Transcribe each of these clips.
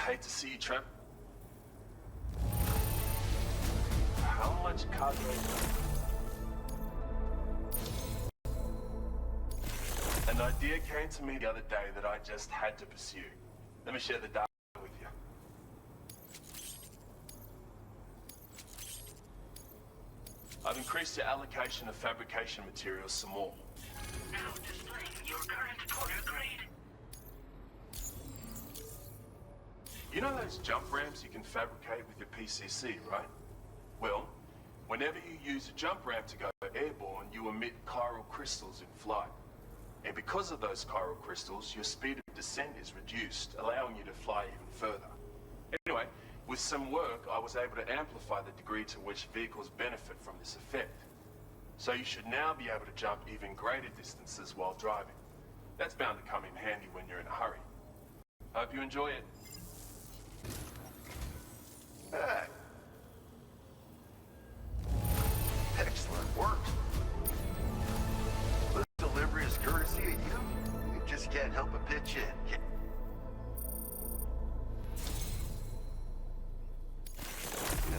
Hate to see you, Trent. How much cargo? An idea came to me the other day that I just had to pursue. Let me share the data with you. I've increased your allocation of fabrication materials some more. Now displaying your current quarter grade. You know those jump ramps you can fabricate with your PCC, right? Well, whenever you use a jump ramp to go airborne, you emit chiral crystals in flight. And because of those chiral crystals, your speed of descent is reduced, allowing you to fly even further. Anyway, with some work, I was able to amplify the degree to which vehicles benefit from this effect. So you should now be able to jump even greater distances while driving. That's bound to come in handy when you're in a hurry. Hope you enjoy it. Hey. Excellent work. The delivery is courtesy of you. You just can't help but pitch in.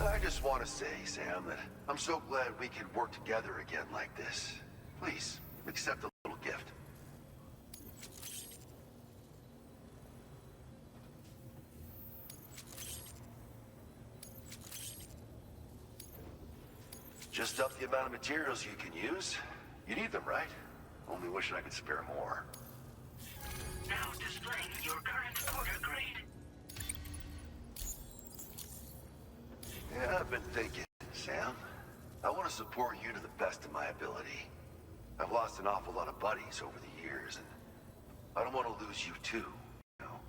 I just want to say, Sam, that I'm so glad we can work together again like this. Please, accept a little gift. Just up the amount of materials you can use. You need them, right? Only wishing I could spare more. Now displaying your current quarter grade. Yeah, I've been thinking, Sam. I want to support you to the best of my ability. I've lost an awful lot of buddies over the years, and I don't want to lose you too, you know?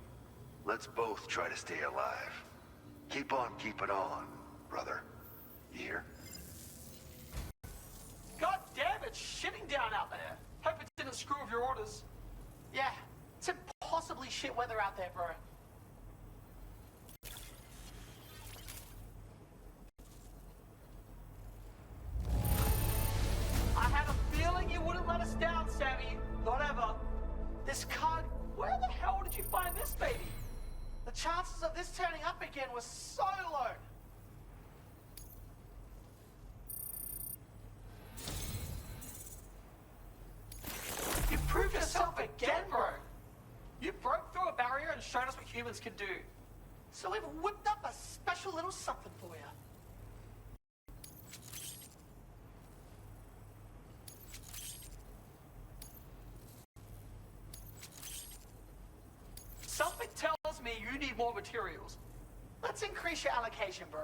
Let's both try to stay alive. Keep on keeping on, brother. You hear? God damn, it's shitting down out there. Hope it didn't screw with your orders. Yeah, it's impossibly shit weather out there, bro. I had a feeling you wouldn't let us down, Sammy. Not ever. This card, where the hell did you find this baby? The chances of this turning up again were so low. You proved yourself again, bro. You broke through a barrier and showed us what humans can do. So we've whipped up a special little something for you. Something tells me you need more materials. Let's increase your allocation, bro.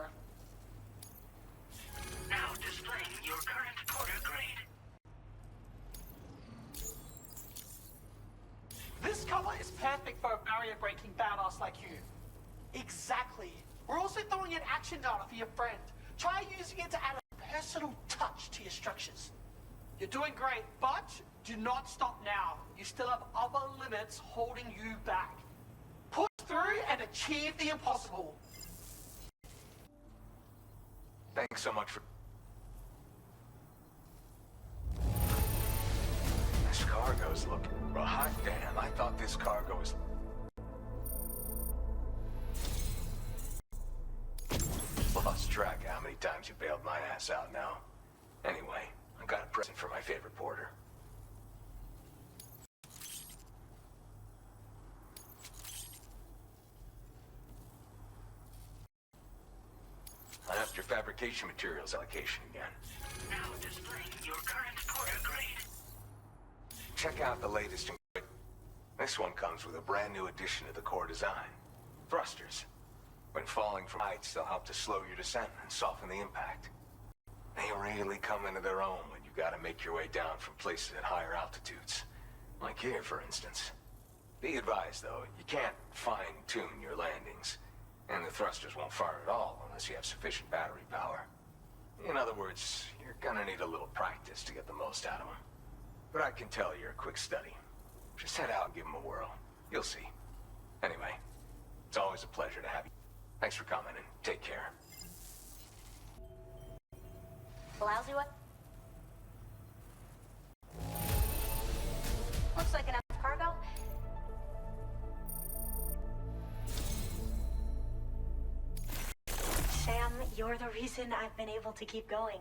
Now displaying your current quarter grade. This color is perfect for a barrier-breaking badass like you. Exactly. We're also throwing in action data for your friend. Try using it to add a personal touch to your structures. You're doing great, but do not stop now. You still have other limits holding you back. Push through and achieve the impossible. Thanks so much for... This cargo's looking... Well, hot damn, I thought this cargo was... Lost track of how many times you bailed my ass out now. Anyway, I got a present for my favorite porter. I upped your fabrication materials allocation again. Now displaying your current quarter grade. Check out the latest. This one comes with a brand new addition to the core design. Thrusters. When falling from heights, they'll help to slow your descent and soften the impact. They really come into their own when you gotta make your way down from places at higher altitudes. Like here, for instance. Be advised, though, you can't fine-tune your landings. And the thrusters won't fire at all unless you have sufficient battery power. In other words, you're gonna need a little practice to get the most out of them. But I can tell you're a quick study. Just head out and give them a whirl. You'll see. Anyway, it's always a pleasure to have you. Thanks for coming and take care. Lousy what? Looks like enough cargo. You're the reason I've been able to keep going.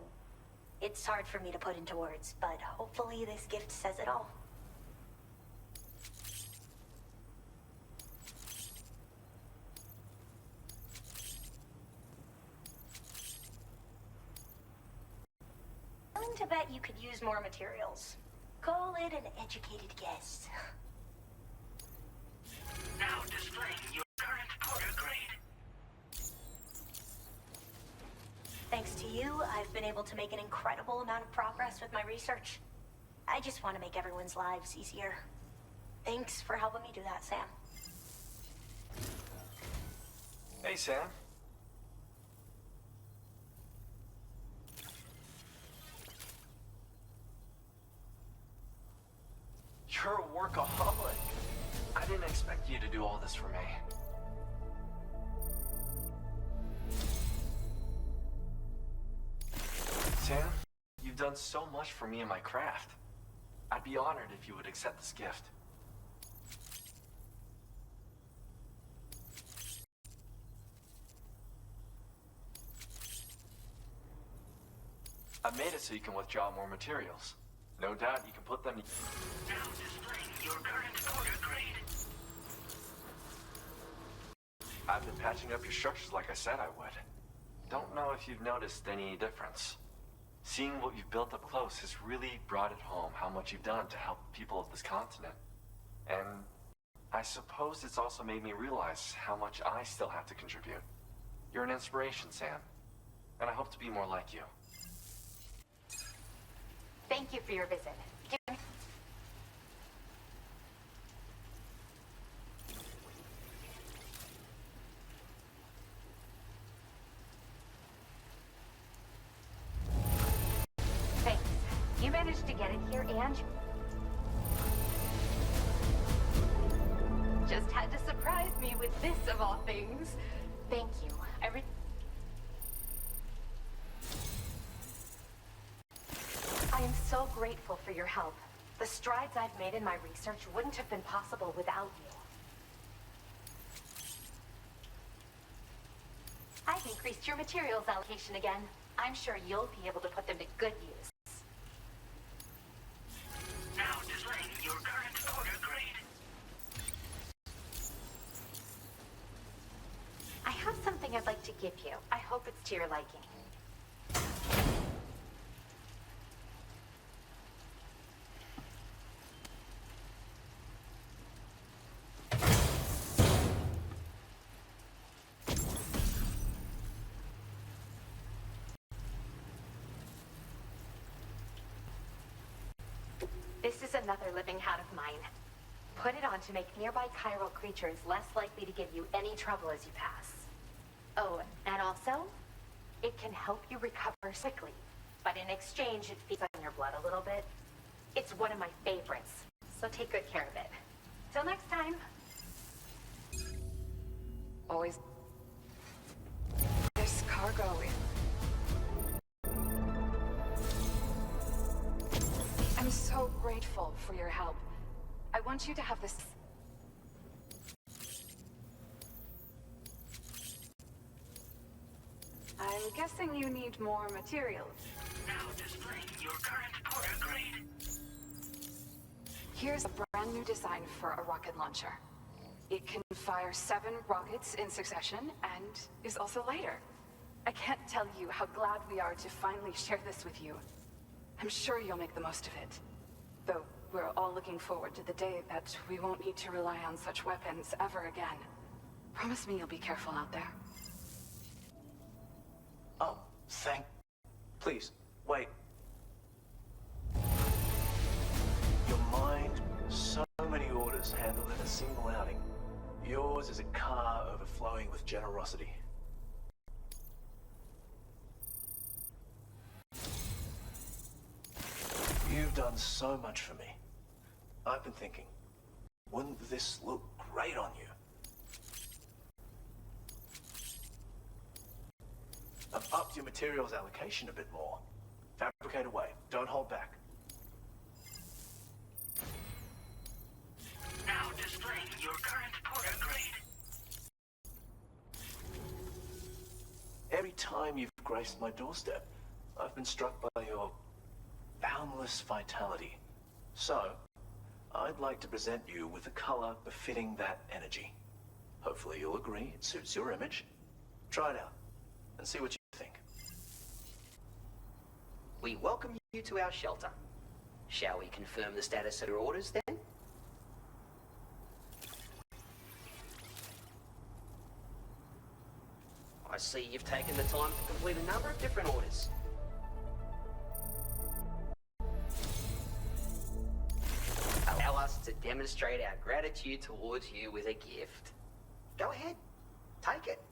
It's hard for me to put into words, but hopefully this gift says it all. I'm willing to bet you could use more materials. Call it an educated guess. Now displaying your current Porter grade. Thanks to you, I've been able to make an incredible amount of progress with my research. I just want to make everyone's lives easier. Thanks for helping me do that, Sam. Hey, Sam. You're a workaholic. I didn't expect you to do all this for me. Sam, you've done so much for me and my craft. I'd be honored if you would accept this gift. I made it so you can withdraw more materials. No doubt you can put them... Now displaying your current Porter grade. I've been patching up your structures like I said I would. Don't know if you've noticed any difference. Seeing what you've built up close has really brought it home how much you've done to help people of this continent. And I suppose it's also made me realize how much I still have to contribute. You're an inspiration, Sam. And I hope to be more like you. Thank you for your visit. Thanks. You managed to get it here and... just had to surprise me with this of all things. Thank you. I am so grateful for your help. The strides I've made in my research wouldn't have been possible without you. I've increased your materials allocation again. I'm sure you'll be able to put them to good use. Now displaying your current Porter grade. I have something I'd like to give you. I hope it's to your liking. This is another living hat of mine. Put it on to make nearby chiral creatures less likely to give you any trouble as you pass. Oh, and also, it can help you recover quickly, but in exchange it feeds on your blood a little bit. It's one of my favorites, so take good care of it. Till next time. Always. This cargo is... I'm so grateful for your help. I want you to have this... I'm guessing you need more materials. Now displaying your current Porter grade. Here's a brand new design for a rocket launcher. It can fire 7 rockets in succession and is also lighter. I can't tell you how glad we are to finally share this with you. I'm sure you'll make the most of it. Though we're all looking forward to the day that we won't need to rely on such weapons ever again. Promise me you'll be careful out there. Oh, thank... Please, wait. Your mind, so many orders handled in a single outing. Yours is a car overflowing with generosity. You've done so much for me. I've been thinking, wouldn't this look great on you? I've upped your materials allocation a bit more. Fabricate away. Don't hold back. Now displaying your current Porter grade. Every time you've graced my doorstep. I've been struck by your boundless vitality. So, I'd like to present you with a color befitting that energy. Hopefully you'll agree it suits your image. Try it out and see what you think. We welcome you to our shelter. Shall we confirm the status of your orders then? I see you've taken the time to complete a number of different orders. Allow us to demonstrate our gratitude towards you with a gift. Go ahead, take it.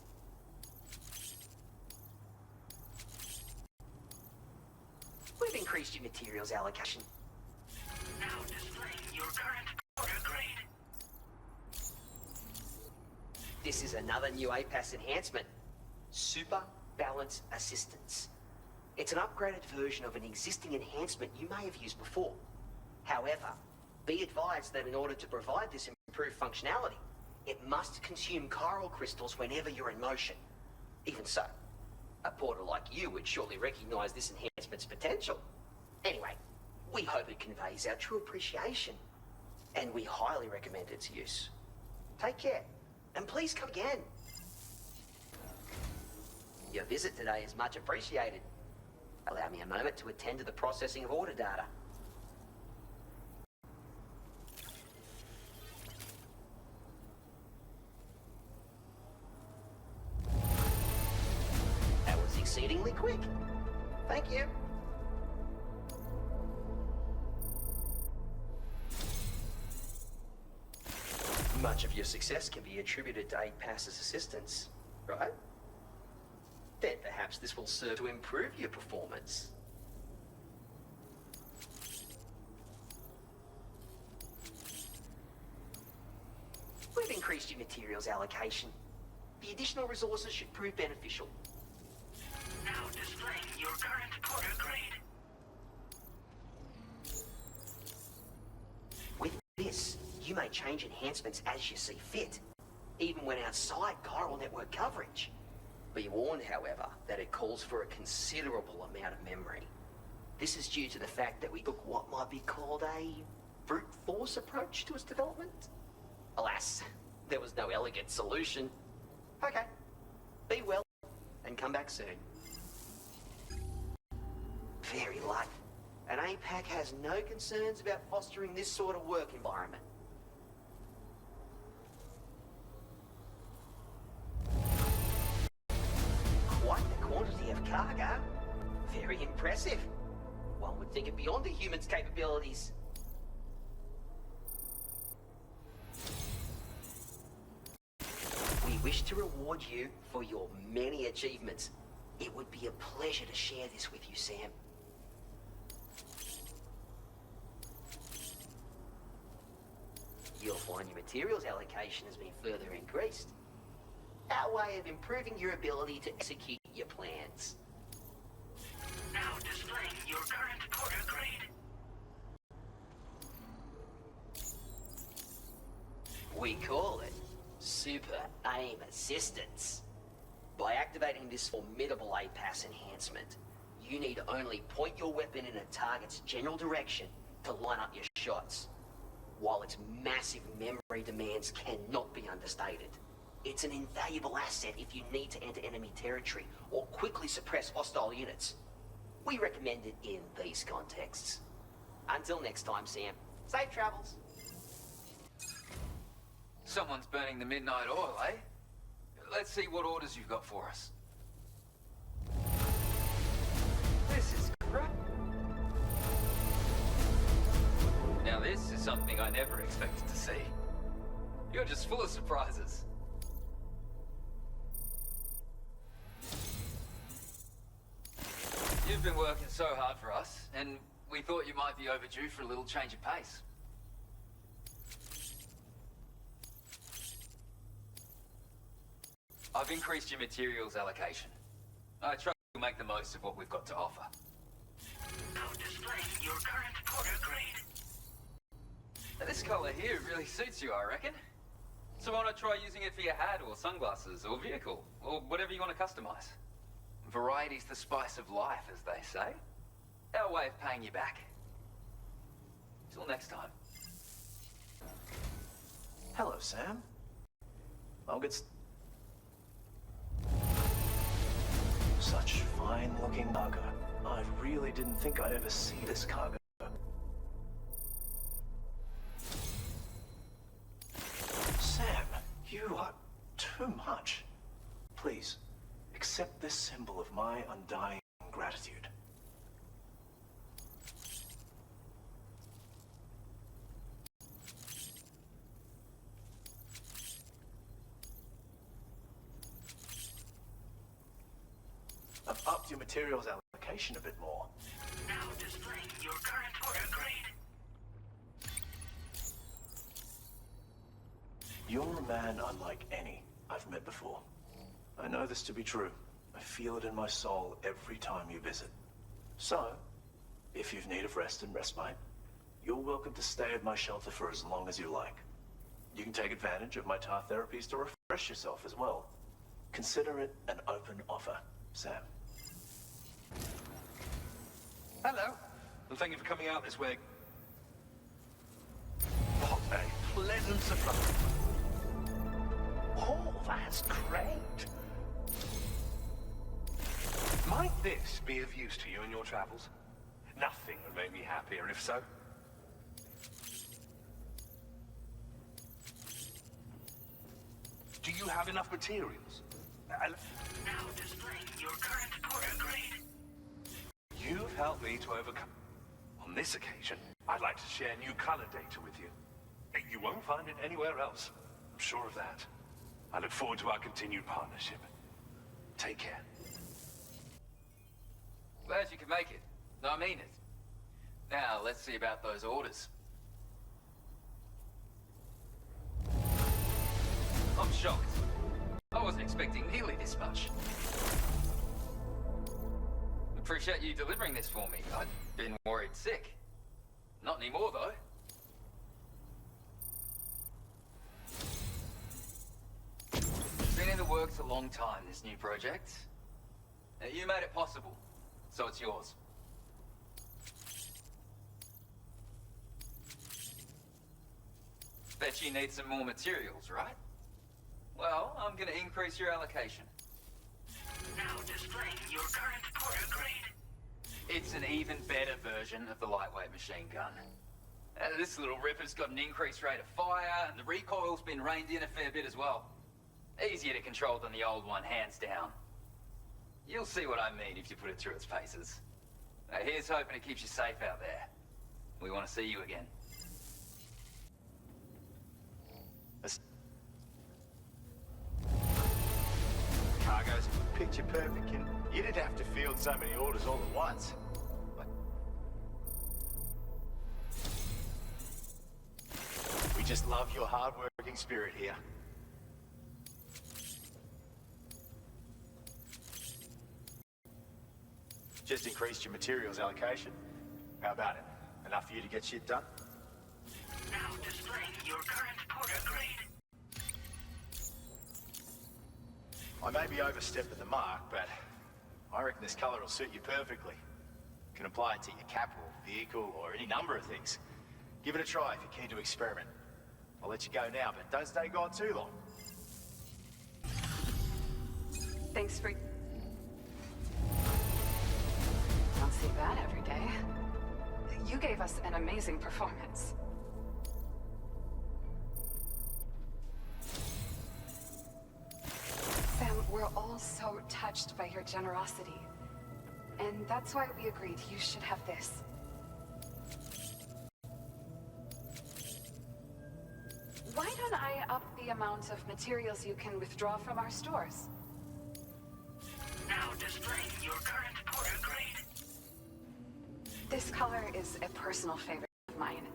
We've increased your materials allocation. Now displaying your current order grade. This is another new APAS enhancement. Super Balance Assistance. It's an upgraded version of an existing enhancement you may have used before. However, be advised that in order to provide this improved functionality, it must consume chiral crystals whenever you're in motion. Even so, a porter like you would surely recognize this enhancement's potential. Anyway, we hope it conveys our true appreciation, and we highly recommend its use. Take care, and please come again. Your visit today is much appreciated. Allow me a moment to attend to the processing of order data. That was exceedingly quick. Thank you. Much of your success can be attributed to APAS's assistance, right? Then perhaps this will serve to improve your performance. We've increased your materials allocation. The additional resources should prove beneficial. Now displaying your current order grade. With this, you may change enhancements as you see fit, even when outside chiral network coverage. Be warned, however, that it calls for a considerable amount of memory. This is due to the fact that we took what might be called a brute force approach to its development. Alas, there was no elegant solution. Okay, be well, and come back soon. Very lucky. And APAC has no concerns about fostering this sort of work environment. Quite the quantity of cargo. Very impressive. One would think it beyond a human's capabilities. We wish to reward you for your many achievements. It would be a pleasure to share this with you, Sam. You'll find your materials allocation has been further increased. Our way of improving your ability to execute your plans. Now displaying your current order grade. We call it Super Aim Assistance. By activating this formidable APAS enhancement, you need only point your weapon in a target's general direction to line up your shots. While its massive memory demands cannot be understated, it's an invaluable asset if you need to enter enemy territory or quickly suppress hostile units. We recommend it in these contexts. Until next time, Sam. Safe travels. Someone's burning the midnight oil, eh? Let's see what orders you've got for us. This is great. Now this is something I never expected to see. You're just full of surprises. You've been working so hard for us, and we thought you might be overdue for a little change of pace. I've increased your materials allocation. I trust you'll make the most of what we've got to offer. Now displaying your current order grade. Now, this color here really suits you, I reckon. So why not try using it for your hat or sunglasses or vehicle or whatever you want to customize? Variety's the spice of life, as they say. Our way of paying you back. Till next time. Hello, Sam. I'll get... Such fine-looking cargo. I really didn't think I'd ever see this cargo. Sam, you are too much. Please, accept this symbol of my undying gratitude. I've upped your materials allocation a bit more. Now displaying your current order grade. You're a man unlike any I've met before. I know this to be true. I feel it in my soul every time you visit. So, if you've need of rest and respite, you're welcome to stay at my shelter for as long as you like. You can take advantage of my tar therapies to refresh yourself as well. Consider it an open offer, Sam. Hello, and thank you for coming out this way. What a pleasant surprise. Oh, that's great. Might this be of use to you in your travels? Nothing would make me happier if so. Do you have enough materials? Now displaying your current order grade. You've helped me to overcome. On this occasion, I'd like to share new color data with you. You won't find it anywhere else. I'm sure of that. I look forward to our continued partnership. Take care. Glad you could make it. No, I mean it. Now, let's see about those orders. I'm shocked. I wasn't expecting nearly this much. Appreciate you delivering this for me. I'd been worried sick. Not anymore, though. Been in the works a long time, this new project. You made it possible, so it's yours. Bet you need some more materials, right? Well, I'm gonna increase your allocation. Now displaying your current order grade. It's an even better version of the lightweight machine gun. This little ripper's got an increased rate of fire, and the recoil's been reined in a fair bit as well. Easier to control than the old one, hands down. You'll see what I mean if you put it through its paces. Here's hoping it keeps you safe out there. We want to see you again. Cargo's picture perfect, and you didn't have to field so many orders all at once. We just love your hard-working spirit here. Just increased your materials allocation. How about it? Enough for you to get shit done? Now displaying your current order grade. I may be overstepping the mark, but I reckon this color will suit you perfectly. You can apply it to your cap or vehicle or any number of things. Give it a try if you're keen to experiment. I'll let you go now, but don't stay gone too long. Thanks for... Don't see that every day. You gave us an amazing performance. Sam, we're all so touched by your generosity. And that's why we agreed you should have this. Why don't I up the amount of materials you can withdraw from our stores? Now displaying your current order grade. This color is a personal favorite of mine.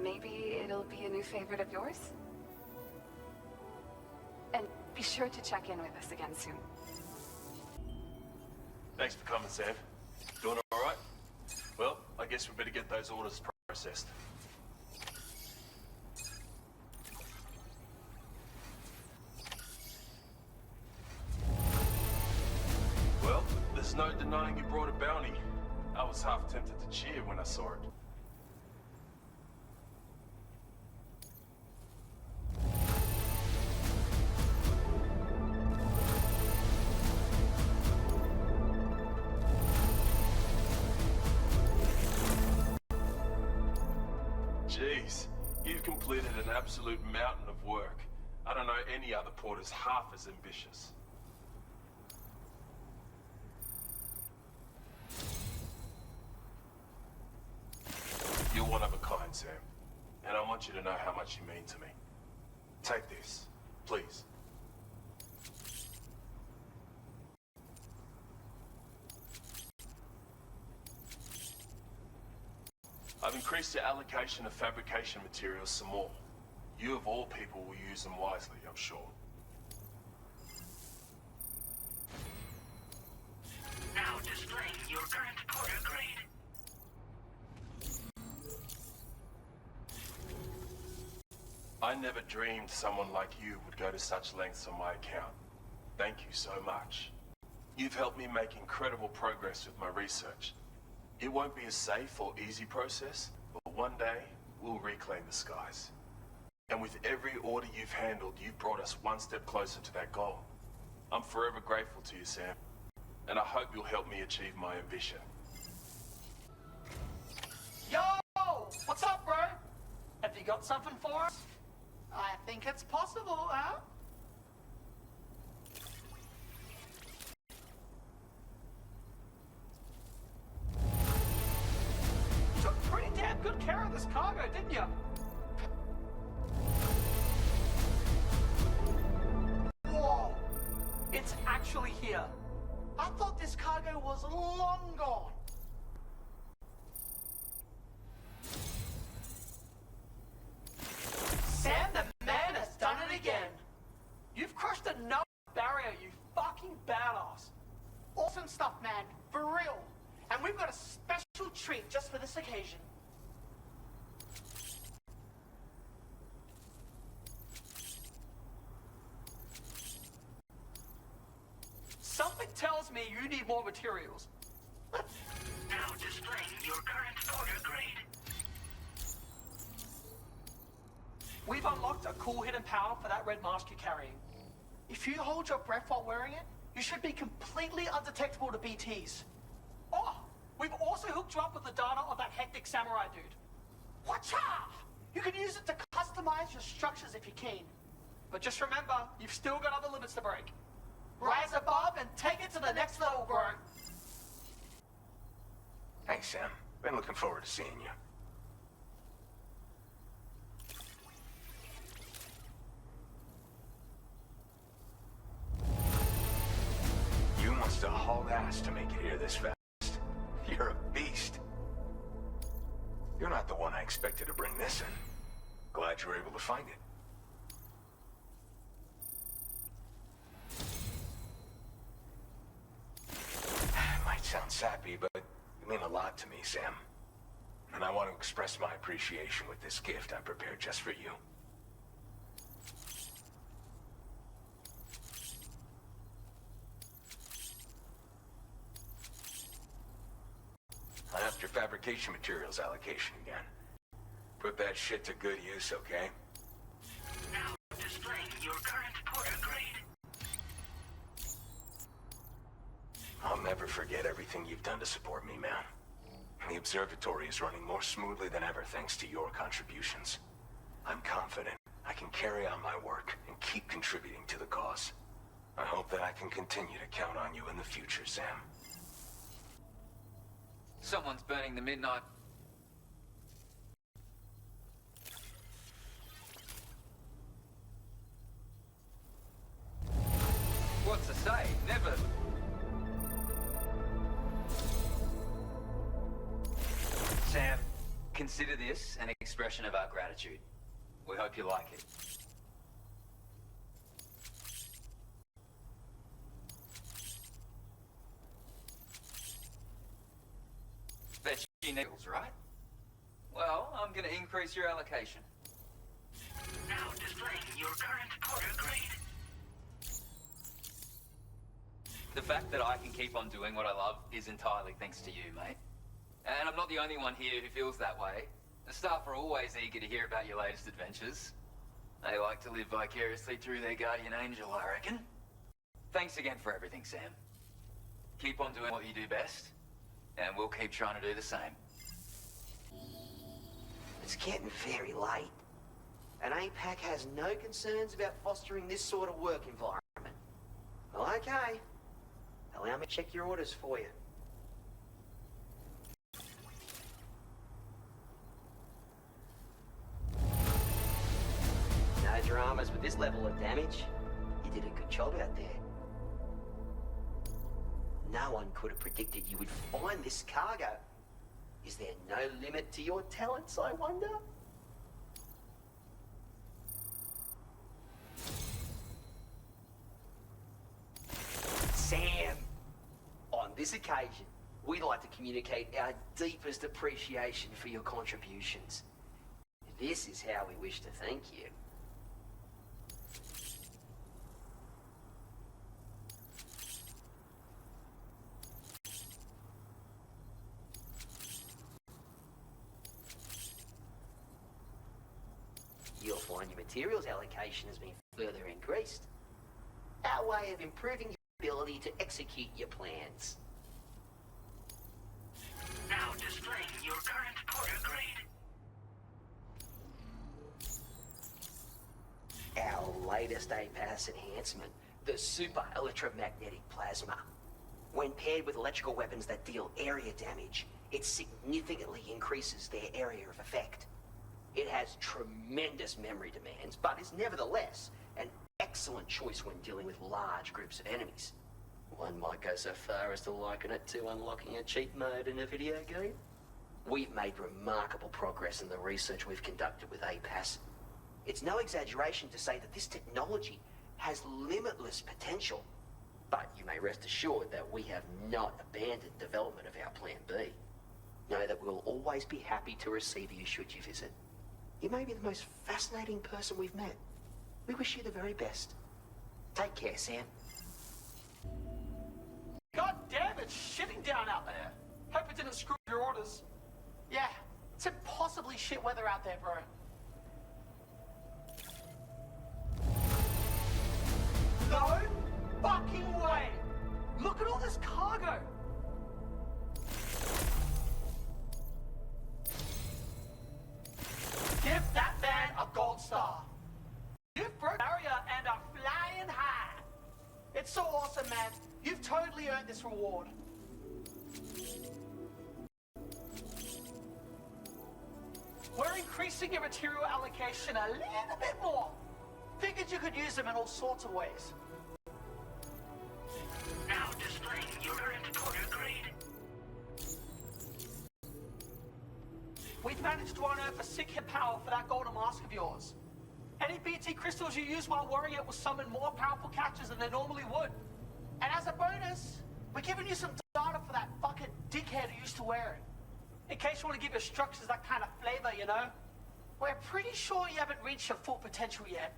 Maybe it'll be a new favorite of yours? And be sure to check in with us again soon. Thanks for coming, Sam. Doing all right? Well, I guess we better get those orders processed. Well, There's no denying you brought a bounty. I was half tempted to cheer when I saw it. Jeez, you've completed an absolute mountain of work. I don't know any other porters half as ambitious. You're one of a kind, Sam. And I want you to know how much you mean to me. Take this, please. I've increased your allocation of fabrication materials some more. You of all people will use them wisely, I'm sure. Now displaying your current porter grade. I never dreamed someone like you would go to such lengths on my account. Thank you so much. You've helped me make incredible progress with my research. It won't be a safe or easy process, but one day we'll reclaim the skies. And with every order you've handled, you've brought us one step closer to that goal. I'm forever grateful to you, Sam. And I hope you'll help me achieve my ambition. Yo! What's up, bro? Have you got something for us? I think it's possible, huh? You took pretty damn good care of this cargo, didn't you? Whoa! It's actually here. I thought this cargo was long gone. Sam the man has done it again. You've crushed another barrier, you fucking badass. Awesome stuff, man. For real. And we've got a special treat just for this occasion. Something tells me you need more materials. Now displaying your current porter grade. We've unlocked a cool hidden power for that red mask you're carrying. If you hold your breath while wearing it, you should be completely undetectable to BTs. Oh, we've also hooked you up with the data of that hectic samurai dude. Watcha! You can use it to customize your structures if you're keen. But just remember, you've still got other limits to break. Rise above and take it to the next level, bro. Thanks, Sam. Been looking forward to seeing you. You must have hauled ass to make it here this fast. You're a beast. You're not the one I expected to bring this in. Glad you were able to find it. Might sound sappy, but you mean a lot to me, Sam. And I want to express my appreciation with this gift I prepared just for you. I upped your fabrication materials allocation again. Put that shit to good use, okay? Now displaying your current porter grade. I'll never forget everything you've done to support me, man. The observatory is running more smoothly than ever thanks to your contributions. I'm confident I can carry on my work and keep contributing to the cause. I hope that I can continue to count on you in the future, Sam. Someone's burning the midnight. What's to say? Never. Sam, consider this an expression of our gratitude. We hope you like it. Bet you nickels, right? Well, I'm gonna increase your allocation. Now displaying your current porter grade. The fact that I can keep on doing what I love is entirely thanks to you, mate. And I'm not the only one here who feels that way. The staff are always eager to hear about your latest adventures. They like to live vicariously through their guardian angel, I reckon. Thanks again for everything, Sam. Keep on doing what you do best, and we'll keep trying to do the same. It's getting very late, and APAC has no concerns about fostering this sort of work environment. Well, okay. Allow me to check your orders for you. No dramas with this level of damage. You did a good job out there. No one could have predicted you would find this cargo. Is there no limit to your talents, I wonder? Sam! On this occasion, we'd like to communicate our deepest appreciation for your contributions. This is how we wish to thank you. You'll find your materials allocation has been further increased. Our way of improving your ability to execute your plans. Now displaying your current quarter grade. Our latest APAS enhancement, the Super Electromagnetic Plasma. When paired with electrical weapons that deal area damage, it significantly increases their area of effect. It has tremendous memory demands, but is nevertheless an excellent choice when dealing with large groups of enemies. One might go so far as to liken it to unlocking a cheat mode in a video game. We've made remarkable progress in the research we've conducted with APAS. It's no exaggeration to say that this technology has limitless potential, but you may rest assured that we have not abandoned development of our Plan B. Know that we'll always be happy to receive you should you visit. You may be the most fascinating person we've met. We wish you the very best. Take care, Sam. God damn, it's shitting down out there. Hope it didn't screw your orders. Yeah, it's impossibly shit weather out there, bro. No fucking way! Look at all this cargo! Give that man a gold star. You've broke barrier and are flying high. It's so awesome, man. You've totally earned this reward. We're increasing your material allocation a little bit more. Figured you could use them in all sorts of ways. Now displaying your current quarter grade. We've managed to unearth a sick hit power for that golden mask of yours. Any BT crystals you use while wearing it will summon more powerful catches than they normally would. And as a bonus, we're giving you some data for that fucking dickhead who used to wear it. In case you want to give your structures that kind of flavor, you know? We're pretty sure you haven't reached your full potential yet.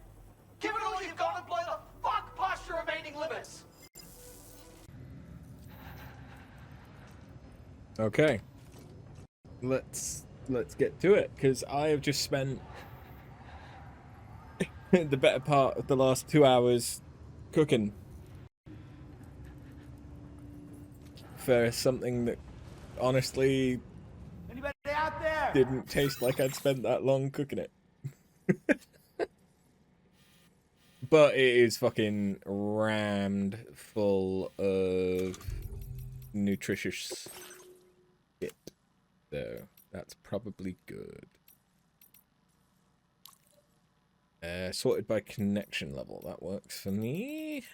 Give it all you've got and blow the fuck past your remaining limits! Okay. Let's get to it, because I have just spent the better part of the last 2 hours cooking for something that honestly Anybody out there? didn't taste like I'd spent that long cooking it. But it is fucking rammed full of nutritious shit, so that's probably good. Sorted by connection level, that works for me.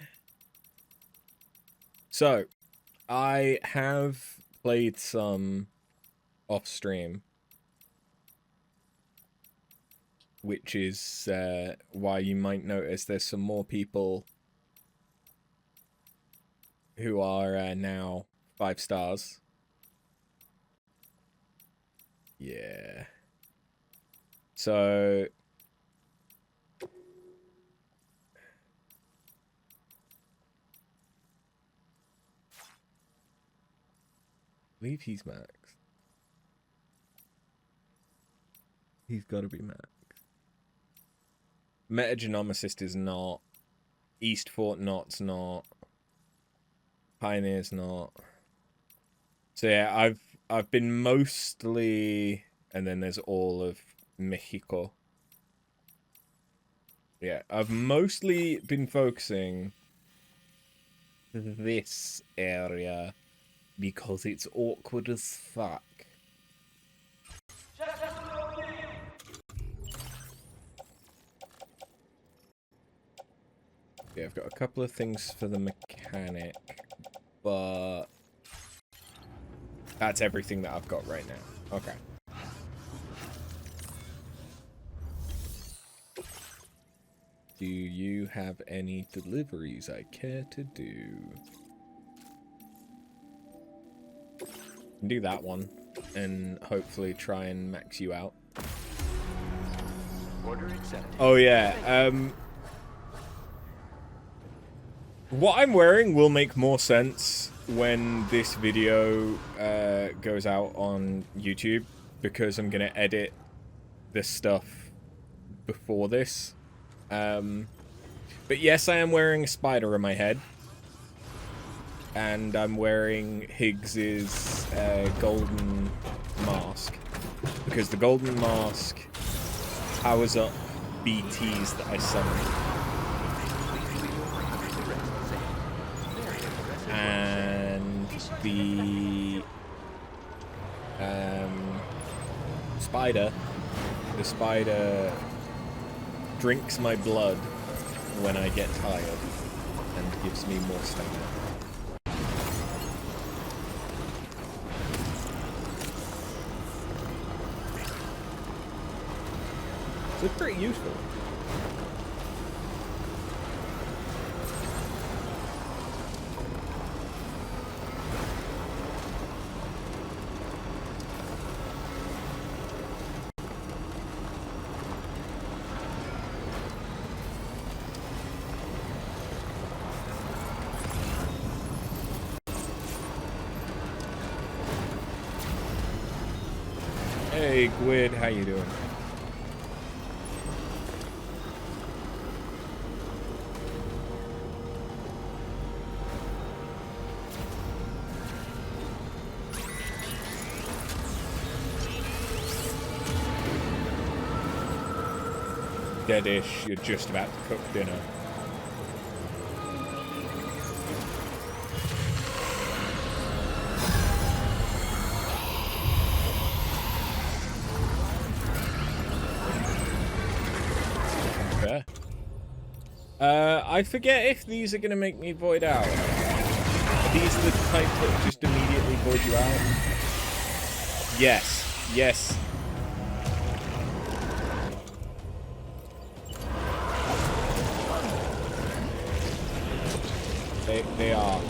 So, I have played some off stream, which is why you might notice there's some more people who are now 5 stars. Yeah. So believe he's max. He's got to be max. Metagenomicist is not. Eastfort Not's not. Pioneer's not. So yeah, I've been mostly, and then there's all of Mexico. Yeah, I've mostly been focusing this area because it's awkward as fuck. Yeah, I've got a couple of things for the mechanic, but that's everything that I've got right now. Okay. Do you have any deliveries I care to do? Do that one, and hopefully try and max you out. Order accepted. Oh yeah, what I'm wearing will make more sense when this video goes out on YouTube, because I'm gonna edit this stuff before this. But yes, I am wearing a spider on my head, and I'm wearing Higgs's golden mask, because the golden mask powers up BTs that I summon. And the spider drinks my blood when I get tired and gives me more stamina. So it's pretty useful. Hey, Gwyd, how you doing? Deadish, you're just about to cook dinner. I forget if these are going to make me void out. Are these the type that just immediately void you out? Yes. Yes. They are.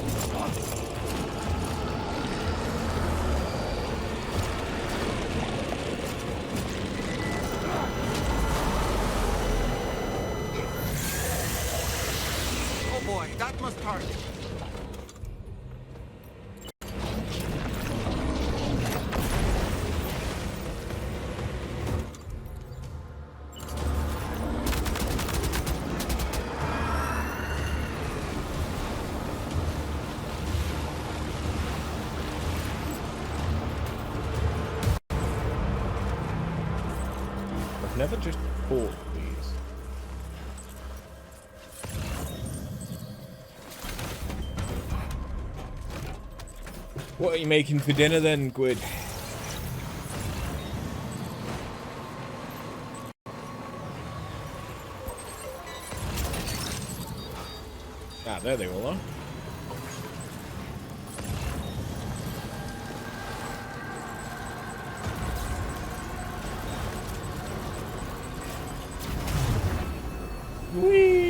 That must target. I've never just bought these. What are you making for dinner then, Gwyd? Ah, there they all are. Whee!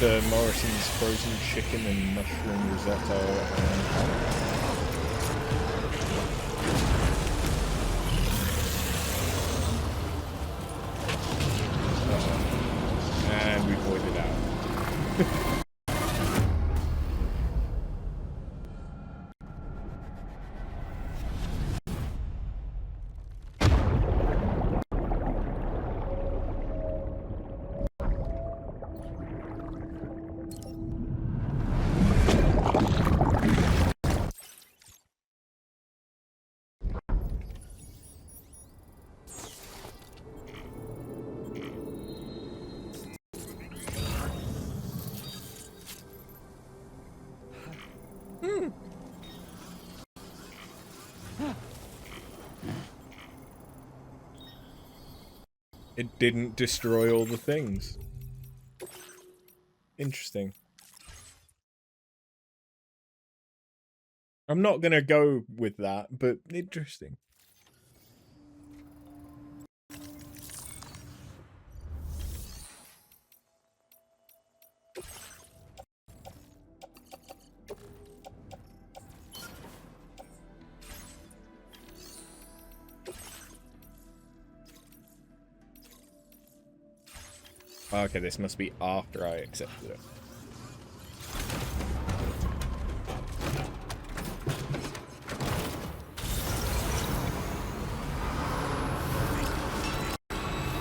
Mr. Morrison's frozen chicken and mushroom risotto and we voided out. It didn't destroy all the things. Interesting. I'm not gonna go with that, but interesting. Okay, this must be after I accepted it.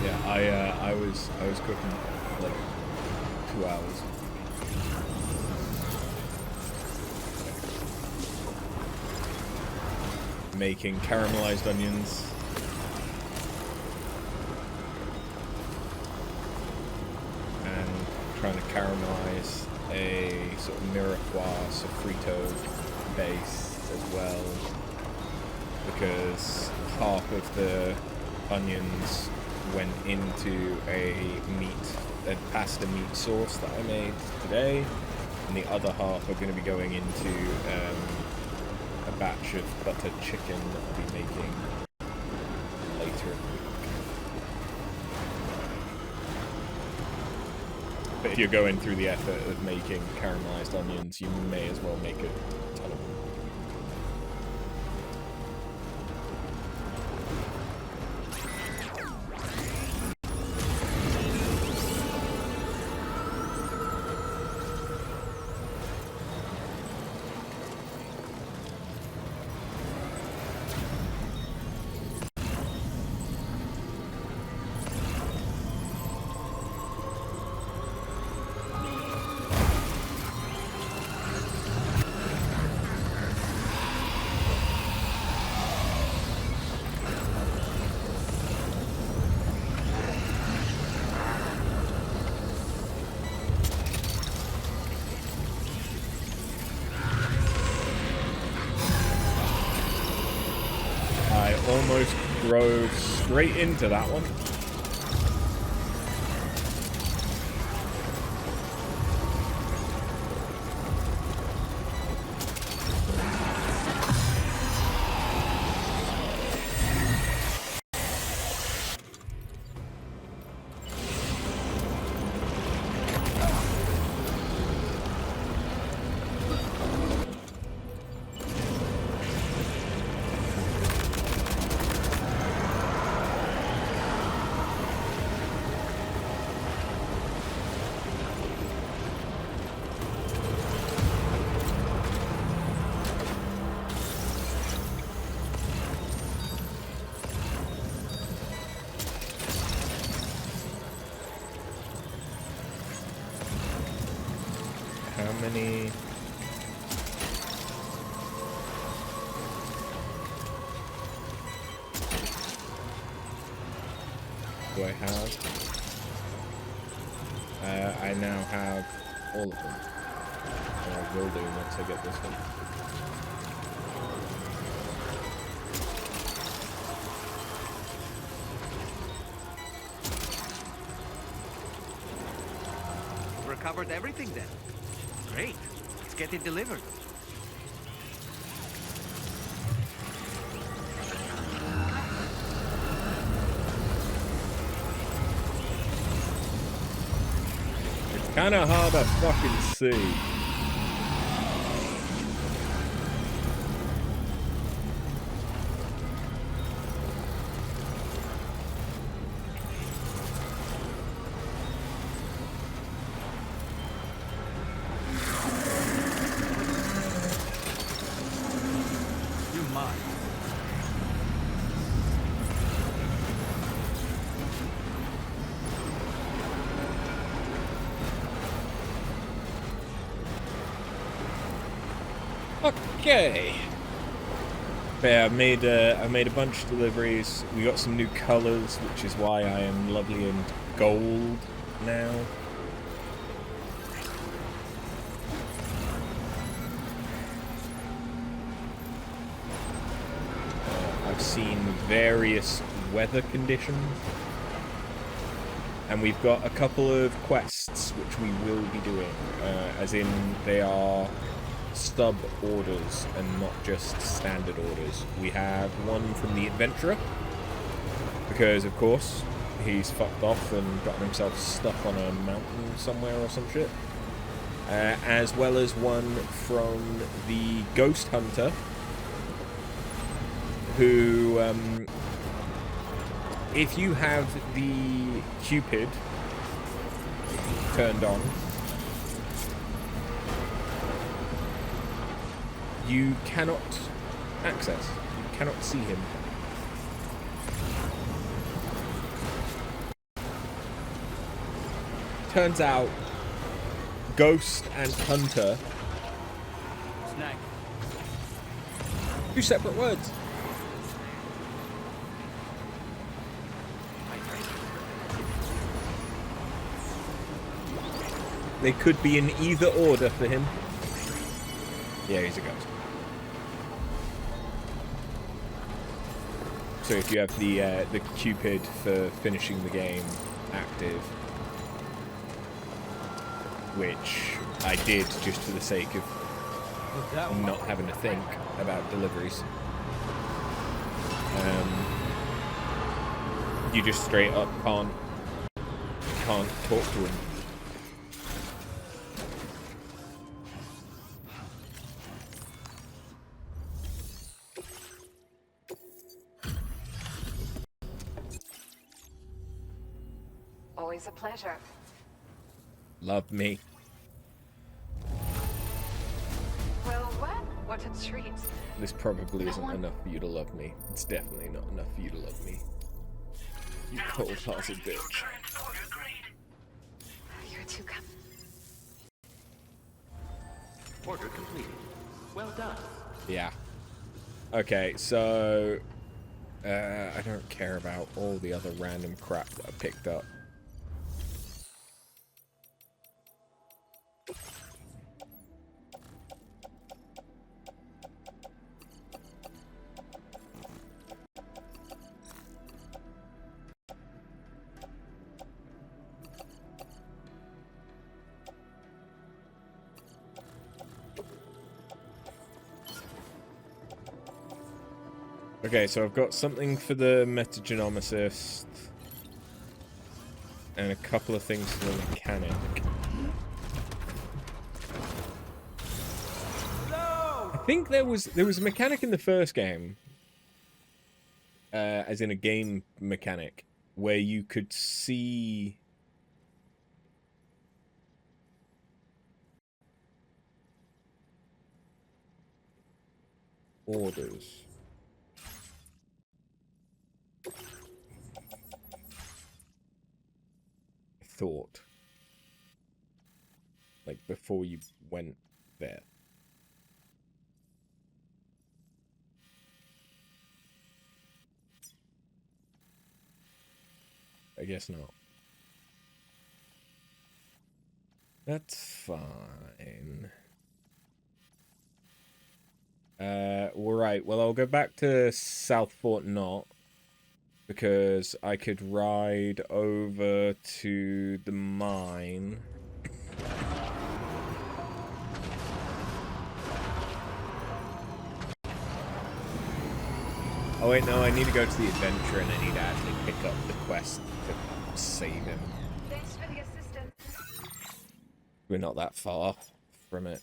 Yeah, I was cooking like 2 hours. Making caramelized onions. Trying to caramelize a sort of mirepoix sofrito base as well, because half of the onions went into a pasta meat sauce that I made today, and the other half are going to be going into a batch of butter chicken that I'll be making later. But if you're going through the effort of making caramelized onions, you may as well make a ton of them. Almost drove straight into that one. Many do I have? I now have all of them. Or I will do once I get this one. Recovered everything then. Great. Let's get it delivered. It's Kinda hard to fucking see. Okay. But yeah, I made a bunch of deliveries. We got some new colours, which is why I am lovely and gold now. I've seen various weather conditions. And we've got a couple of quests which we will be doing, as in they are sub orders and not just standard orders. We have one from the adventurer, because of course he's fucked off and gotten himself stuck on a mountain somewhere or some shit. As well as one from the ghost hunter, who if you have the Cupid turned on, you cannot access, you cannot see him. Turns out, Ghost and Hunter, Snack. two separate words. They could be in either order for him. Yeah, he's a ghost. So if you have the Cupid for finishing the game active, which I did just for the sake of not having to think about deliveries, you just straight up can't talk to him. Always a pleasure. Love me. Well, what a treat. This probably isn't enough for you to love me. It's definitely not enough for you to love me. You cold-hearted bitch. You're too kind. Order completed. Well done. Yeah. Okay, so I don't care about all the other random crap that I picked up. Okay, so I've got something for the metagenomicist and a couple of things for the mechanic. I think there was a mechanic in the first game, as in a game mechanic, where you could see orders. Thought, like before you went there. I guess not. That's fine. Alright, well I'll go back to South Fort Knot, because I could ride over to the mine. Oh wait, no, I need to go to the adventure and I need to actually pick up the quest to save him. Thanks for the assistance. We're not that far from it.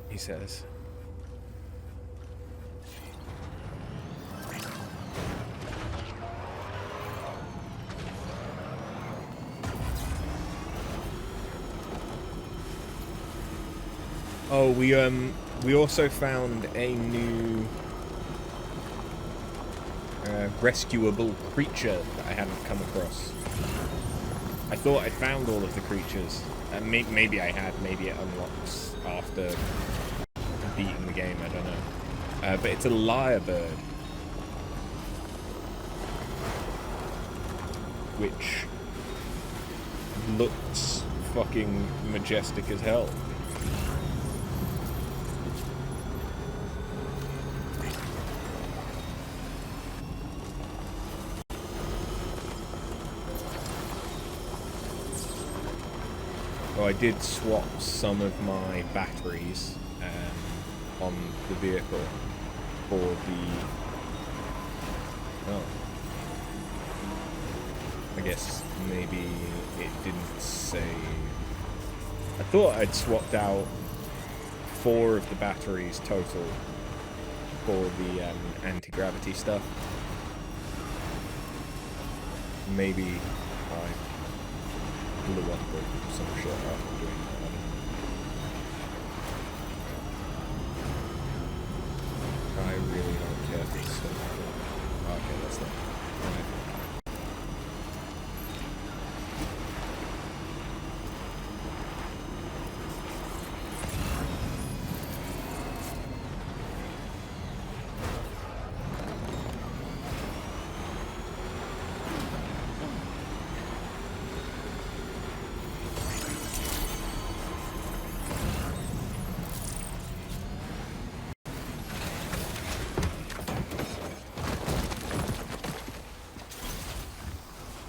He says. Oh, we also found a new rescuable creature that I hadn't come across. I thought I found all of the creatures. Maybe I had. Maybe it unlocks after beating the game. I don't know. But it's a lyrebird, which looks fucking majestic as hell. Oh, I did swap some of my batteries on the vehicle for the... Oh. I guess maybe it didn't say... I thought I'd swapped out 4 of the batteries total for the anti-gravity stuff. Maybe I blew up or some shit after doing that. I really don't care for this stuff. Okay, that's that. Right.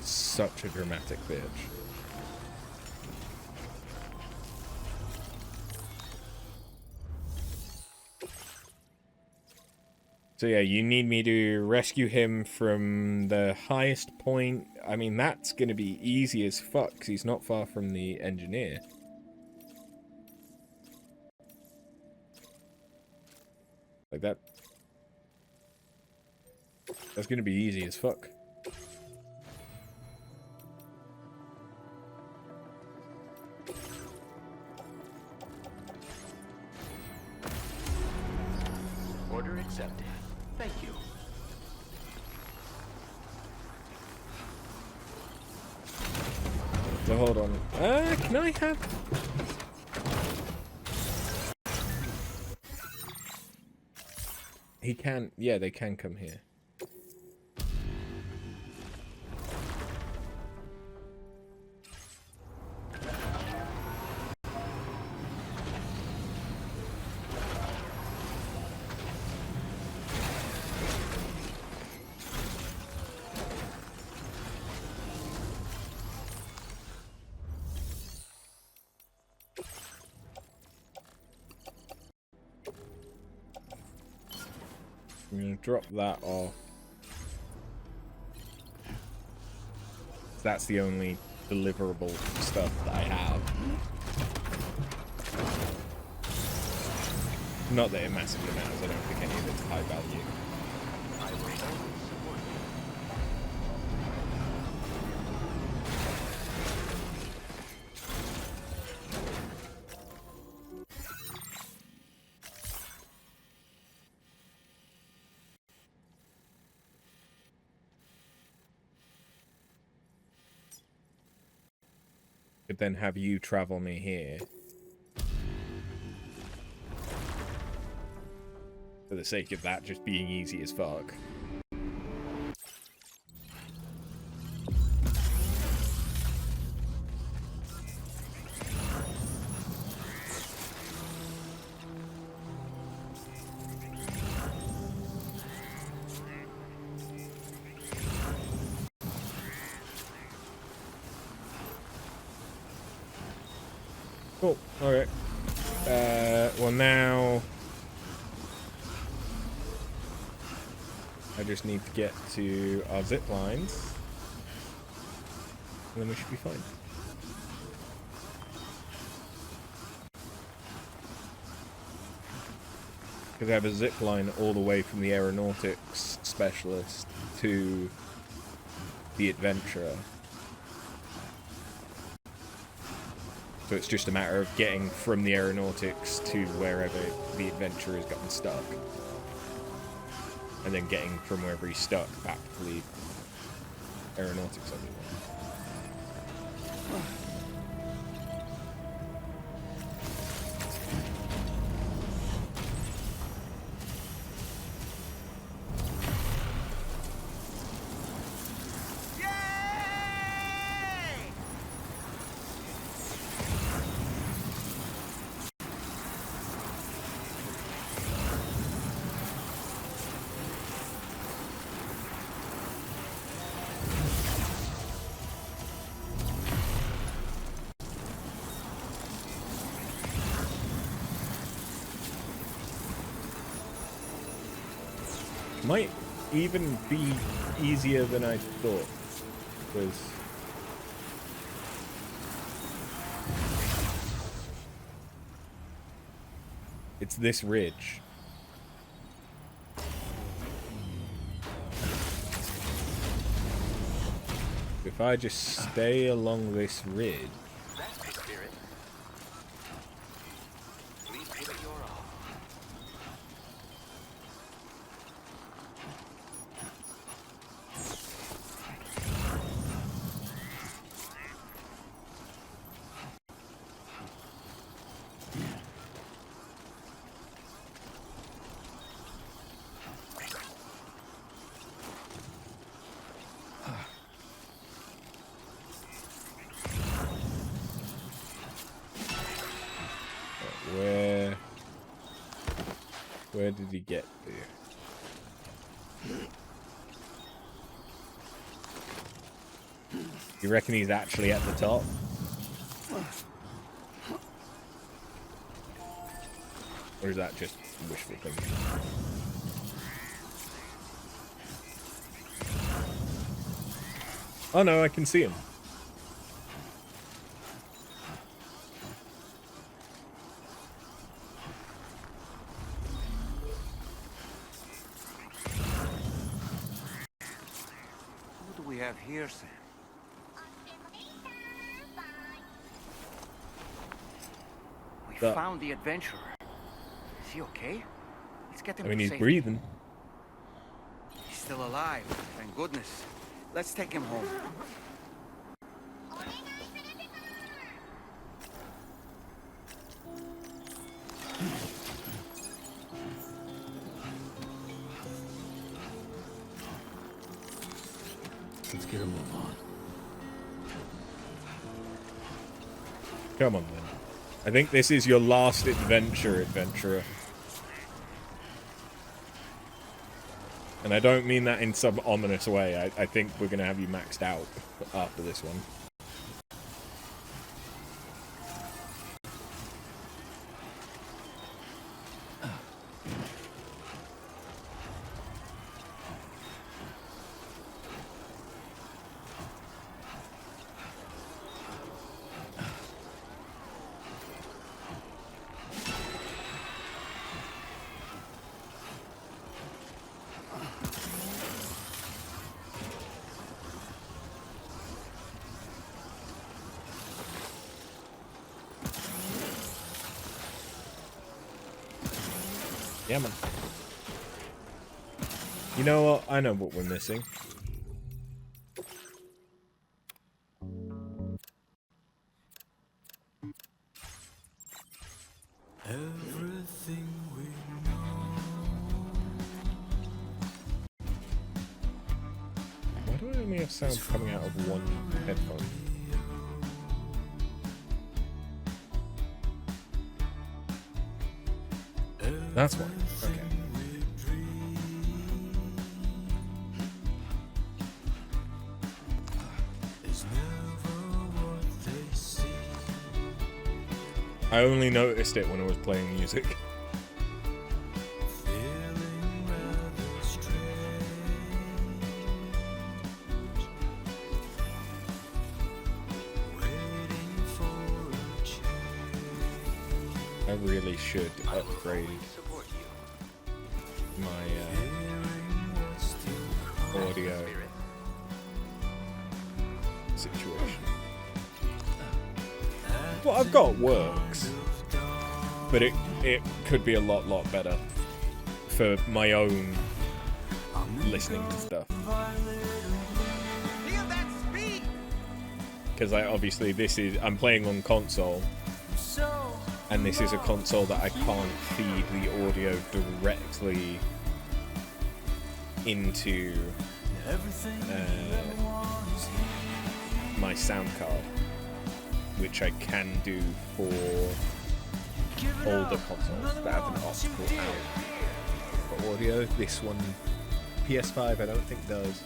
Such a dramatic bitch. So yeah, you need me to rescue him from the highest point. I mean, that's gonna be easy as fuck, 'cause he's not far from the engineer. Like that. That's gonna be easy as fuck. Order accepted. Thank you. So hold on. Can I have... He can... Yeah, they can come here. I'm gonna drop that off. That's the only deliverable stuff that I have. Not that it massively matters, I don't think any of it's high value. Could then have you travel me here. For the sake of that just being easy as fuck. Cool, okay. Well now... I just need to get to our zip lines, and then we should be fine. Because I have a zip line all the way from the aeronautics specialist to the adventurer. So it's just a matter of getting from the aeronautics to wherever the adventurer has gotten stuck. And then getting from wherever he's stuck back to the aeronautics anyway. Might even be easier than I thought, because it's this ridge. If I just stay along this ridge, where did he get there? You reckon he's actually at the top? Or is that just wishful thinking? Oh no, I can see him. What do we have here, Sam? We found the adventurer. Is he okay? Let's get him. I mean, to he's safety. breathing. He's still alive, thank goodness. Let's take him home. Let's get a move on. Come on, then. I think this is your last adventure, adventurer. And I don't mean that in some ominous way. I think we're going to have you maxed out after this one. Yeah, man. You know what? I know what we're missing. Everything we know. Why do I only have sound coming out of one headphone? That's why. Okay. I only noticed it when I was playing music. I really should upgrade my audio situation. What I've got works, but it could be a lot better for my own listening to stuff. Because obviously I'm playing on console, and this is a console that I can't feed the audio directly into my sound card, which I can do for older consoles that have an optical out for audio. This one, PS5, I don't think does.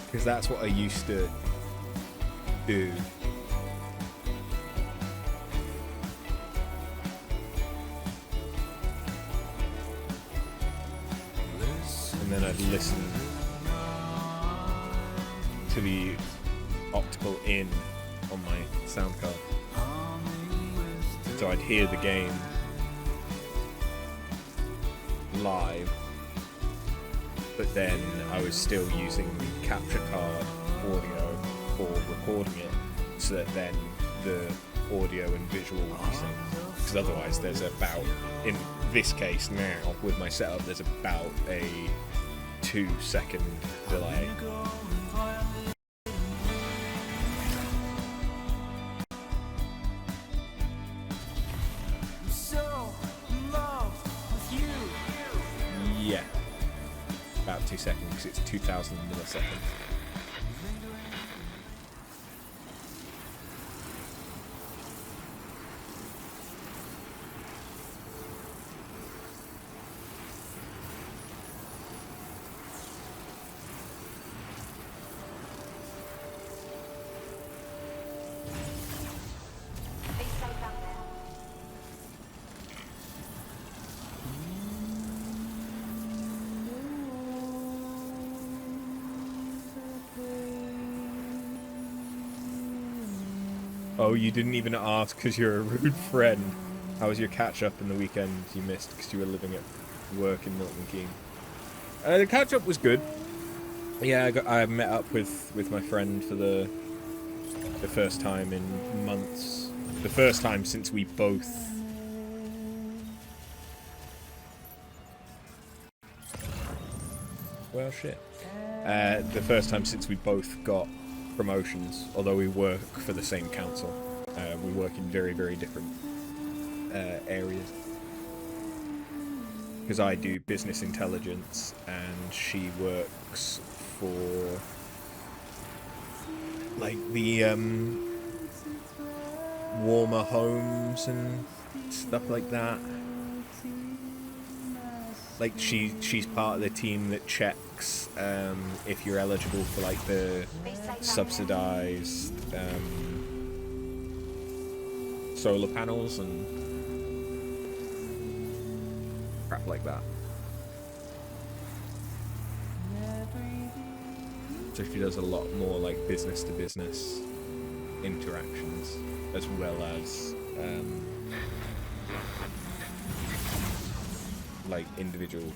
Because that's what I used to do. And then I'd listen to the optical in on my sound card. So I'd hear the game live, but then I was still using the capture card audio for recording it, so that then the audio and visual will be synced. Because otherwise there's about, in this case now, with my setup, there's about a 2-second delay. Yeah. About 2 seconds, because it's 2,000 milliseconds. Oh, you didn't even ask because you're a rude friend. How was your catch-up in the weekend you missed because you were living at work in Milton Keynes? The catch-up was good. Yeah, I met up with my friend for the first time in months. The first time since we both... Well, shit. The first time since we both got promotions, although we work for the same council. We work in very, very different areas. Because I do business intelligence and she works for like the warmer homes and stuff like that. Like she's part of the team that checks if you're eligible for like the subsidized solar panels and crap like that. So she does a lot more like business to business interactions as well as like individual.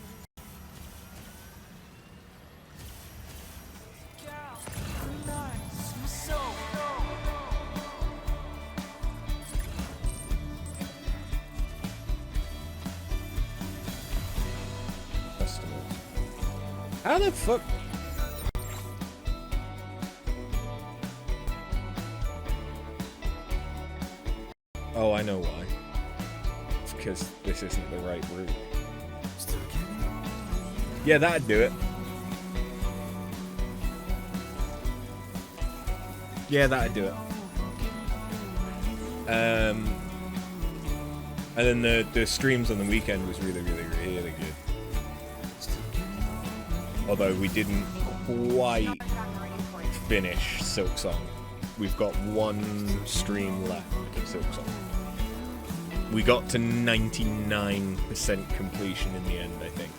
Customers. How the fuck? Oh, I know why. It's because this isn't the right route. Yeah, that'd do it. Yeah, that'd do it. And then the streams on the weekend was really good. Although we didn't quite finish Silksong. We've got one stream left of Silksong. We got to 99% completion in the end, I think.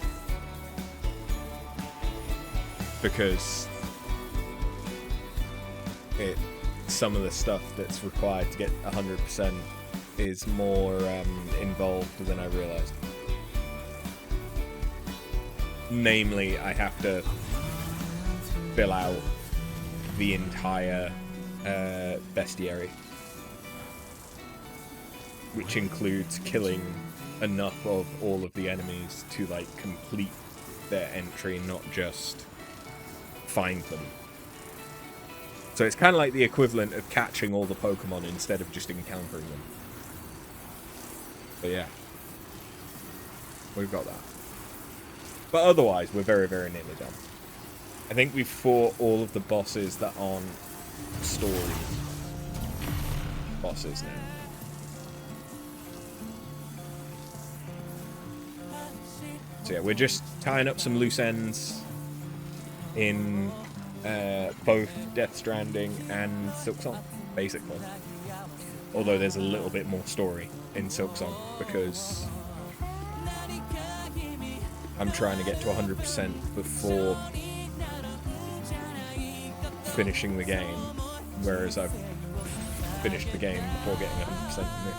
Because some of the stuff that's required to get 100% is more involved than I realized. Namely, I have to fill out the entire bestiary, which includes killing enough of all of the enemies to like complete their entry, not just find them. So it's kind of like the equivalent of catching all the Pokemon instead of just encountering them. But yeah, we've got that. But otherwise, we're very, very nearly done. I think we've fought all of the bosses that aren't story bosses now. So yeah, we're just tying up some loose ends in both Death Stranding and Silksong, basically. Although there's a little bit more story in Silksong, because I'm trying to get to 100% before finishing the game, whereas I've finished the game before getting 100% in this.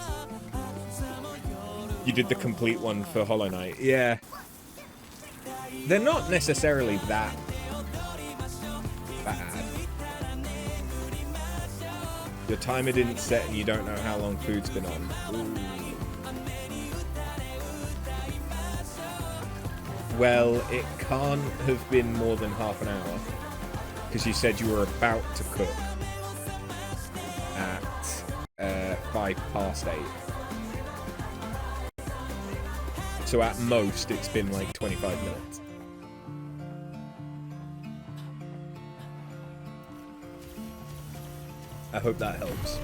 You did the complete one for Hollow Knight. Yeah. They're not necessarily that bad. Your timer didn't set and you don't know how long food's been on. Ooh. Well, it can't have been more than half an hour, because you said you were about to cook at 8:05. So at most, it's been like 25 minutes. I hope that helps.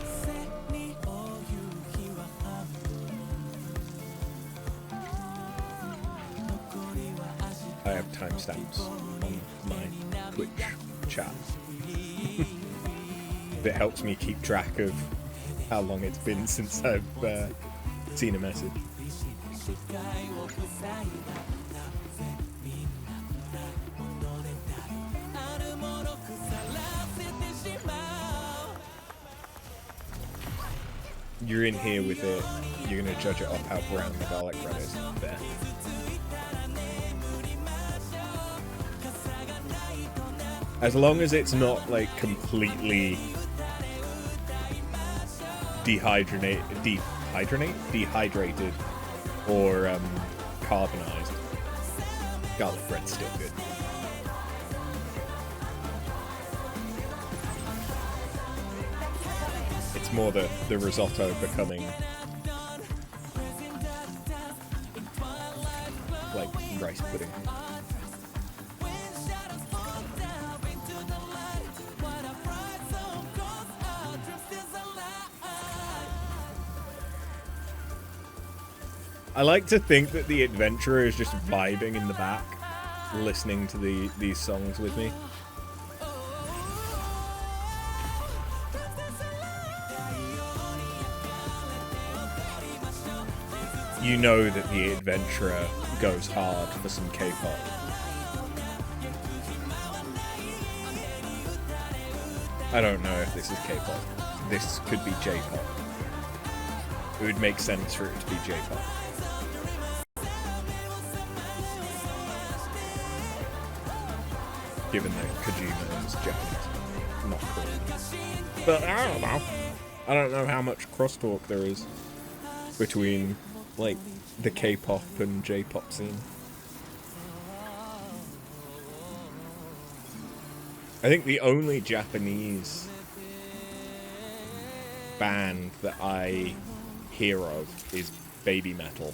I have timestamps on my Twitch chat. That helps me keep track of how long it's been since I've seen a message. You're in here with it, you're gonna judge it off how brown the garlic bread is. There. As long as it's not like completely dehydrated or carbonized, garlic bread's still good. It's more the risotto becoming like rice pudding. I like to think that the adventurer is just vibing in the back, listening to these songs with me. You know that the adventurer goes hard for some K-pop. I don't know if this is K-pop. This could be J-pop. It would make sense for it to be J-pop. Given that Kojima is Japanese, not Korean. But I don't know. I don't know how much crosstalk there is between, like, the K-pop and J-pop scene. I think the only Japanese band that I hear of is Baby Metal.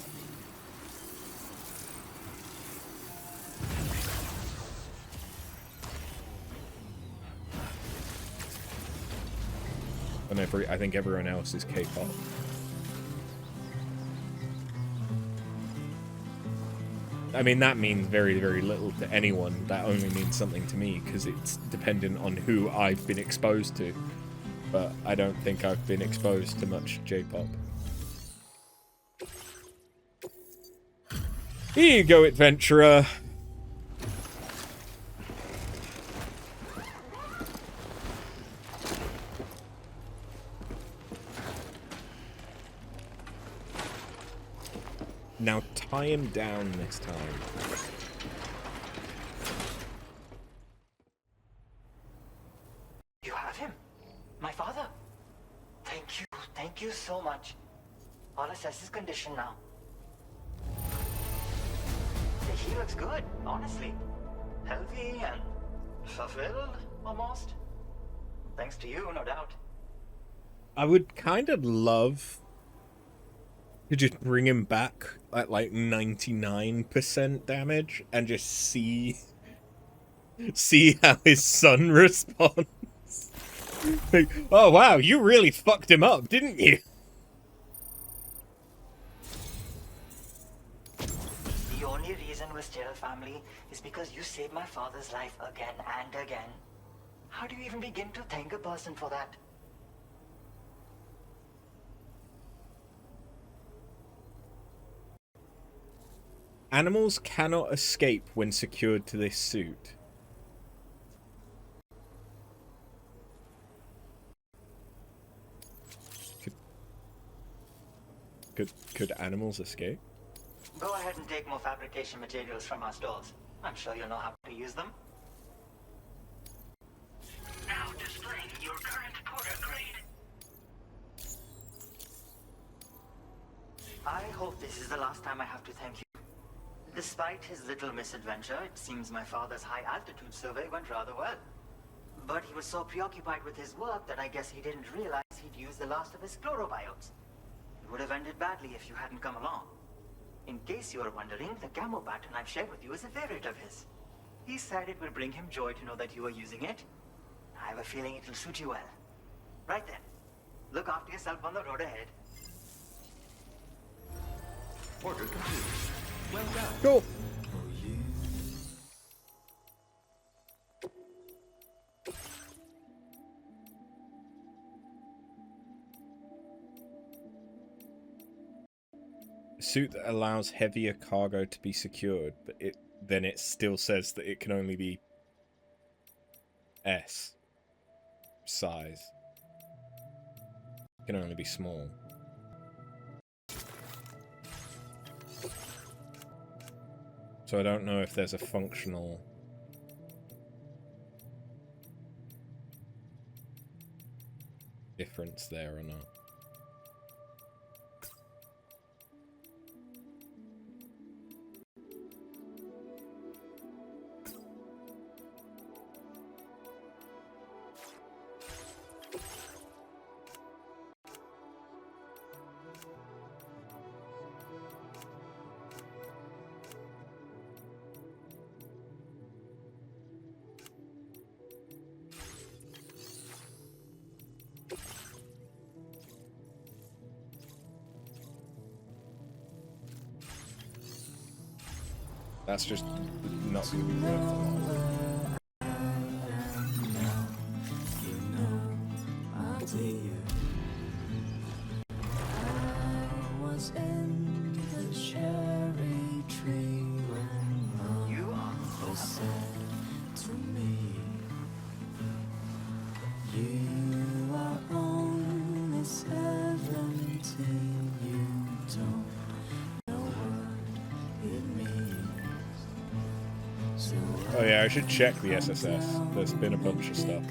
And I think everyone else is K-pop. I mean, that means very, very little to anyone. That only means something to me, because it's dependent on who I've been exposed to. But I don't think I've been exposed to much J-pop. Here you go, adventurer. Now tie him down this time. You have him? My father? Thank you so much. I'll assess his condition now. He looks good, honestly. Healthy and fulfilled, almost. Thanks to you, no doubt. I would kind of love to just bring him back at like 99% damage and just see how his son responds. Like, oh wow, you really fucked him up, didn't you? The only reason we're still a family is because you saved my father's life again and again. How do you even begin to thank a person for that? Animals cannot escape when secured to this suit. Could animals escape? Go ahead and take more fabrication materials from our stores. I'm sure you'll know how to use them. Now displaying your current porter grade. I hope this is the last time I have to thank you. Despite his little misadventure, it seems my father's high-altitude survey went rather well. But he was so preoccupied with his work that I guess he didn't realize he'd used the last of his chlorobiotes. It would have ended badly if you hadn't come along. In case you were wondering, the camo pattern I've shared with you is a favorite of his. He said it will bring him joy to know that you are using it. I have a feeling it will suit you well. Right then. Look after yourself on the road ahead. Order complete. Well done. Cool. A suit that allows heavier cargo to be secured, but then it still says that it can only be S size. It can only be small. So I don't know if there's a functional difference there or not. That's just not going to be worth a lot. Oh yeah, I should check the SSS. There's been a bunch of stuff.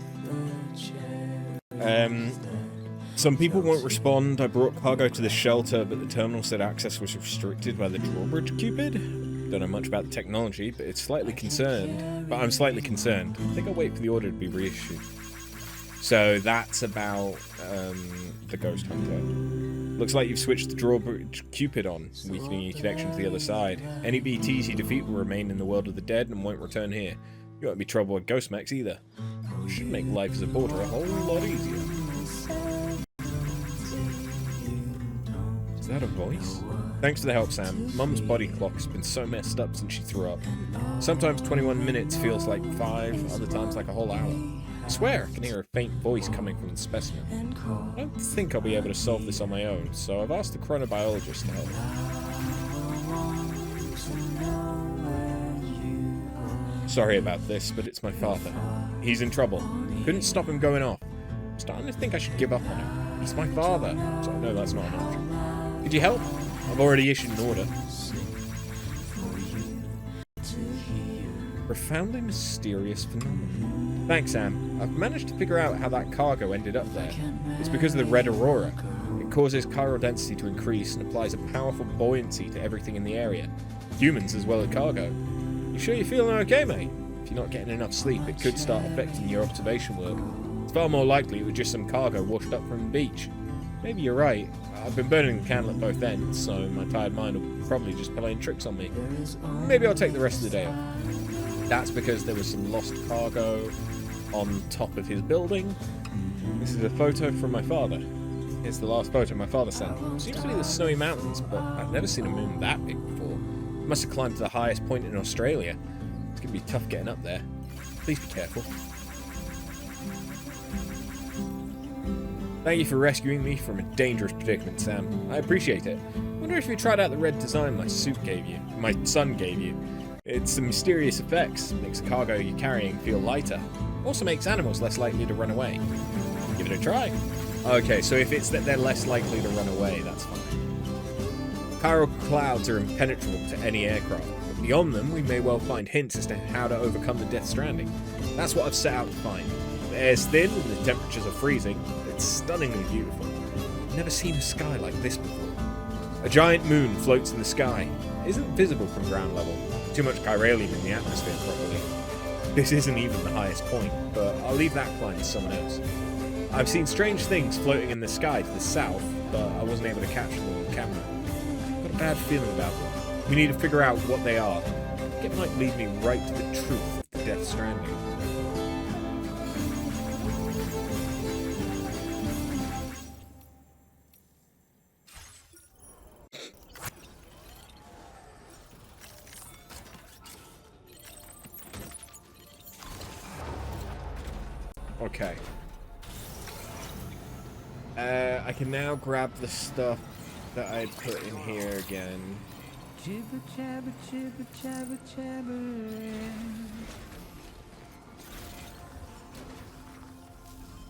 Some people won't respond. I brought cargo to the shelter, but the terminal said access was restricted by the drawbridge Cupid. Don't know much about the technology, but I'm slightly concerned. I think I'll wait for the order to be reissued. So that's about the Ghost Hunter. Looks like you've switched the drawbridge Cupid on, weakening your connection to the other side. Any BTs you defeat will remain in the world of the dead and won't return here. You won't be trouble with ghost mechs either. It should make life as a porter a whole lot easier. Is that a voice? Thanks for the help, Sam. Mum's body clock has been so messed up since she threw up. Sometimes 21 minutes feels like 5, other times like a whole hour. I swear I can hear a faint voice coming from the specimen. I don't think I'll be able to solve this on my own, so I've asked the chronobiologist to help. Sorry about this, but it's my father. He's in trouble. Couldn't stop him going off. I'm starting to think I should give up on him. He's my father, so I know that's not an option. Could you help? I've already issued an order. Profoundly mysterious phenomenon. Thanks, Sam. I've managed to figure out how that cargo ended up there. It's because of the red aurora. It causes chiral density to increase and applies a powerful buoyancy to everything in the area. Humans as well as cargo. You sure you're feeling okay, mate? If you're not getting enough sleep, it could start affecting your observation work. It's far more likely it was just some cargo washed up from the beach. Maybe you're right. I've been burning the candle at both ends, so my tired mind will probably just playing tricks on me. Maybe I'll take the rest of the day off. That's because there was some lost cargo on top of his building. This is a photo from my father. Here's the last photo my father sent. Seems to be the snowy mountains, but I've never seen a moon that big before. It must have climbed to the highest point in Australia. It's going to be tough getting up there. Please be careful. Thank you for rescuing me from a dangerous predicament, Sam. I appreciate it. Wonder if you tried out the red design my son gave you. It's some mysterious effects. Makes the cargo you're carrying feel lighter. Also makes animals less likely to run away. Give it a try. Okay, so if it's that they're less likely to run away, that's fine. Chiral clouds are impenetrable to any aircraft, but beyond them we may well find hints as to how to overcome the Death Stranding. That's what I've set out to find. The air's thin and the temperatures are freezing. It's stunningly beautiful. I've never seen a sky like this before. A giant moon floats in the sky. It isn't visible from ground level. Too much chiralium in the atmosphere, probably. This isn't even the highest point, but I'll leave that climb to someone else. I've seen strange things floating in the sky to the south, but I wasn't able to capture them on camera. I've got a bad feeling about them. We need to figure out what they are. It might lead me right to the truth of the Death Stranding. Okay. I can now grab the stuff that I had put in here again. Jibber jabber jibber jabber jabber.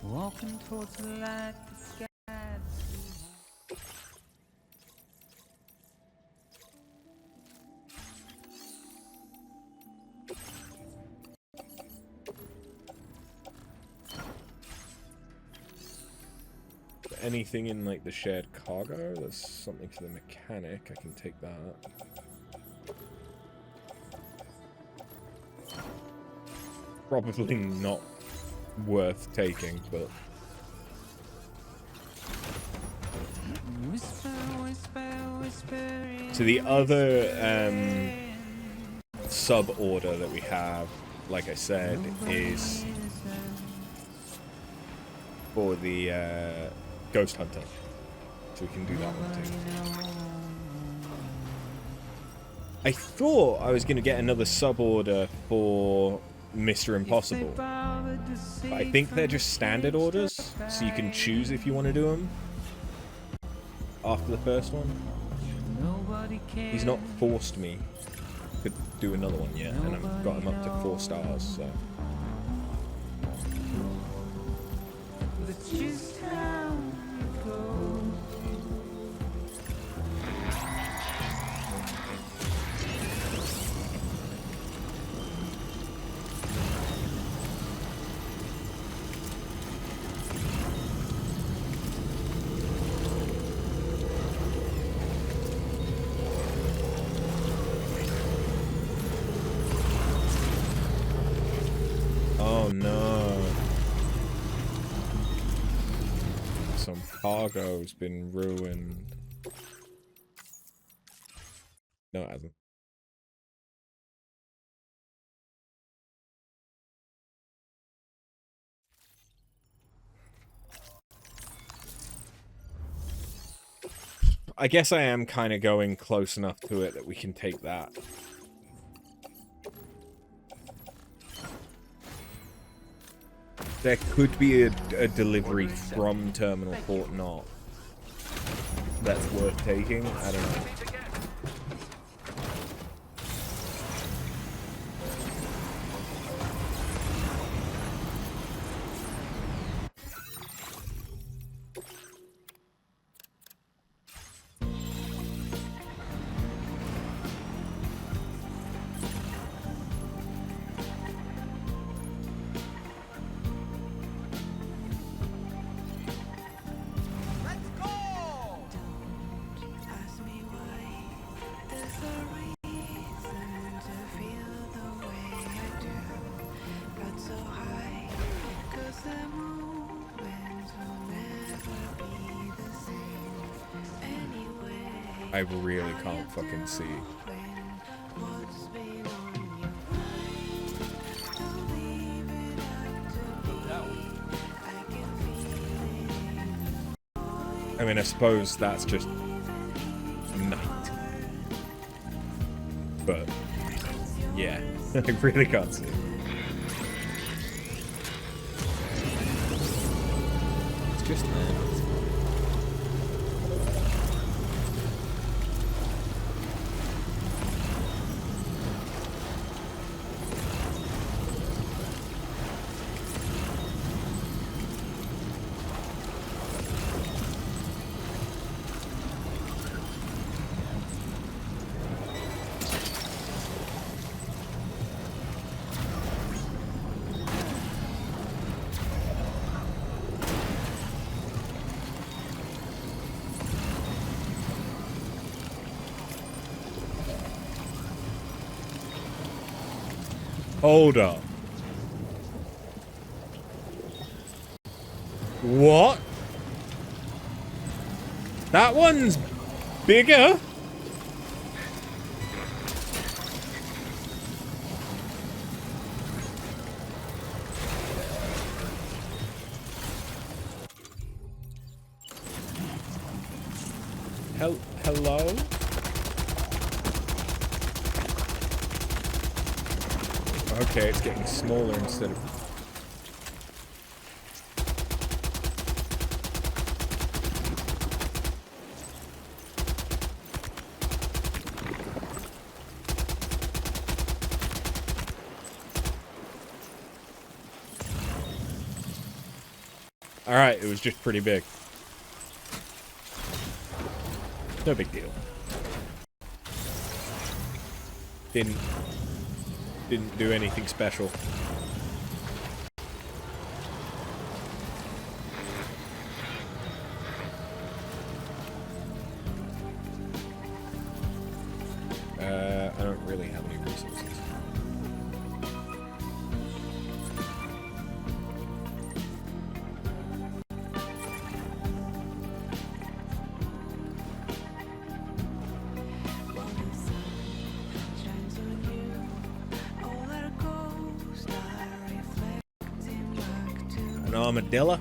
Walking towards the light, the sky. Anything in like the shared cargo? There's something for the mechanic. I can take that. Probably not worth taking, but Whisper, whisper, whisper. so the other sub order that we have, like I said, is for the Ghost Hunter, so we can do that one too. I thought I was going to get another sub-order for Mr. Impossible, but I think they're just standard orders, so you can choose if you want to do them after the first one. He's not forced me to do another one yet, and I've got him up to 4 stars, so... That's just how it goes. Oh no. Some cargo's been ruined. No, it hasn't. I guess I am kind of going close enough to it that we can take that. There could be a delivery from Terminal Fort Knot that's worth taking. I don't know. I really can't fucking see. I mean, I suppose that's just night. But, yeah, I really can't see. It's just there. Hold up. What? That one's bigger? Hello? Okay, it's getting smaller instead of... Alright, it was just pretty big. No big deal. Didn't do anything special. I don't really have any resources. An armadillo?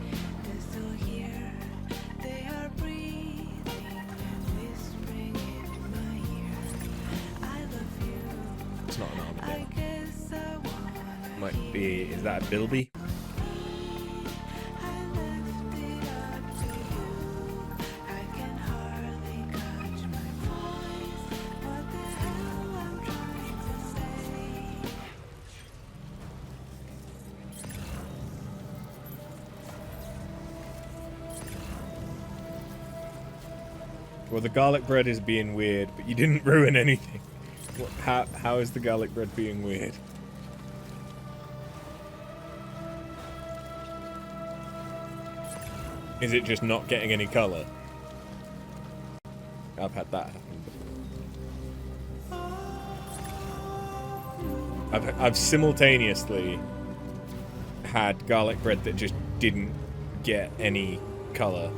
It's not an armadillo. Might be, is that a bilby? Well, the garlic bread is being weird, but you didn't ruin anything. How is the garlic bread being weird? Is it just not getting any colour? I've had that happen. I've simultaneously had garlic bread that just didn't get any colour.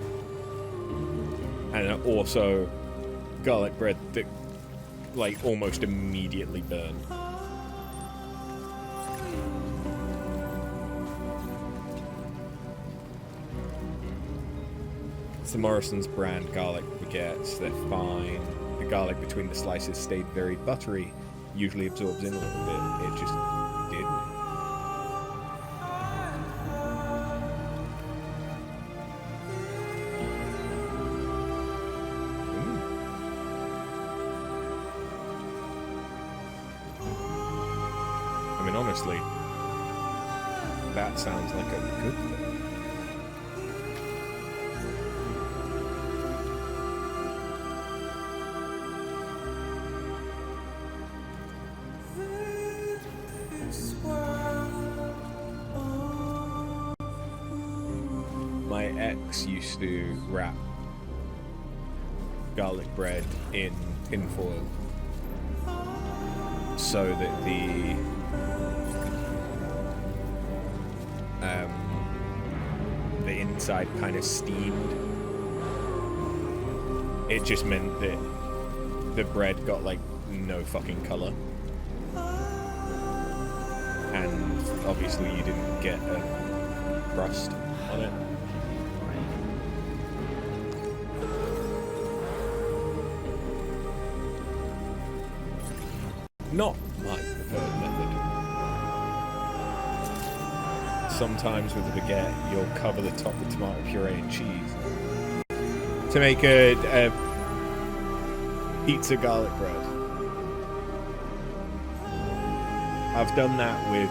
And also garlic bread that, like, almost immediately burned. It's the Morrison's brand garlic baguettes. They're fine. The garlic between the slices stayed very buttery. Usually absorbs in a little bit. It just didn't. Honestly, that sounds like a good thing. My ex used to wrap garlic bread in tinfoil so that the inside kind of steamed. It just meant that the bread got like no fucking color. And obviously you didn't get a crust on it. Not my preferred method. Sometimes with a baguette, you'll cover the top with tomato puree and cheese to make a pizza garlic bread. I've done that with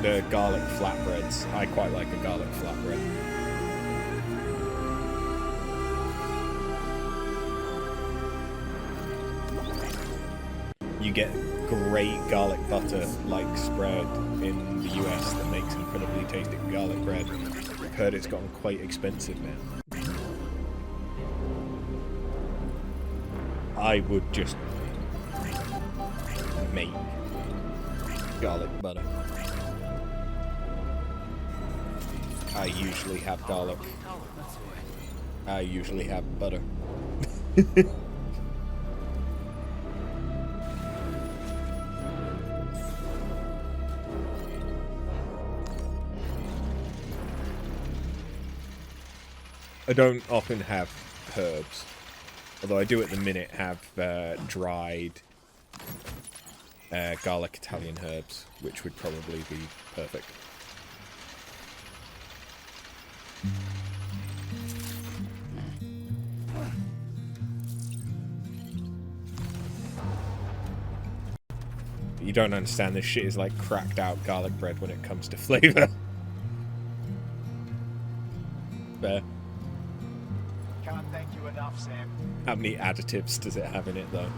the garlic flatbreads. I quite like a garlic flatbread. You get great garlic butter like spread in the US that makes incredibly tasty garlic bread. I've heard it's gotten quite expensive now. I would just make garlic butter. I usually have garlic. I usually have butter. I don't often have herbs, although I do at the minute have dried garlic Italian herbs, which would probably be perfect. You don't understand, this shit is like cracked out garlic bread when it comes to flavour. Fair. Can't thank you enough, Sam. How many additives does it have in it, though?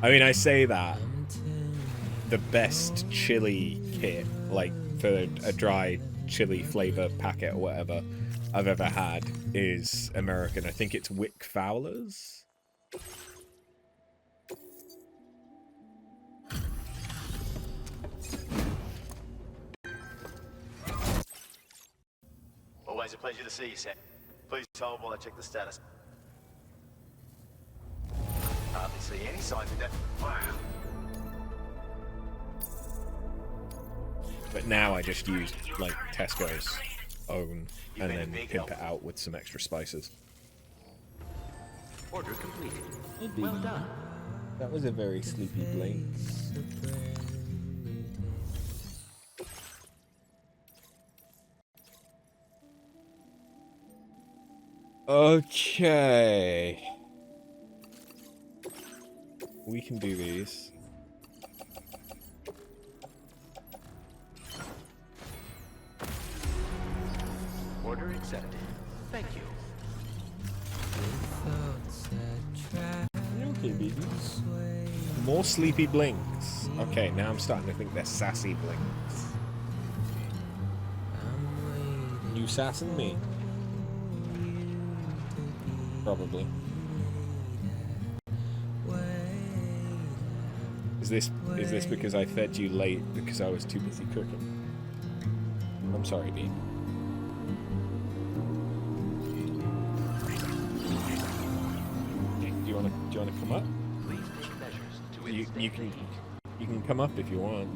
I mean, I say that. The best chili kit, like, for a dry chili flavour packet or whatever, I've ever had is American. I think it's Wick Fowler's. Always a pleasure to see you, Sam. Please hold while I check the status. Hardly see any signs of that. Wow. But now I just use, like, Tesco's own and then pimp it out with some extra spices. Order completed. Well done. That was a very sleepy blink. Okay. We can do these. Order accepted. Thank you. Okay, babies. More sleepy blinks. Okay, now I'm starting to think they're sassy blinks. You sassing me? Probably. Is this because I fed you late because I was too busy cooking? I'm sorry, Dean. Do you wanna come up? Please take measures to You can come up if you want.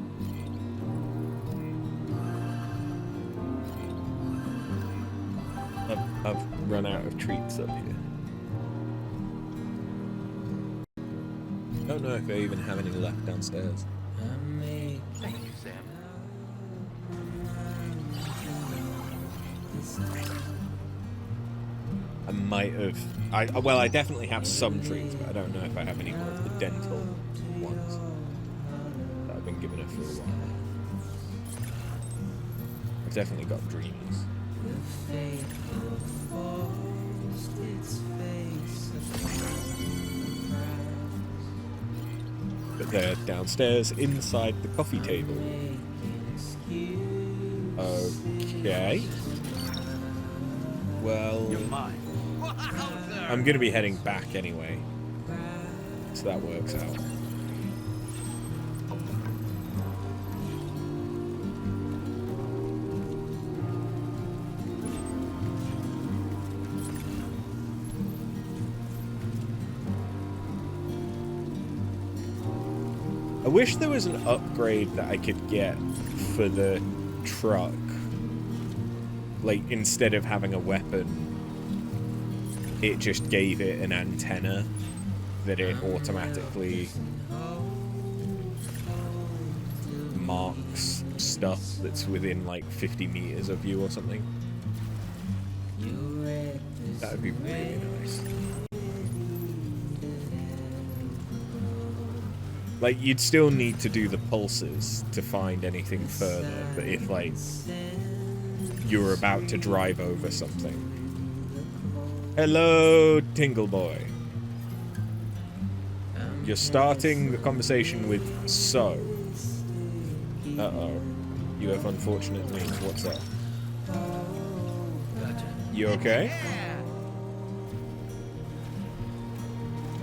I've run out of treats up here. Don't know if I even have any left downstairs. Thank you, Sam. I might have. Well, I definitely have some treats, but I don't know if I have any more of the dental ones that I've been given her for a while. I've definitely got dreams. But they're downstairs inside the coffee table. Okay. Well, I'm going to be heading back anyway, so that works out. I wish there was an upgrade that I could get for the truck. Like, instead of having a weapon, it just gave it an antenna that it automatically marks stuff that's within like 50 meters of you or something. That would be really nice. Like, you'd still need to do the pulses to find anything further, but if like you were about to drive over something. Hello, Tingle Boy. You're starting the conversation with so. Uh-oh. You have unfortunate news. What's that? You okay?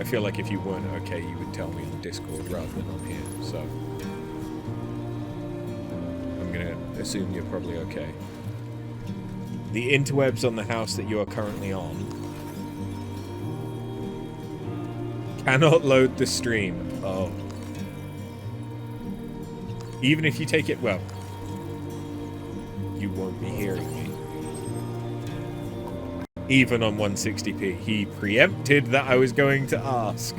I feel like if you weren't okay, you would tell me on Discord rather than on here, so I'm gonna assume you're probably okay. The interwebs on the house that you are currently on cannot load the stream. Oh. Even if you take it, well, you won't be hearing me. Even on 160p. He preempted that I was going to ask.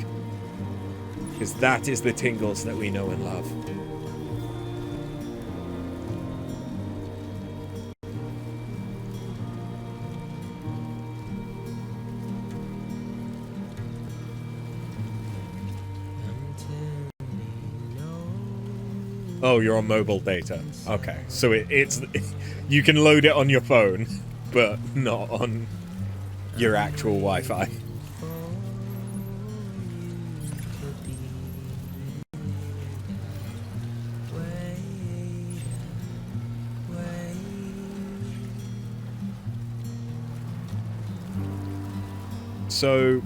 Because that is the tingles that we know and love. Oh, you're on mobile data. Okay, so it's you can load it on your phone, but not on your actual Wi-Fi. So,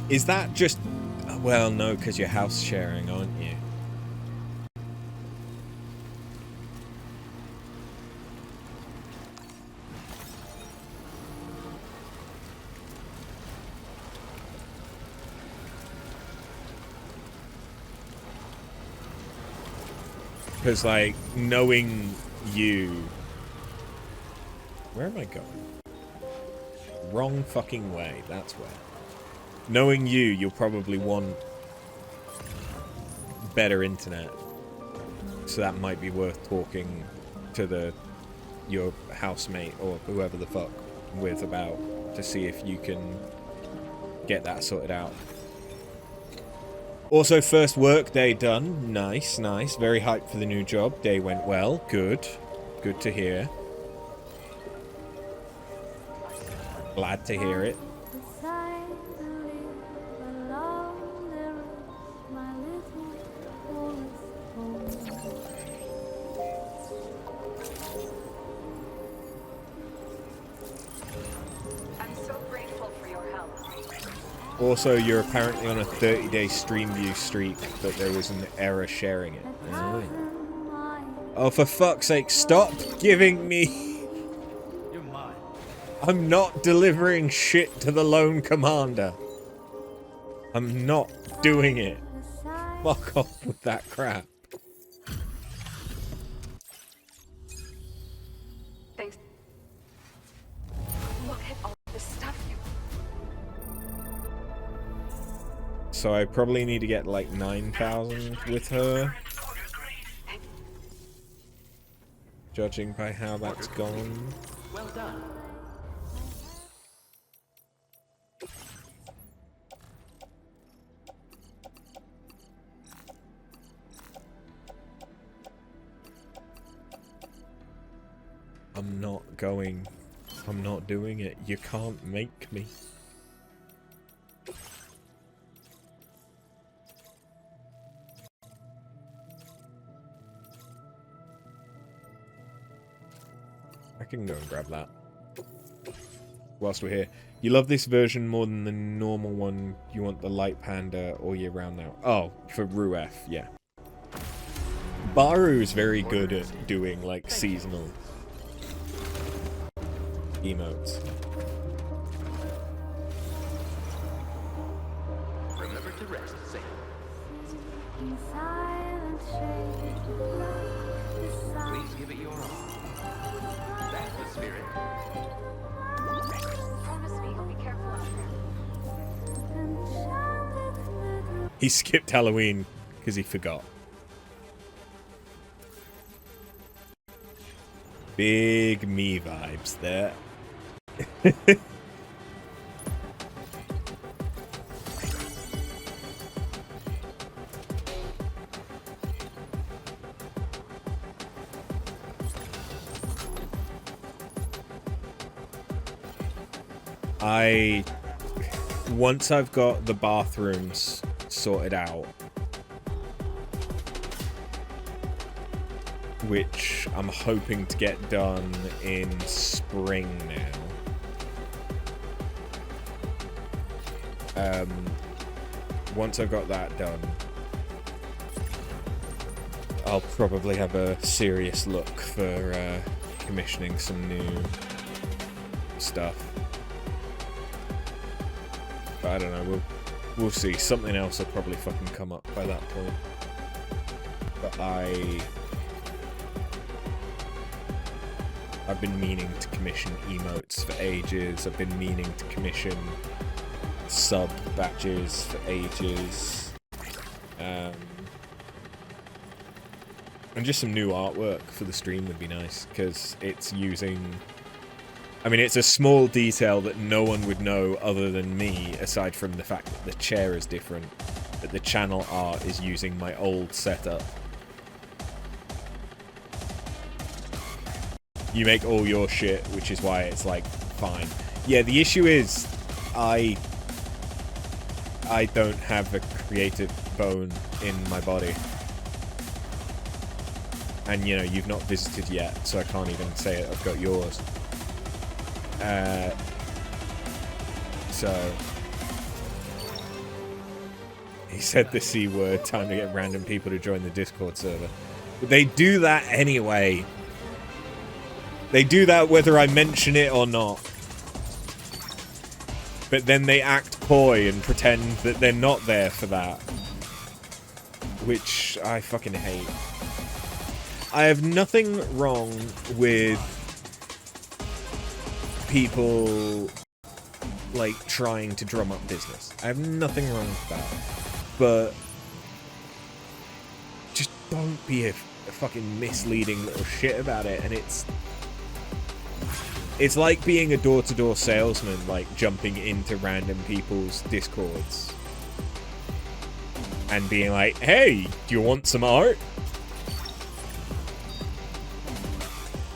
is that just... Well, no, because you're house sharing, aren't you? Because, like, knowing you... Where am I going? Wrong fucking way, that's where. Knowing you, you'll probably want better internet. So that might be worth talking to your housemate or whoever the fuck with about to see if you can get that sorted out. Also, first work day done. Nice, nice. Very hyped for the new job. Day went well. Good. Good to hear. Glad to hear it. Also, you're apparently on a 30-day stream view streak, but there was an error sharing it. Oh, oh, for fuck's sake, stop giving me... I'm not delivering shit to the lone commander. I'm not doing it. Fuck off with that crap. Thanks. Look at all this stuff you... So I probably need to get like 9,000 with her. Judging by how that's gone. Well done. I'm not going. I'm not doing it. You can't make me. I can go and grab that. Whilst we're here. You love this version more than the normal one. You want the light panda all year round now. Oh, for Ruef, yeah. Baru is very good at doing like seasonal emotes. Remember to rest, Sam. Promise me you'll be careful out there. He skipped Halloween because he forgot. Big me vibes there. Once I've got the bathrooms sorted out, which I'm hoping to get done in spring now. Once I've got that done, I'll probably have a serious look for commissioning some new stuff. But I don't know, we'll see. Something else will probably fucking come up by that point. But I've been meaning to commission emotes for ages. I've been meaning to commission sub batches for ages. And just some new artwork for the stream would be nice, because it's using... I mean, it's a small detail that no one would know other than me, aside from the fact that the chair is different. But the channel art is using my old setup. You make all your shit, which is why it's, like, fine. Yeah, the issue is, I don't have a creative bone in my body. And, you know, you've not visited yet, so I can't even say it. I've got yours. So... He said the C word, time to get random people to join the Discord server. But they do that anyway. They do that whether I mention it or not. But then they act coy and pretend that they're not there for that. Which I fucking hate. I have nothing wrong with people, like, trying to drum up business. I have nothing wrong with that. But just don't be a fucking misleading little shit about it. And it's like being a door-to-door salesman, like jumping into random people's Discords and being like, hey, do you want some art?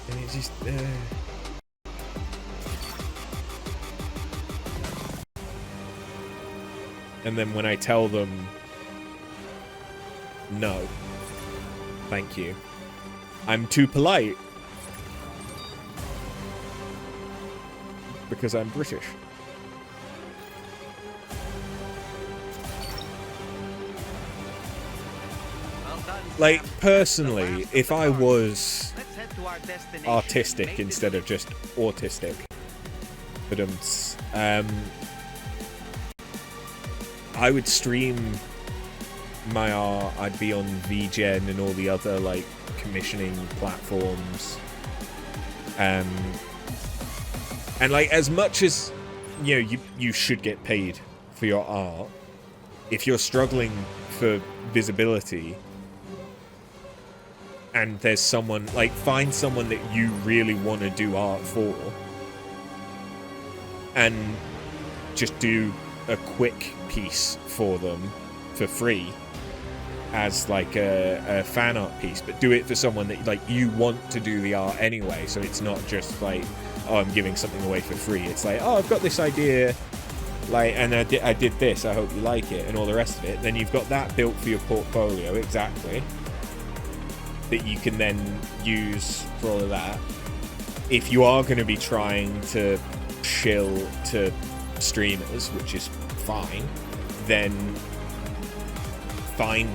And it's just... And then when I tell them, no, thank you, I'm too polite. Because I'm British. Like, personally, if I was artistic instead of just autistic, but I would stream my art. I'd be on VGen and all the other, like, commissioning platforms. And like, as much as, you know, you should get paid for your art, if you're struggling for visibility and there's someone, like, find someone that you really want to do art for and just do a quick piece for them for free as, like, a fan art piece, but do it for someone that, like, you want to do the art anyway, so it's not just like, oh, I'm giving something away for free. It's like, oh, I've got this idea, like, and I did this, I hope you like it, and all the rest of it. Then you've got that built for your portfolio, exactly, that you can then use for all of that. If you are going to be trying to shill to streamers, which is fine, then find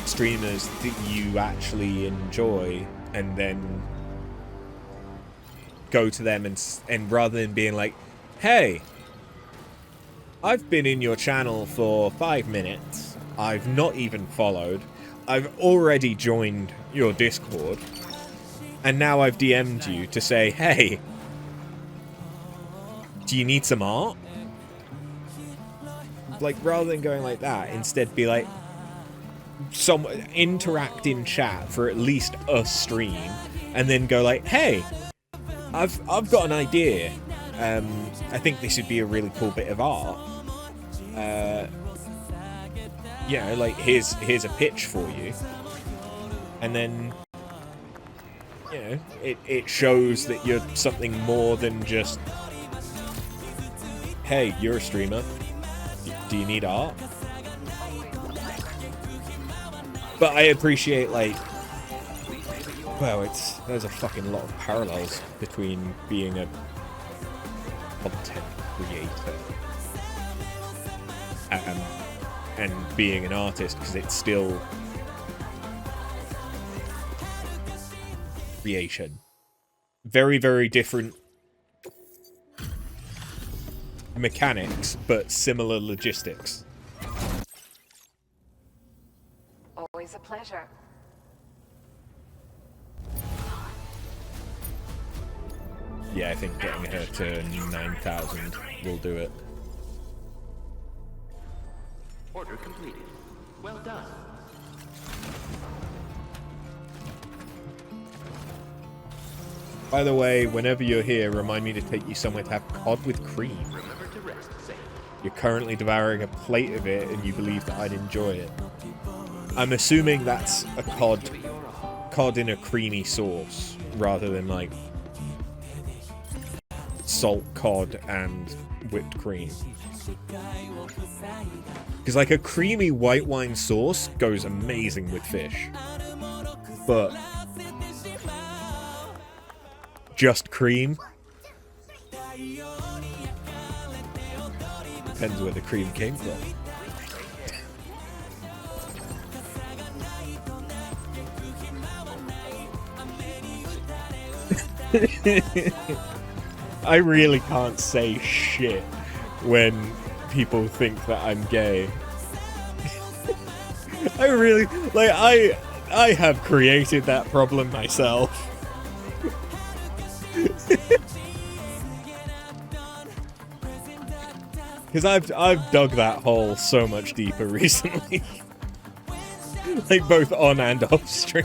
streamers that you actually enjoy and then go to them and rather than being like, hey, I've been in your channel for 5 minutes, I've not even followed, I've already joined your Discord, and now I've DM'd you to say, hey, do you need some art? Like, rather than going like that, instead be like, interact in chat for at least a stream, and then go like, hey, I've got an idea. I think this would be a really cool bit of art. You know, like, here's a pitch for you. And then, you know, it shows that you're something more than just, hey, you're a streamer. Do you need art? But I appreciate, like, well, there's a fucking lot of parallels between being a content creator and being an artist, because it's still creation. Very, very different mechanics, but similar logistics. Always a pleasure. Yeah, I think getting her to 9,000 will do it. Order completed. Well done. By the way, whenever you're here, remind me to take you somewhere to have cod with cream. Remember to rest, safe. You're currently devouring a plate of it, and you believe that I'd enjoy it. I'm assuming that's a cod in a creamy sauce, rather than like salt cod and whipped cream. Because like a creamy white wine sauce goes amazing with fish, but just cream depends where the cream came from. I really can't say shit when people think that I'm gay. I really, like, I have created that problem myself. Because I've dug that hole so much deeper recently. Like, both on and off stream.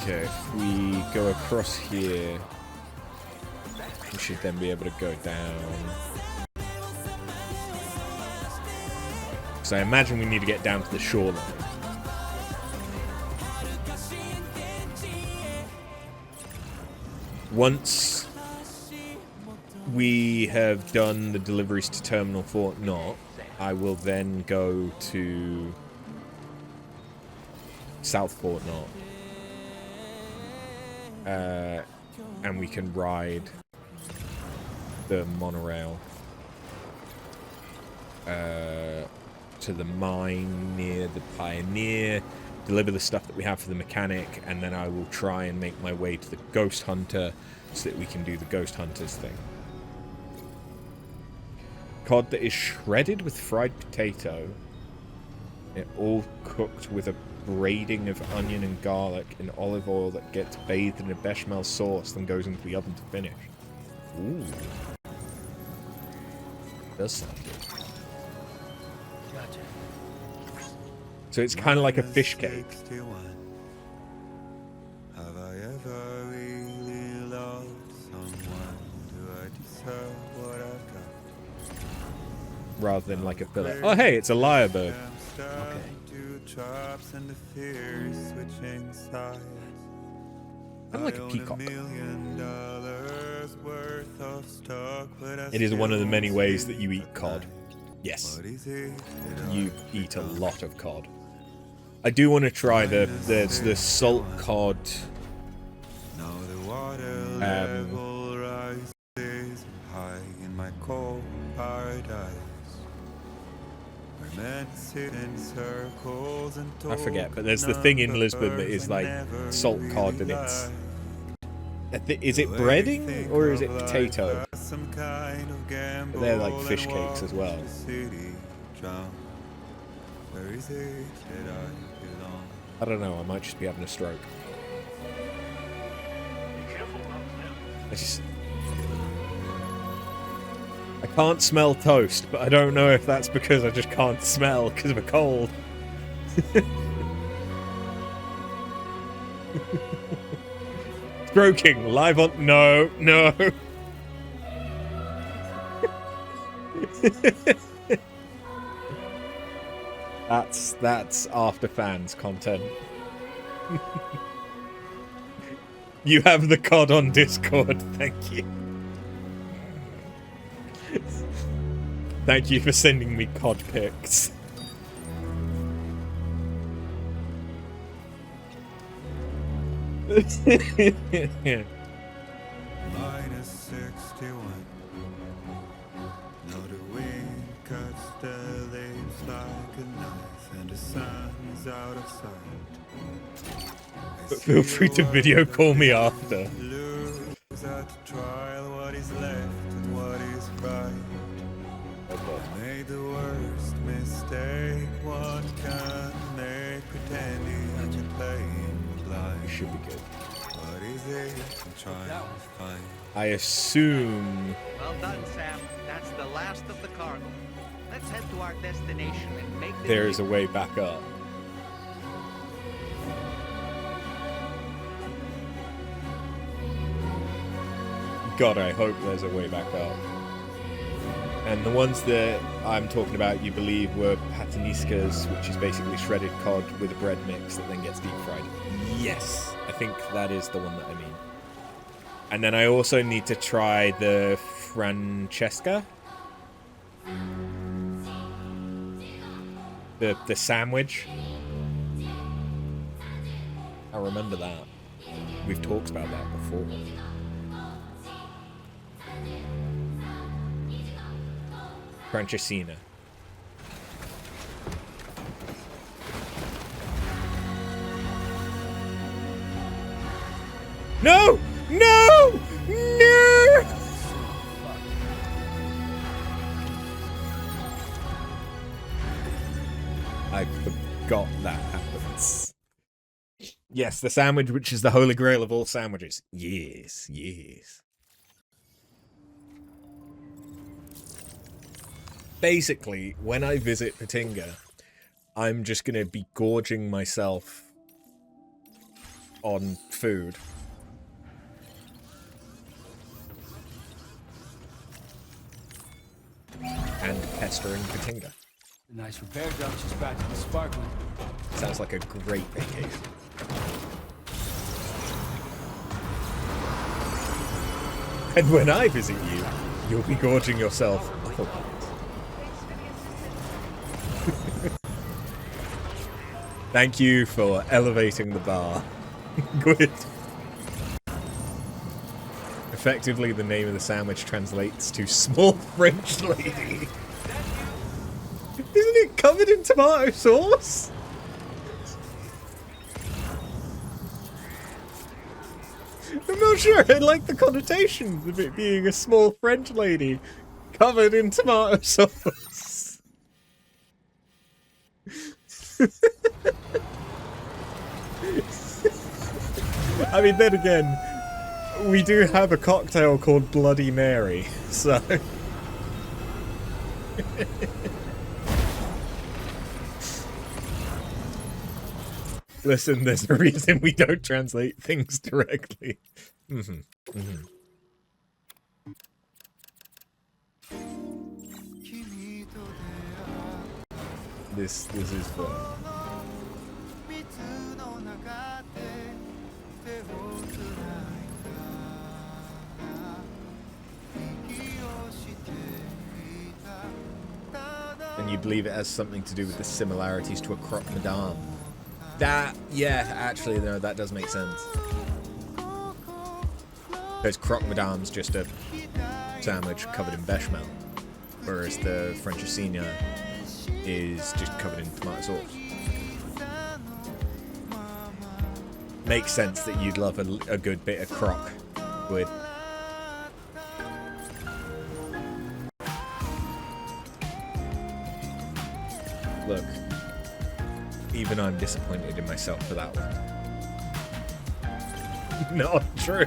Okay, if we go across here, we should then be able to go down. So I imagine we need to get down to the shoreline. Once we have done the deliveries to Terminal Fort Knot, I will then go to South Fort Knot. And we can ride the monorail to the mine near the Pioneer, deliver the stuff that we have for the mechanic, and then I will try and make my way to the Ghost Hunter so that we can do the Ghost Hunters thing. Cod that is shredded with fried potato, it all cooked with a braiding of onion and garlic in olive oil that gets bathed in a bechamel sauce, then goes into the oven to finish. Ooh. Does sound good. Gotcha. So it's kind of like a fish cake. Have I ever really loved someone? Do I deserve what I've got? Rather than like a fillet. Oh hey, it's a lyrebird. Okay. Drops and the fear switching sides. Kind of like a peacock. Worth it is one of the many ways that you eat cod. Yes. You eat a lot of cod. I do want to try the salt cod I forget, but there's the thing in Lisbon that is like salt cod, and it's... Is it breading or is it potato? But they're like fish cakes as well. I don't know, I might just be having a stroke. I can't smell toast, but I don't know if that's because I just can't smell because of a cold. Stroking live on... No, no. That's after fans content. You have the COD on Discord, thank you. Thank you for sending me COD pics. Yeah. -61. Now the wind cuts the leaves like a knife, and the sun is out of sight. But feel free to video call me after. Lose at the trial what is left and what is right. Made the worst mistake one can make, pretending that you're playing blind. Should be good. What is it I'm trying to find? I assume... Well done, Sam. That's the last of the cargo. Let's head to our destination and make this... There is a way back up. God, I hope there's a way back up. And the ones that I'm talking about, you believe, were pataniskas, which is basically shredded cod with a bread mix that then gets deep fried. Yes, I think that is the one that I mean. And then I also need to try the Francesca. The sandwich. I remember that. We've talked about that before. Francesina. No! No! No! I forgot that happens. Yes, the sandwich, which is the holy grail of all sandwiches. Yes, yes. Basically, when I visit Patinga, I'm just going to be gorging myself on food. And pestering Patinga. The nice repair job she's practically sparkling. Sounds like a great vacation. And when I visit you, you'll be gorging yourself otherwise. Thank you for elevating the bar. Good. Effectively, the name of the sandwich translates to small French lady. Isn't it covered in tomato sauce? I'm not sure I like the connotations of it being a small French lady covered in tomato sauce. I mean, then again, we do have a cocktail called Bloody Mary, so... Listen, there's a reason we don't translate things directly. This is fun. And you believe it has something to do with the similarities to a croque madame. That, yeah, actually, no, that does make sense. Because croque madame's just a sandwich covered in bechamel, whereas the Francesina is just covered in tomato sauce. Makes sense that you'd love a good bit of crock squid. Look, even I'm disappointed in myself for that one. Not true.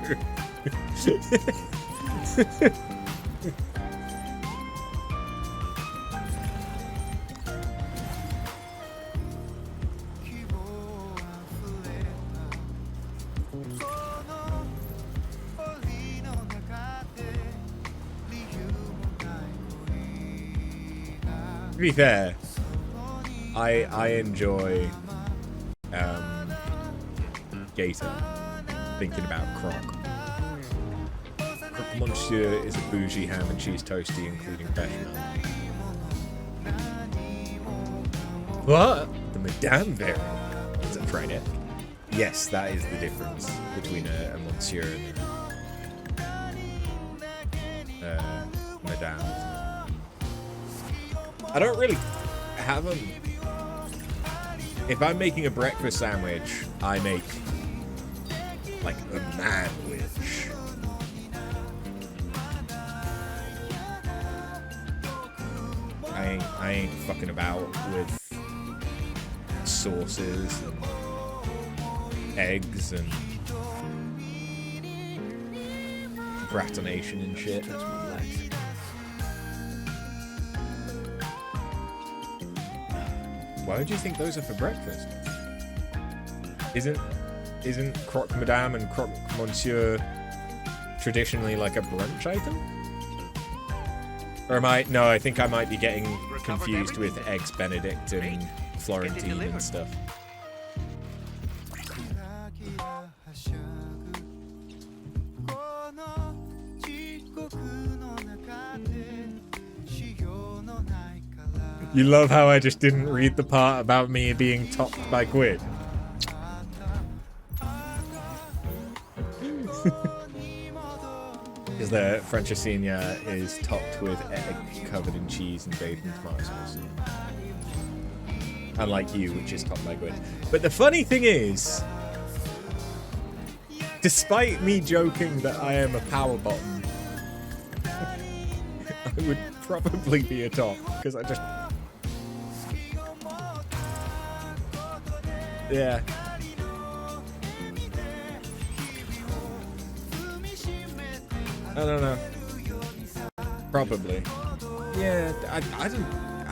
To be fair, I enjoy Gator thinking about Croc. Croc Monsieur is a bougie ham and cheese toasty, including bechamel. What? The Madame variant is a fried egg. Yes, that is the difference between a Monsieur and a Madame. I don't really have them. If I'm making a breakfast sandwich, I make like a manwich. I ain't fucking about with sauces and eggs and gratination and shit. That's what I like. Why would you think those are for breakfast? Isn't Croque Madame and Croque Monsieur traditionally like a brunch item? Or am I? No, I think I might be getting confused with Eggs Benedict and Florentine and stuff. You love how I just didn't read the part about me being topped by Quid. Because the Francesinha is topped with egg covered in cheese and bathed in tomato sauce. Unlike you, which is topped by Quid. But the funny thing is, despite me joking that I am a power bottom, I would probably be a top, because I just... Yeah. I don't know. Probably. Yeah, I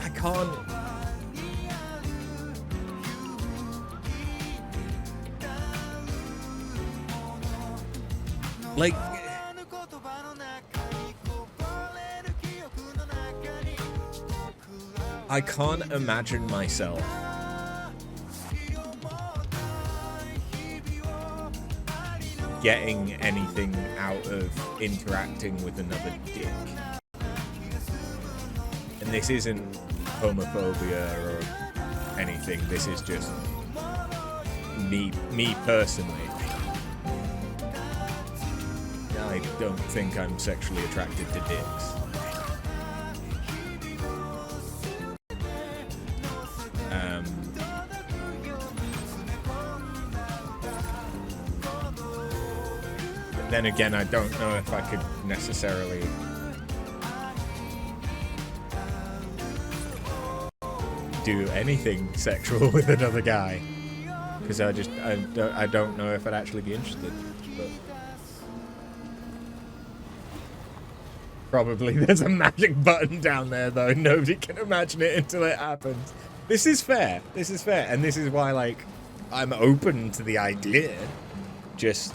can't... Like... I can't imagine myself getting anything out of interacting with another dick. And this isn't homophobia or anything, this is just me personally. I don't think I'm sexually attracted to dicks. Then again, I don't know if I could necessarily do anything sexual with another guy, because I don't know if I'd actually be interested. But probably there's a magic button down there though. Nobody can imagine it until it happens. This is fair. This is fair, and this is why like I'm open to the idea. Just.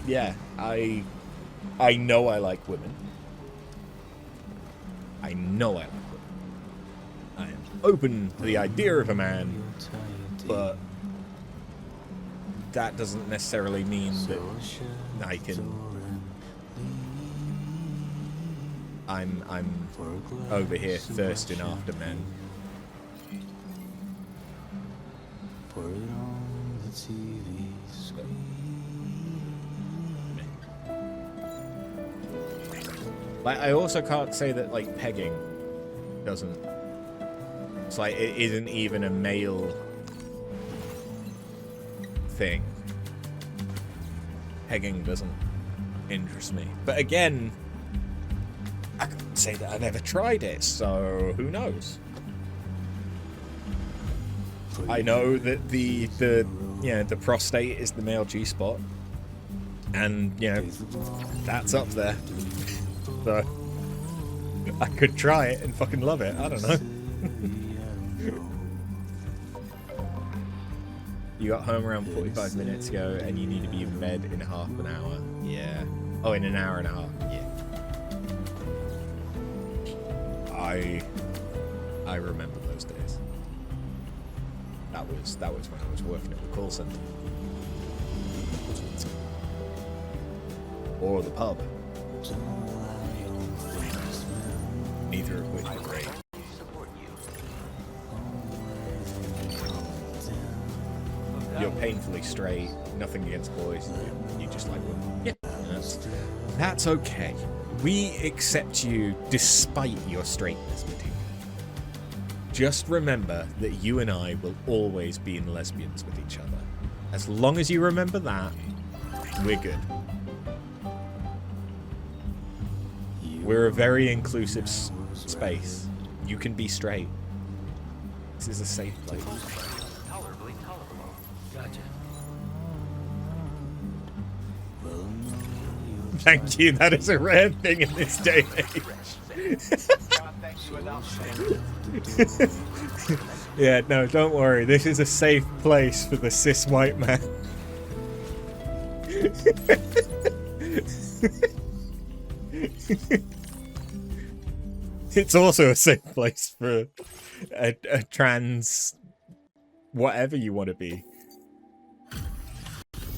Yeah, I know I like women. I know I like women. I am open to the idea of a man, but that doesn't necessarily mean that I can... I'm over here thirsting after men. Put it on the TV screen. Like, I also can't say that, like, pegging doesn't It's like, it isn't even a male thing. Pegging doesn't interest me. But again, I couldn't say that I've ever tried it, so who knows? I know that the prostate is the male G-spot, and that's up there. So I could try it and fucking love it. I don't know. You got home around 45 minutes ago, and you need to be in bed in half an hour. Yeah. Oh, in an hour and a half. Yeah. I remember those days. That was when I was working at the call center. Or the pub. Neither of which were great. You're painfully straight, nothing against boys, you just like women. Yeah, that's okay. We accept you despite your straightness, Matilda. Just remember that you and I will always be in lesbians with each other. As long as you remember that, we're good. We're a very inclusive space. You can be straight. This is a safe place. Tolerably tolerable. Gotcha. Thank you, that is a rare thing in this day and age. Yeah, no, don't worry. This is a safe place for the cis white man. It's also a safe place for a trans whatever you want to be.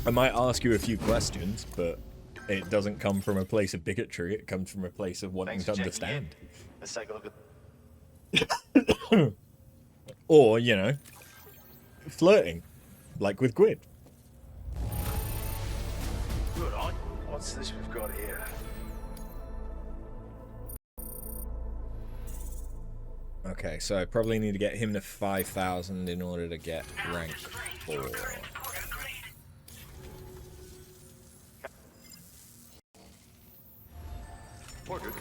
I might ask you a few questions, but it doesn't come from a place of bigotry. It comes from a place of wanting to understand. Let's take a look at... Or, flirting. Like with Gwyd. Good on. What's this we've got here? Okay, so I probably need to get him to 5,000 in order to get rank 4.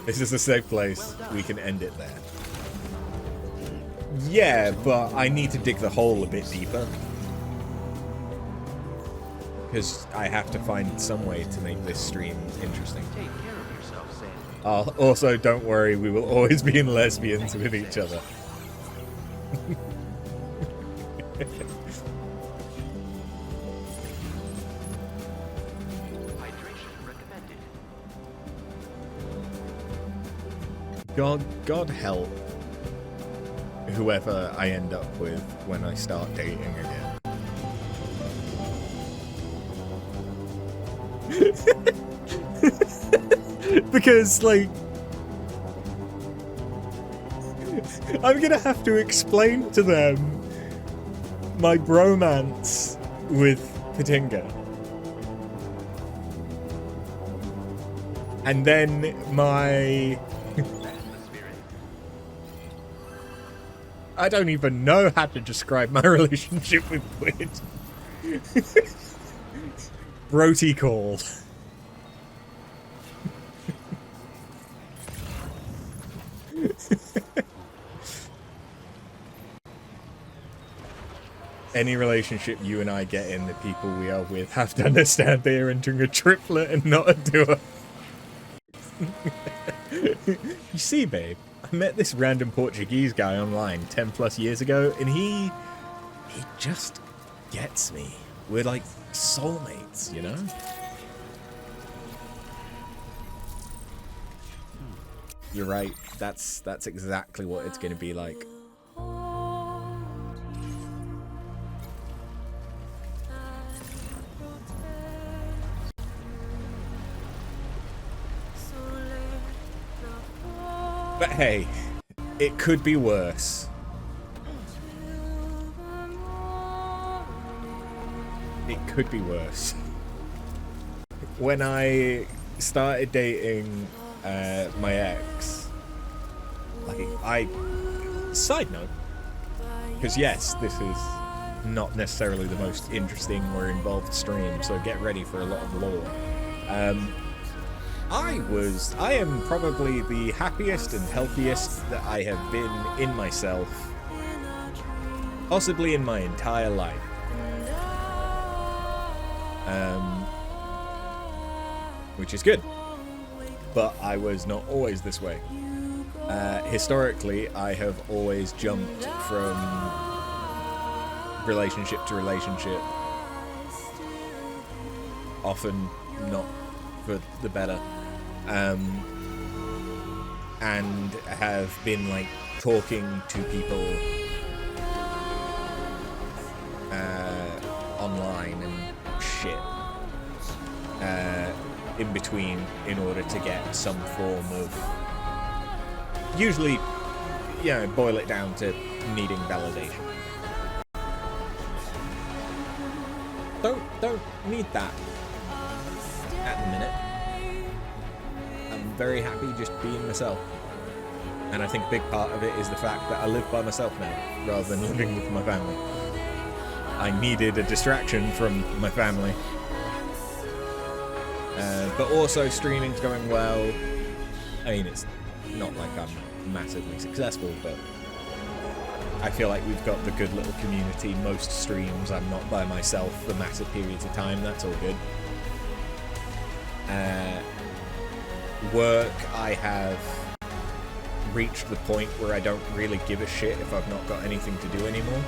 This is a safe place. We can end it there. Yeah, but I need to dig the hole a bit deeper. Because I have to find some way to make this stream interesting. Take care of yourself, Sam. Also, don't worry, we will always be in lesbians with each other. God help whoever I end up with when I start dating again. Because, like, I'm gonna have to explain to them my bromance with Katinga. And then my... I don't even know how to describe my relationship with Gwyd. Broti called. Any relationship you and I get in, the people we are with have to understand they are entering a triplet and not a duo. You see, babe, I met this random Portuguese guy online 10 plus years ago, and he just gets me. We're like soulmates, you know? You're right. That's exactly what it's going to be like. But hey, it could be worse. It could be worse. When I started dating my ex, like, side note, because yes, this is not necessarily the most interesting or involved stream, so get ready for a lot of lore. I am probably the happiest and healthiest that I have been in myself, possibly in my entire life. Which is good. But I was not always this way. Historically, I have always jumped from relationship to relationship. Often not for the better. And have been like talking to people online and shit in between in order to get some form of, usually, you know, boil it down to needing validation. Don't need that at the minute. I'm very happy just being myself. And I think a big part of it is the fact that I live by myself now, rather than living with my family. I needed a distraction from my family. But also streaming's going well. I mean, it's not like I'm massively successful, but I feel like we've got the good little community. Most streams I'm not by myself for massive periods of time. That's all good. Work, I have reached the point where I don't really give a shit if I've not got anything to do anymore.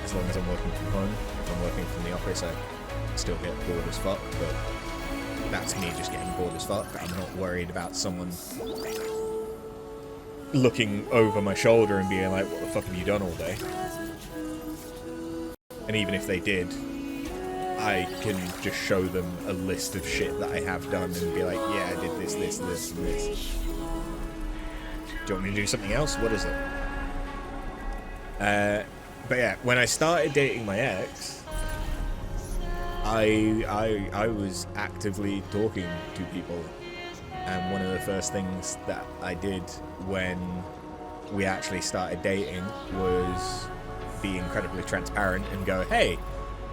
As long as I'm working from home. If I'm working from the office, I still get bored as fuck, but that's me just getting bored as fuck. I'm not worried about someone looking over my shoulder and being like, what the fuck have you done all day? And even if they did, I can just show them a list of shit that I have done and be like, yeah, I did this, this, this, and this. Do you want me to do something else? What is it? But yeah, when I started dating my ex, I was actively talking to people, and one of the first things that I did when we actually started dating was be incredibly transparent and go, hey,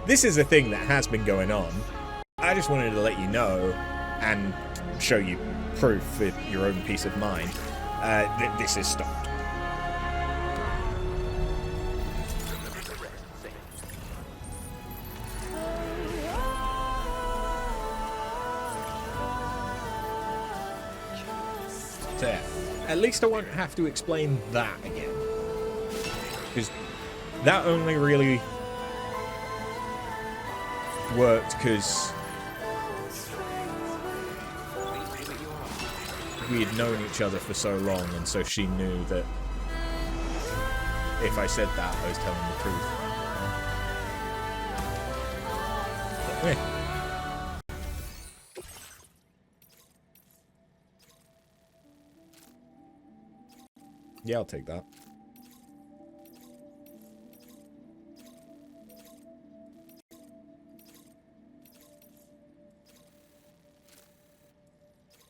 this is a thing that has been going on. I just wanted to let you know and show you proof for your own peace of mind that this is stopped. So yeah, at least I won't have to explain that again. Because that only really worked because we had known each other for so long, and so she knew that if I said that, I was telling the truth. But, yeah. Yeah, I'll take that.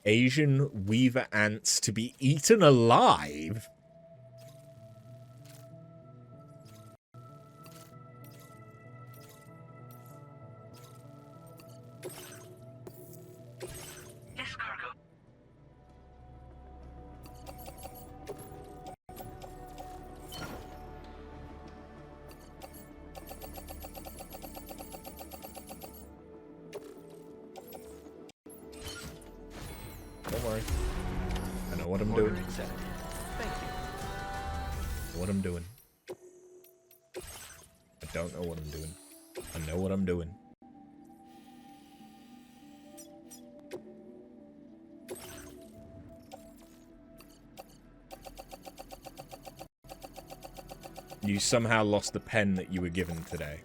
Asian weaver ants to be eaten alive? This cargo. Don't worry. I know what I'm doing. Thank you. What I'm doing. I don't know what I'm doing. I know what I'm doing. You somehow lost the pen that you were given today.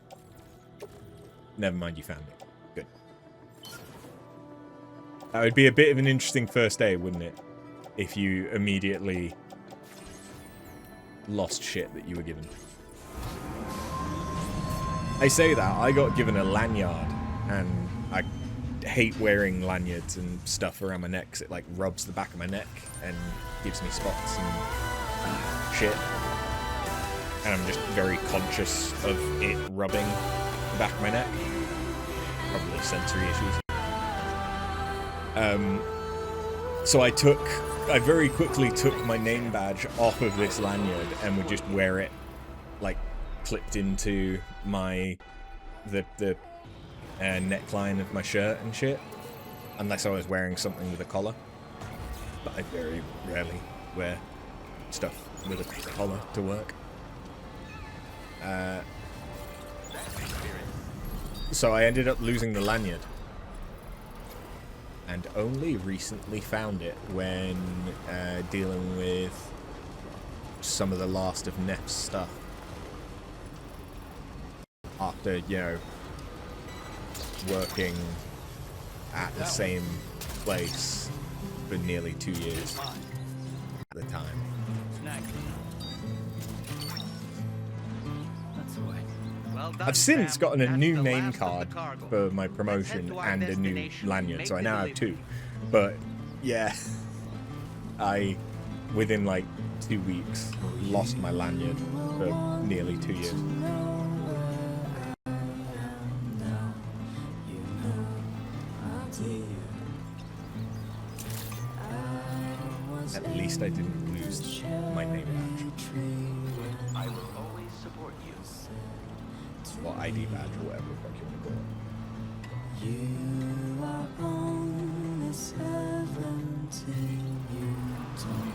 Never mind, you found it. Good. That would be a bit of an interesting first day, wouldn't it? If you immediately lost shit that you were given. I say that, I got given a lanyard, and I hate wearing lanyards and stuff around my neck, 'cause it like rubs the back of my neck and gives me spots and shit. and I'm just very conscious of it rubbing the back of my neck. Probably sensory issues. So I very quickly took my name badge off of this lanyard and would just wear it like clipped into the neckline of my shirt and shit, unless I was wearing something with a collar. But I very rarely wear stuff with a collar to work. So I ended up losing the lanyard, and only recently found it when dealing with some of the last of Neff's stuff. After, you know, working at the same place for nearly 2 years at the time. I've since gotten a new name card for my promotion and a new lanyard, so I now have 2. But yeah, I, within like 2 weeks, lost my lanyard for nearly 2 years. At least I didn't lose my name badge. I will always support you. Or ID badge, or whatever the fuck you want to call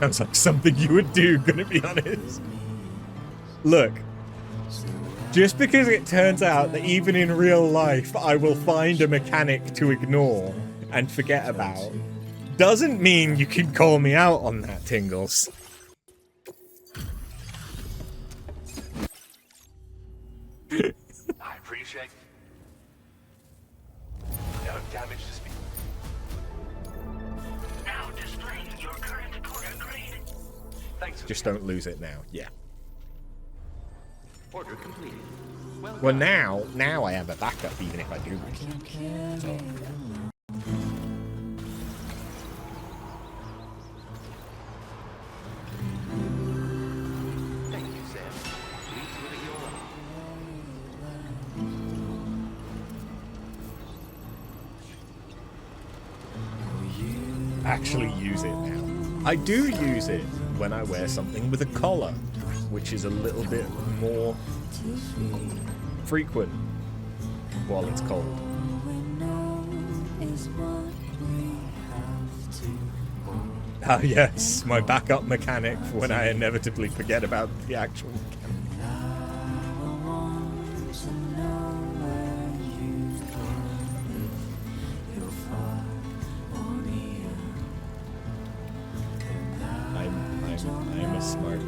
it. Sounds like something you would do, gonna be honest. Look, just because it turns out that even in real life I will find a mechanic to ignore and forget about, doesn't mean you can call me out on that, Tingles. I appreciate no damage to speak. Now displaying your current order grade. Thanks. Just don't lose it now. Yeah. Order completed. Well, now I have a backup even if I do lose it. So. Thank you, Sam. Please give it your all. Actually use it now. I do use it when I wear something with a collar, which is a little bit more frequent while it's cold. Ah yes, my backup mechanic for when I inevitably forget about the actual mechanic. I'm a smart.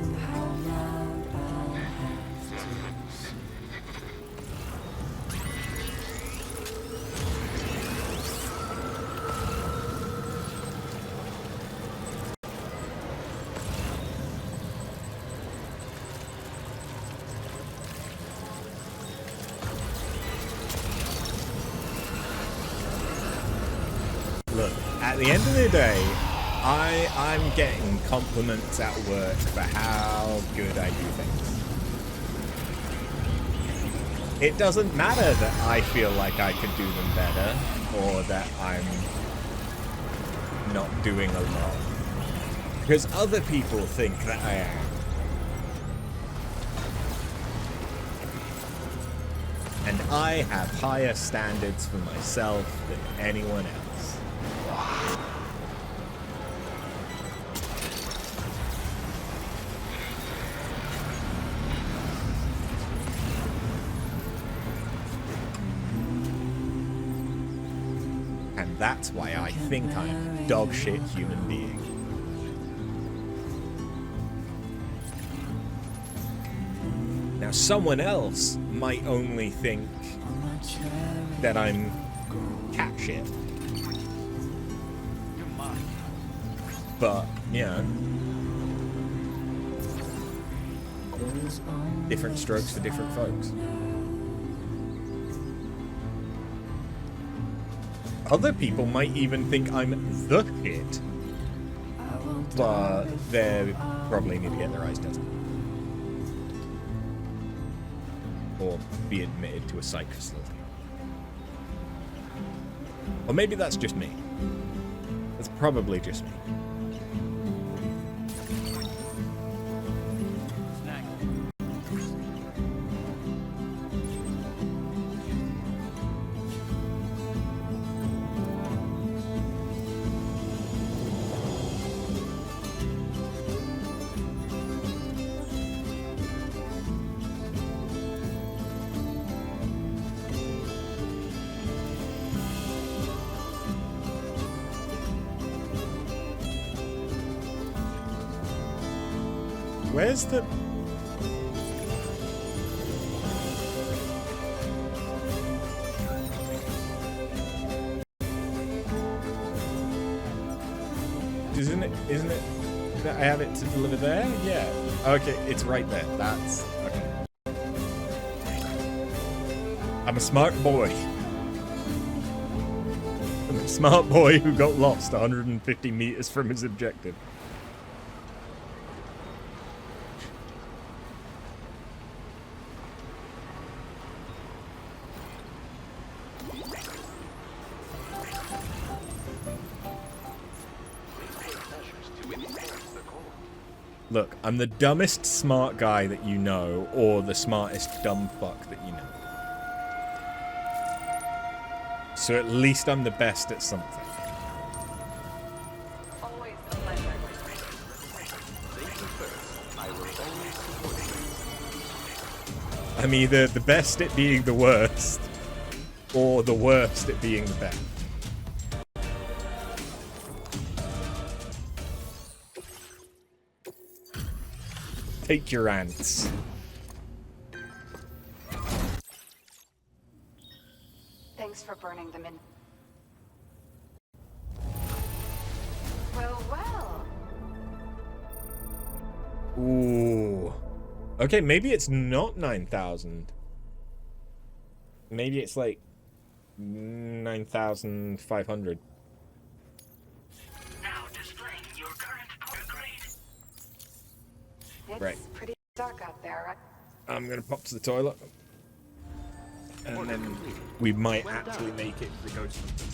Look, at the end of the day, I'm getting compliments at work for how good I do things. It doesn't matter that I feel like I could do them better, or that I'm not doing a lot. Because other people think that I am. And I have higher standards for myself than anyone else. And that's why I think I'm a dog shit human being. Now someone else might only think that I'm cat shit. But, you know, different strokes for different folks. Other people might even think I'm the shit, but they probably need to get their eyes tested. or be admitted to a psych facility. Or maybe that's just me. That's probably just me. Where's the... Isn't it that I have it to deliver there? Yeah. Okay, it's right there. That's... okay. I'm a smart boy. I'm a smart boy who got lost 150 meters from his objective. Look, I'm the dumbest smart guy that you know, or the smartest dumb fuck that you know. So at least I'm the best at something. I'm either the best at being the worst, or the worst at being the best. Take your ants. Thanks for burning them in. Well, well. Ooh. Okay, maybe it's not 9,000. Maybe it's like 9,500. It's right. pretty dark out there, right? I'm gonna pop to the toilet. And then we might actually make it to the ghost hunter.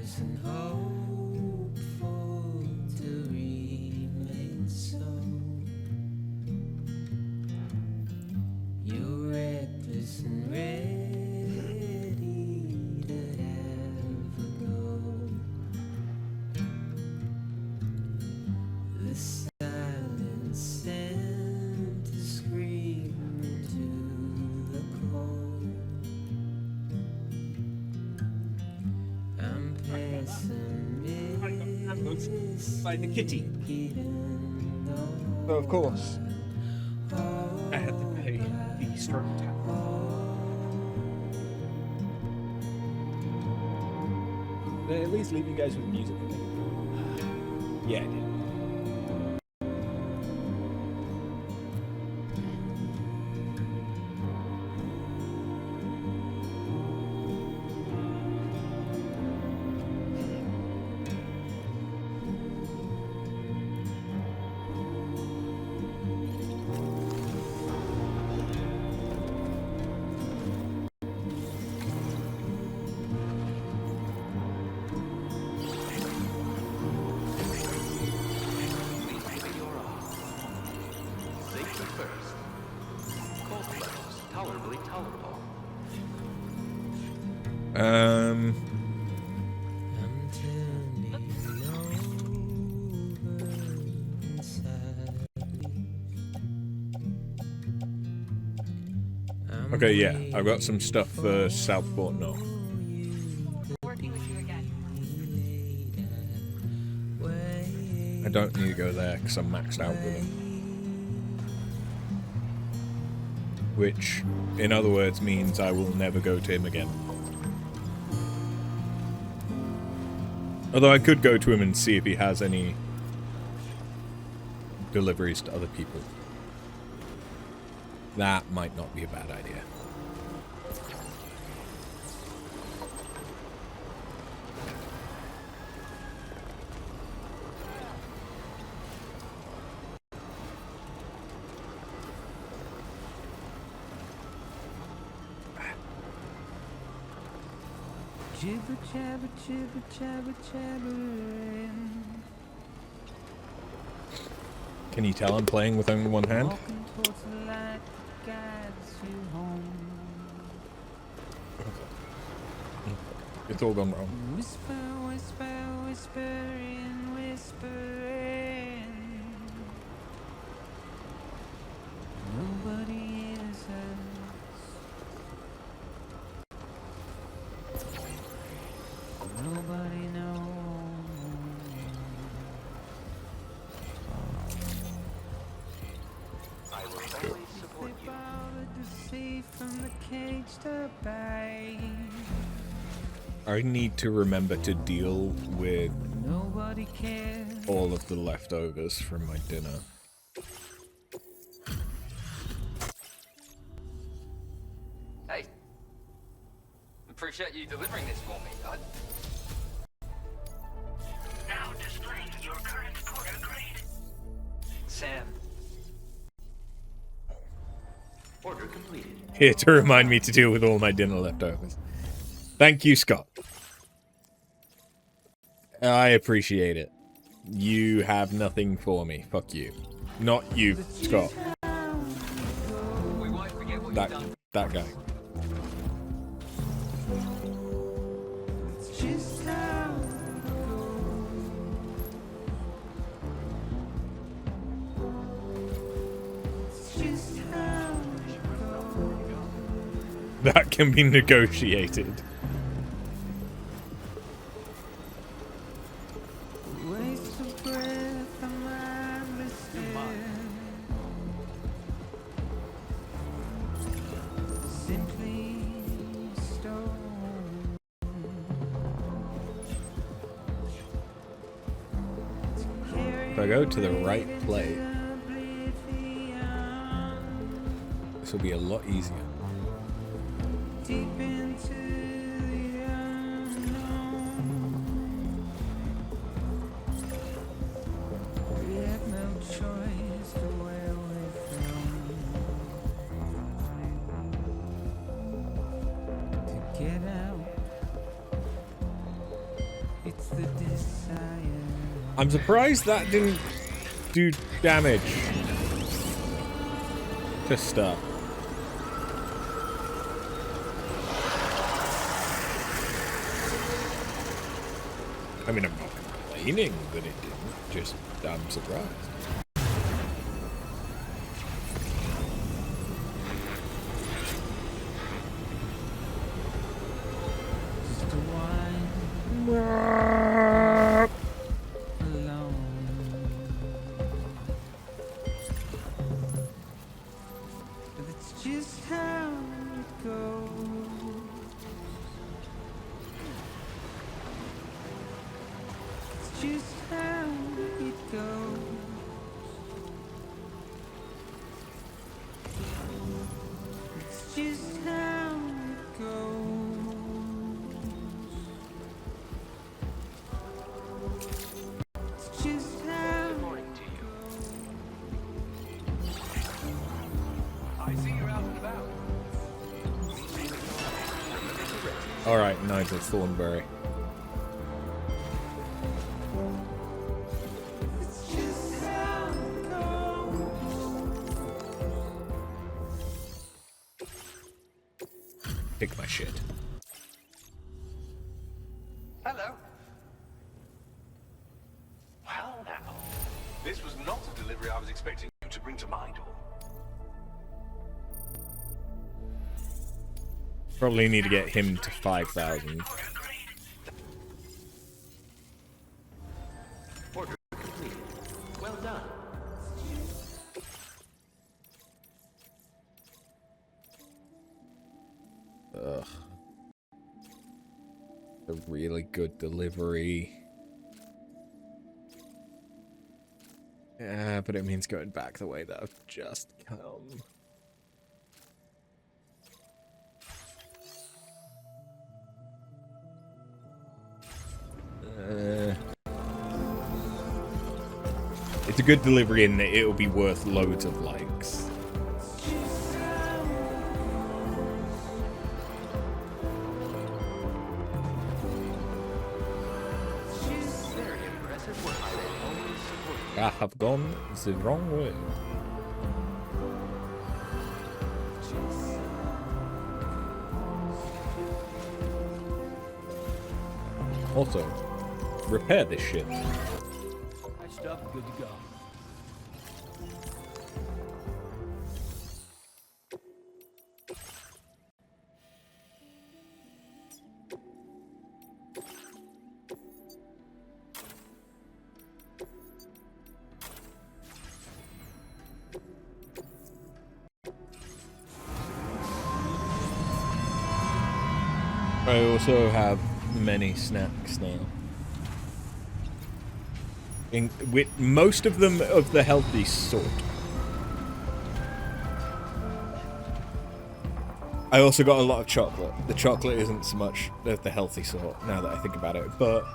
reckless and hopeful to remain so. You're reckless and ready to have a go. The silence sent a scream into the cold. I'm pessimistic. By the kitty. So of course, I had to pay the stroke tax. They at least leave you guys with music, I think. Yeah, I did. Safety first. Cold levels tolerably tolerable. Okay, yeah, I've got some stuff for Southport North. I don't need to go there because I'm maxed out with him. Which, in other words, means I will never go to him again. Although I could go to him and see if he has any deliveries to other people. That might not be a bad idea. Jibber jabber jibber jabber jabbering. Can you tell I'm playing with only one hand? Walking towards the light that guides you home. It's all gone wrong. Whisper, whisper, whispering, whispering. Nobody hears us. Nobody knows. I will always support you. To see from the cage to bay. I need to remember to deal with Nobody cares. all of the leftovers from my dinner. Hey. Appreciate you delivering this for me. Now displaying your current porter grade. Sam. Order completed. Here to remind me to deal with all my dinner leftovers. Thank you, Scott. I appreciate it. You have nothing for me. Fuck you. Not you, Scott. We won't forget what you've done. That guy. It's just how it goes. It's just how it goes. That can be negotiated. Waste of breath, I'm mindless. Simply stone. If I go to the right place, this will be a lot easier. Deep into the unknown. We have no choice to where we're from. To get out. I'm surprised that didn't do damage to stuff. I mean, I'm not complaining that it didn't, just I'm surprised. Alright, Nigel Thornberry. Pick my shit. Hello. Well now, this was not a delivery I was expecting you to bring to my door. Probably need to get him to 5,000. Order completed. Well done. Ugh. A really good delivery. Yeah, but it means going back the way that I've just come. It's a good delivery in that it'll be worth loads of likes. Very impressive work. I will always support you. I have gone the wrong way. Also, repair this shit. Patched up, good to go. I also have many snacks now. With most of them of the healthy sort. I also got a lot of chocolate. The chocolate isn't so much of the healthy sort, now that I think about it, but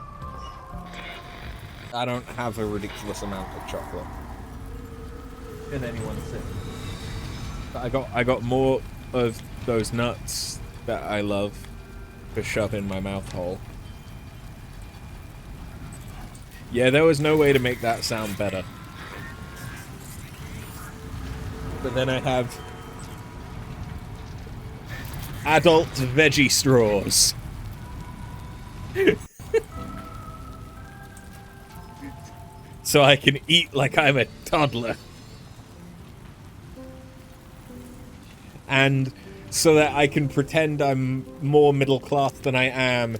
I don't have a ridiculous amount of chocolate in any one sitting. I got more of those nuts that I love to shove in my mouth hole. Yeah, there was no way to make that sound better. But then I have adult veggie straws. So I can eat like I'm a toddler. And so that I can pretend I'm more middle class than I am.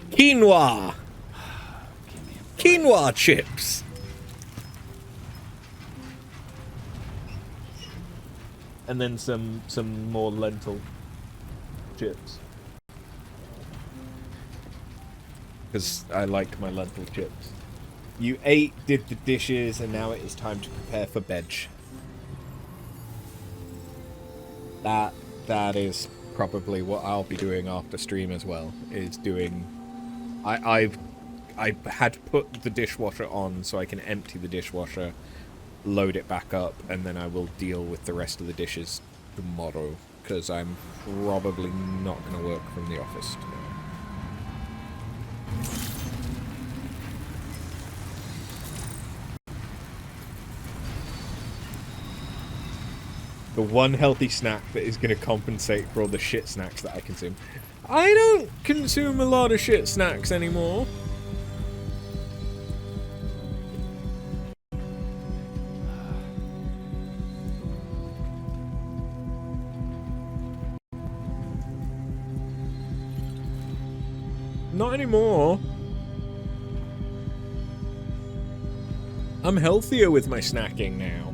Quinoa! Quinoa chips! And then some more lentil chips. Because I like my lentil chips. You ate, did the dishes, and now it is time to prepare for bed. That is probably what I'll be doing after stream as well. Is doing... I had put the dishwasher on so I can empty the dishwasher, load it back up, and then I will deal with the rest of the dishes tomorrow. Because I'm probably not going to work from the office tomorrow. The one healthy snack that is going to compensate for all the shit snacks that I consume. I don't consume a lot of shit snacks anymore. Not anymore. I'm healthier with my snacking now.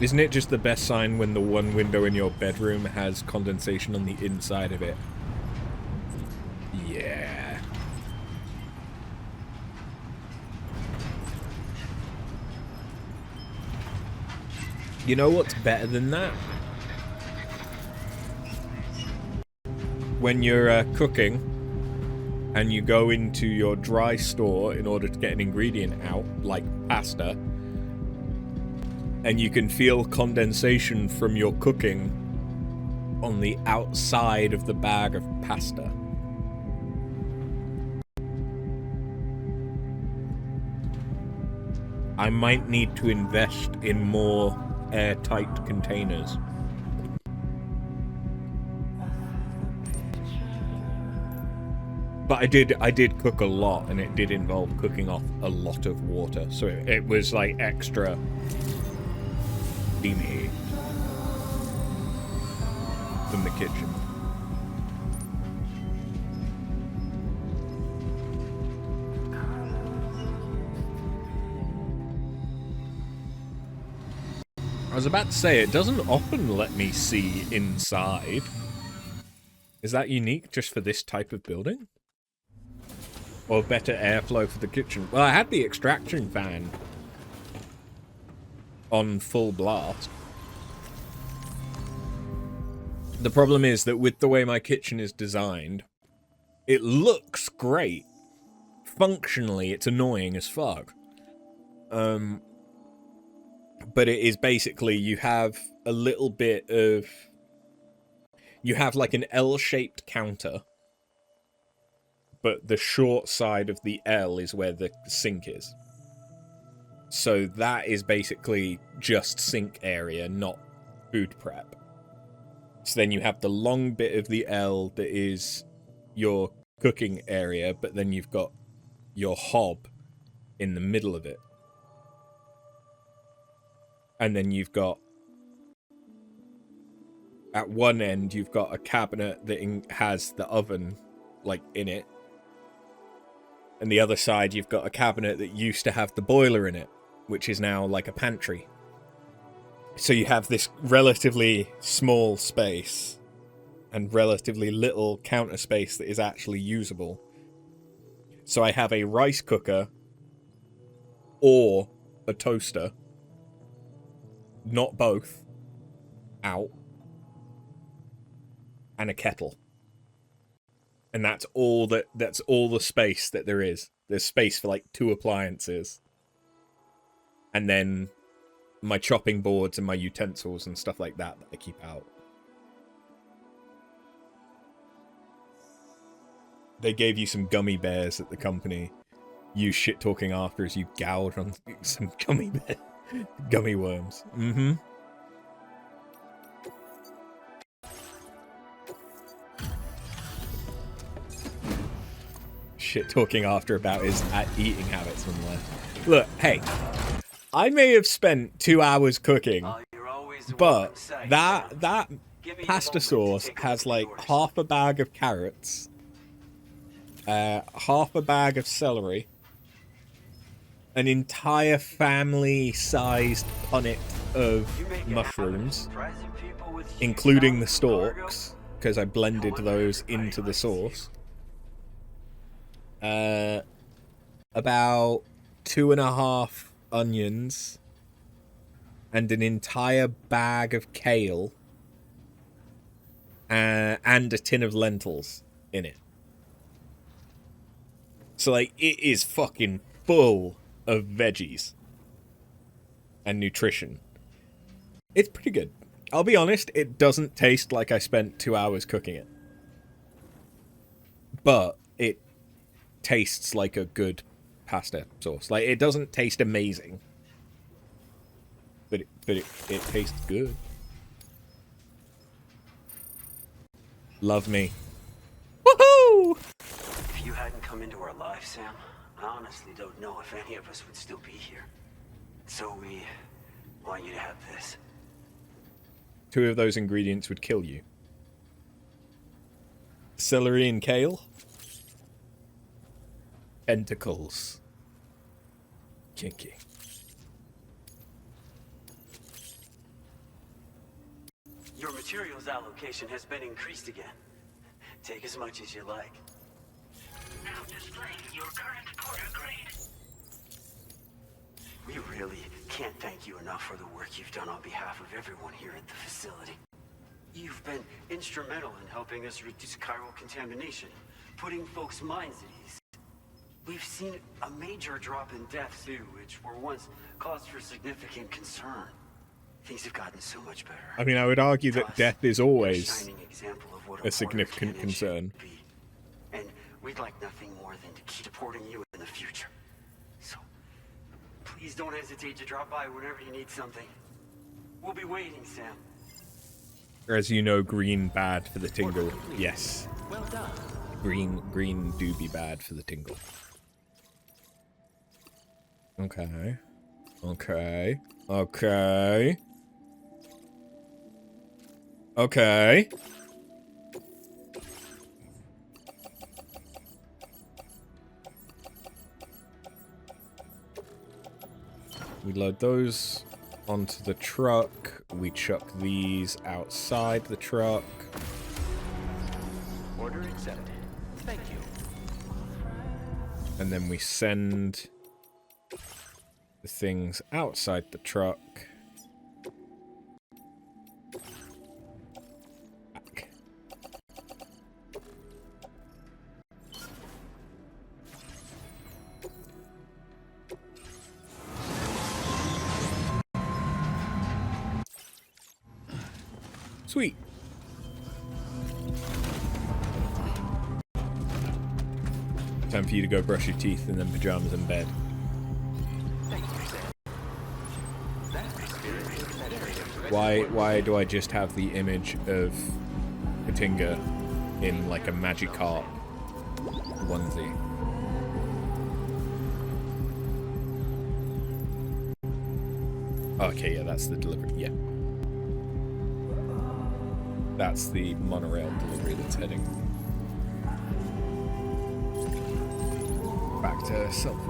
Isn't it just the best sign when the one window in your bedroom has condensation on the inside of it? Yeah. You know what's better than that? When you're cooking and you go into your dry store in order to get an ingredient out, like pasta, and you can feel condensation from your cooking on the outside of the bag of pasta. I might need to invest in more airtight containers. But I did cook a lot, and it did involve cooking off a lot of water, so it was like extra steamy from the kitchen. I was about to say, it doesn't often let me see inside. Is that unique just for this type of building? Or better airflow for the kitchen? Well, I had the extraction fan on full blast. The problem is that with the way my kitchen is designed, it looks great. Functionally, it's annoying as fuck. But it is basically, you have a little bit of... You have like an L-shaped counter, but the short side of the L is where the sink is. So that is basically just sink area, not food prep. So then you have the long bit of the L that is your cooking area, but then you've got your hob in the middle of it. And then you've got, at one end, you've got a cabinet that has the oven, like, in it. And the other side, you've got a cabinet that used to have the boiler in it, which is now like a pantry. So you have this relatively small space and relatively little counter space that is actually usable. So I have a rice cooker or a toaster, not both, out, and a kettle. And that's all the space that there is. There's space for like 2 appliances. And then my chopping boards and my utensils and stuff like that I keep out. They gave you some gummy bears at the company. You shit talking after as you gouge on some gummy worms. Mm-hmm. Shit talking after about his eating habits and life. Look, hey, I may have spent 2 hours cooking, but that pasta sauce has like half a bag of carrots, half a bag of celery, an entire family-sized punnet of mushrooms, including the stalks, because I blended those into the sauce. About 2.5 onions, and an entire bag of kale, and a tin of lentils in it. So, like, it is fucking full of veggies and nutrition. It's pretty good. I'll be honest, it doesn't taste like I spent 2 hours cooking it. But tastes like a good pasta sauce. Like, it doesn't taste amazing, but it tastes good. Love me. Woohoo! If you hadn't come into our lives, Sam, I honestly don't know if any of us would still be here. So we want you to have this. 2 of those ingredients would kill you. Celery and kale. Tentacles. Kinky. Your materials allocation has been increased again. Take as much as you like. Now displaying your current order grade. We really can't thank you enough for the work you've done on behalf of everyone here at the facility. You've been instrumental in helping us reduce chiral contamination, putting folks' minds at ease. We've seen a major drop in deaths too, which were once cause for significant concern. Things have gotten so much better. I mean, I would argue that death is always Shining example of what a significant concern. And we'd like nothing more than to keep supporting you in the future. So, please don't hesitate to drop by whenever you need something. We'll be waiting, Sam. As you know, green bad for the tingle. Yes. Well done. Green do be bad for the tingle. Okay. Okay. Okay. Okay. We load those onto the truck. We chuck these outside the truck. Order accepted. Thank you. And then we send the things outside the truck. Back. Sweet. Time for you to go brush your teeth and then pajamas in bed. Why do I just have the image of Katinga in like a Magikarp onesie? Okay, yeah, that's the delivery. Yeah. That's the monorail delivery that's heading back to Silver.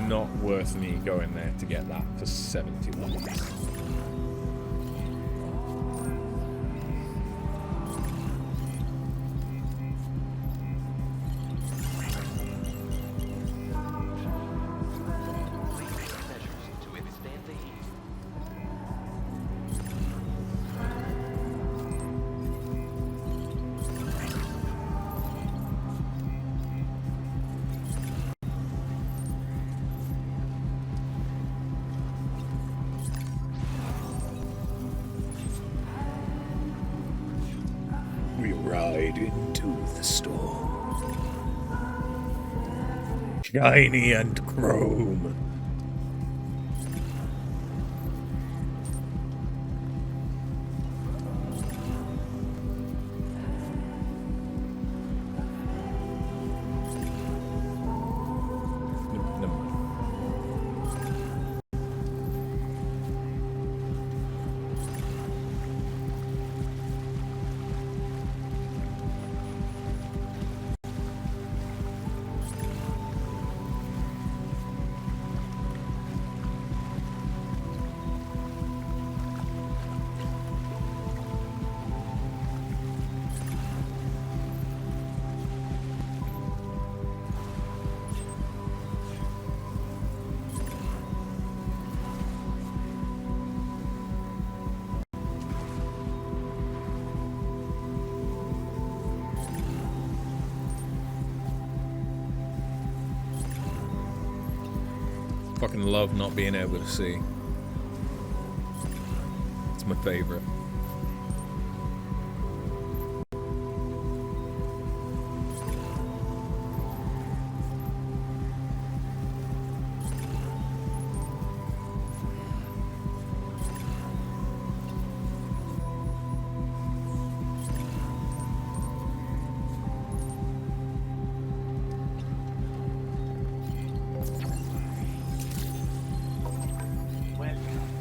Not worth me going there to get that for 70 levels. We ride into the storm. Shiny and chrome. fucking love not being able to see. It's my favorite.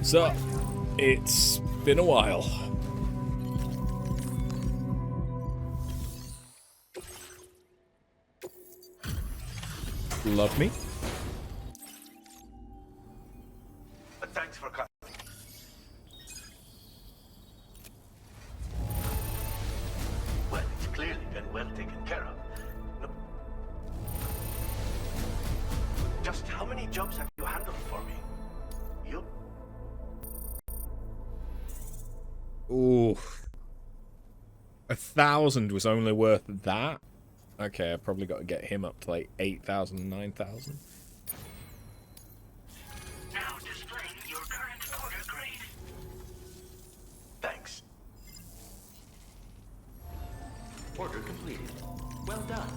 So, it's been a while. Love me? Thanks for coming. Well, it's clearly been well taken care of. No. Just how many jobs have you handled for me? You? Ooh. 1,000 was only worth that? Okay, I probably got to get him up to like 8,000, 9,000. Now displaying your current order grade. Thanks. Order completed. Well done.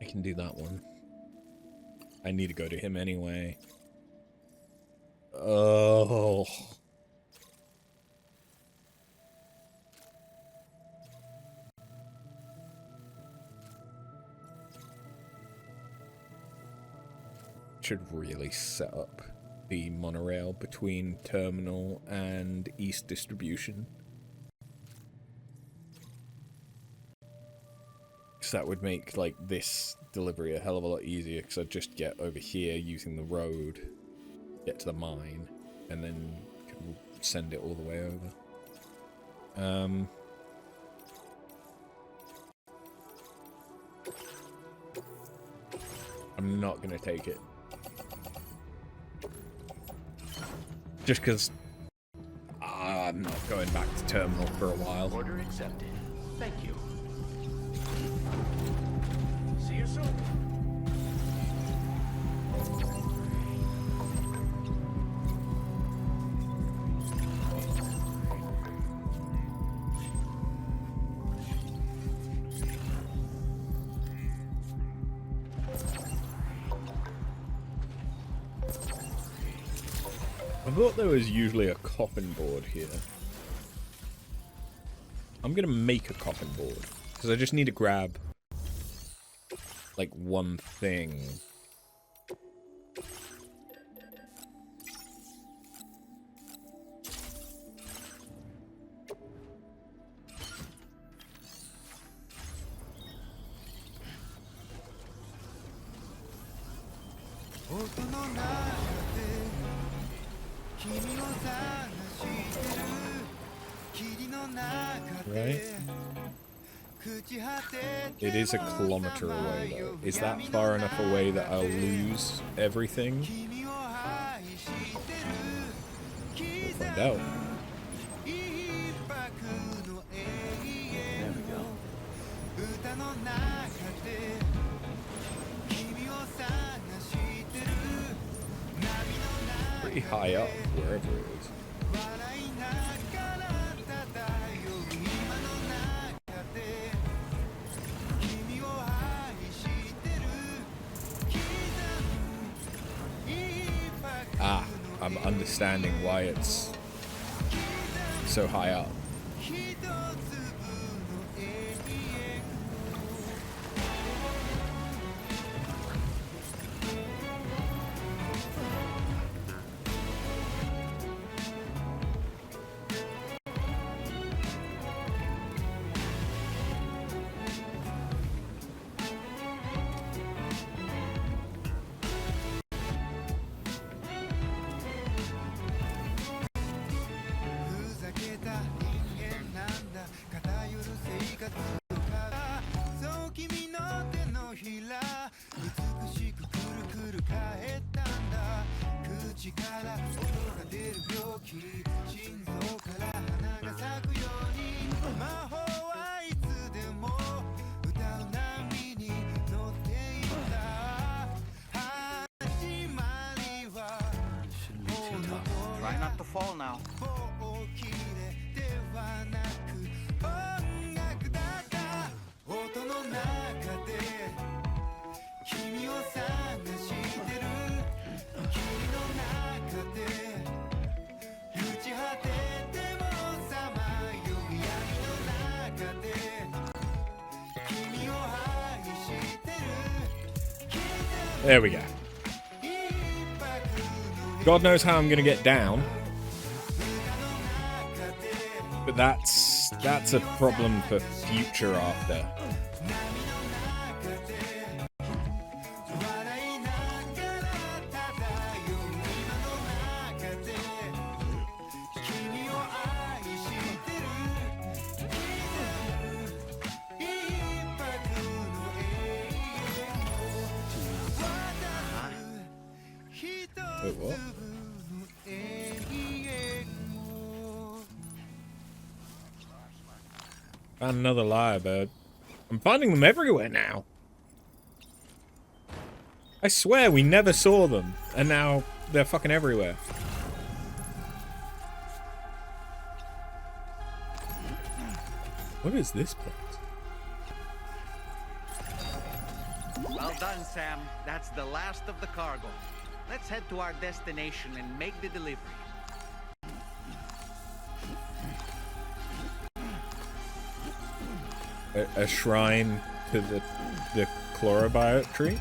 I can do that one. I need to go to him anyway. Oh. Should really set up the monorail between Terminal and East Distribution. That would make like this delivery a hell of a lot easier, because I'd just get over here using the road, get to the mine, and then can send it all the way over. I'm not gonna take it, just because I'm not going back to Terminal for a while. Order accepted. Thank you. See you soon. I thought there was usually a coffin board here. I'm gonna make a coffin board, because I just need to grab like one thing. Right? It is 1 kilometer away though. Is that far enough away that I'll lose everything? We'll find out. There we go. Pretty high up, wherever it is. Ah, I'm understanding why it's so high up. There we go. God knows how I'm gonna get down. But that's a problem for future after. Wait, what? Found another lyrebird. I'm finding them everywhere now. I swear we never saw them, and now they're fucking everywhere. What is this place? Well done, Sam. That's the last of the cargo. Let's head to our destination and make the delivery. A shrine to the chlorobiot tree?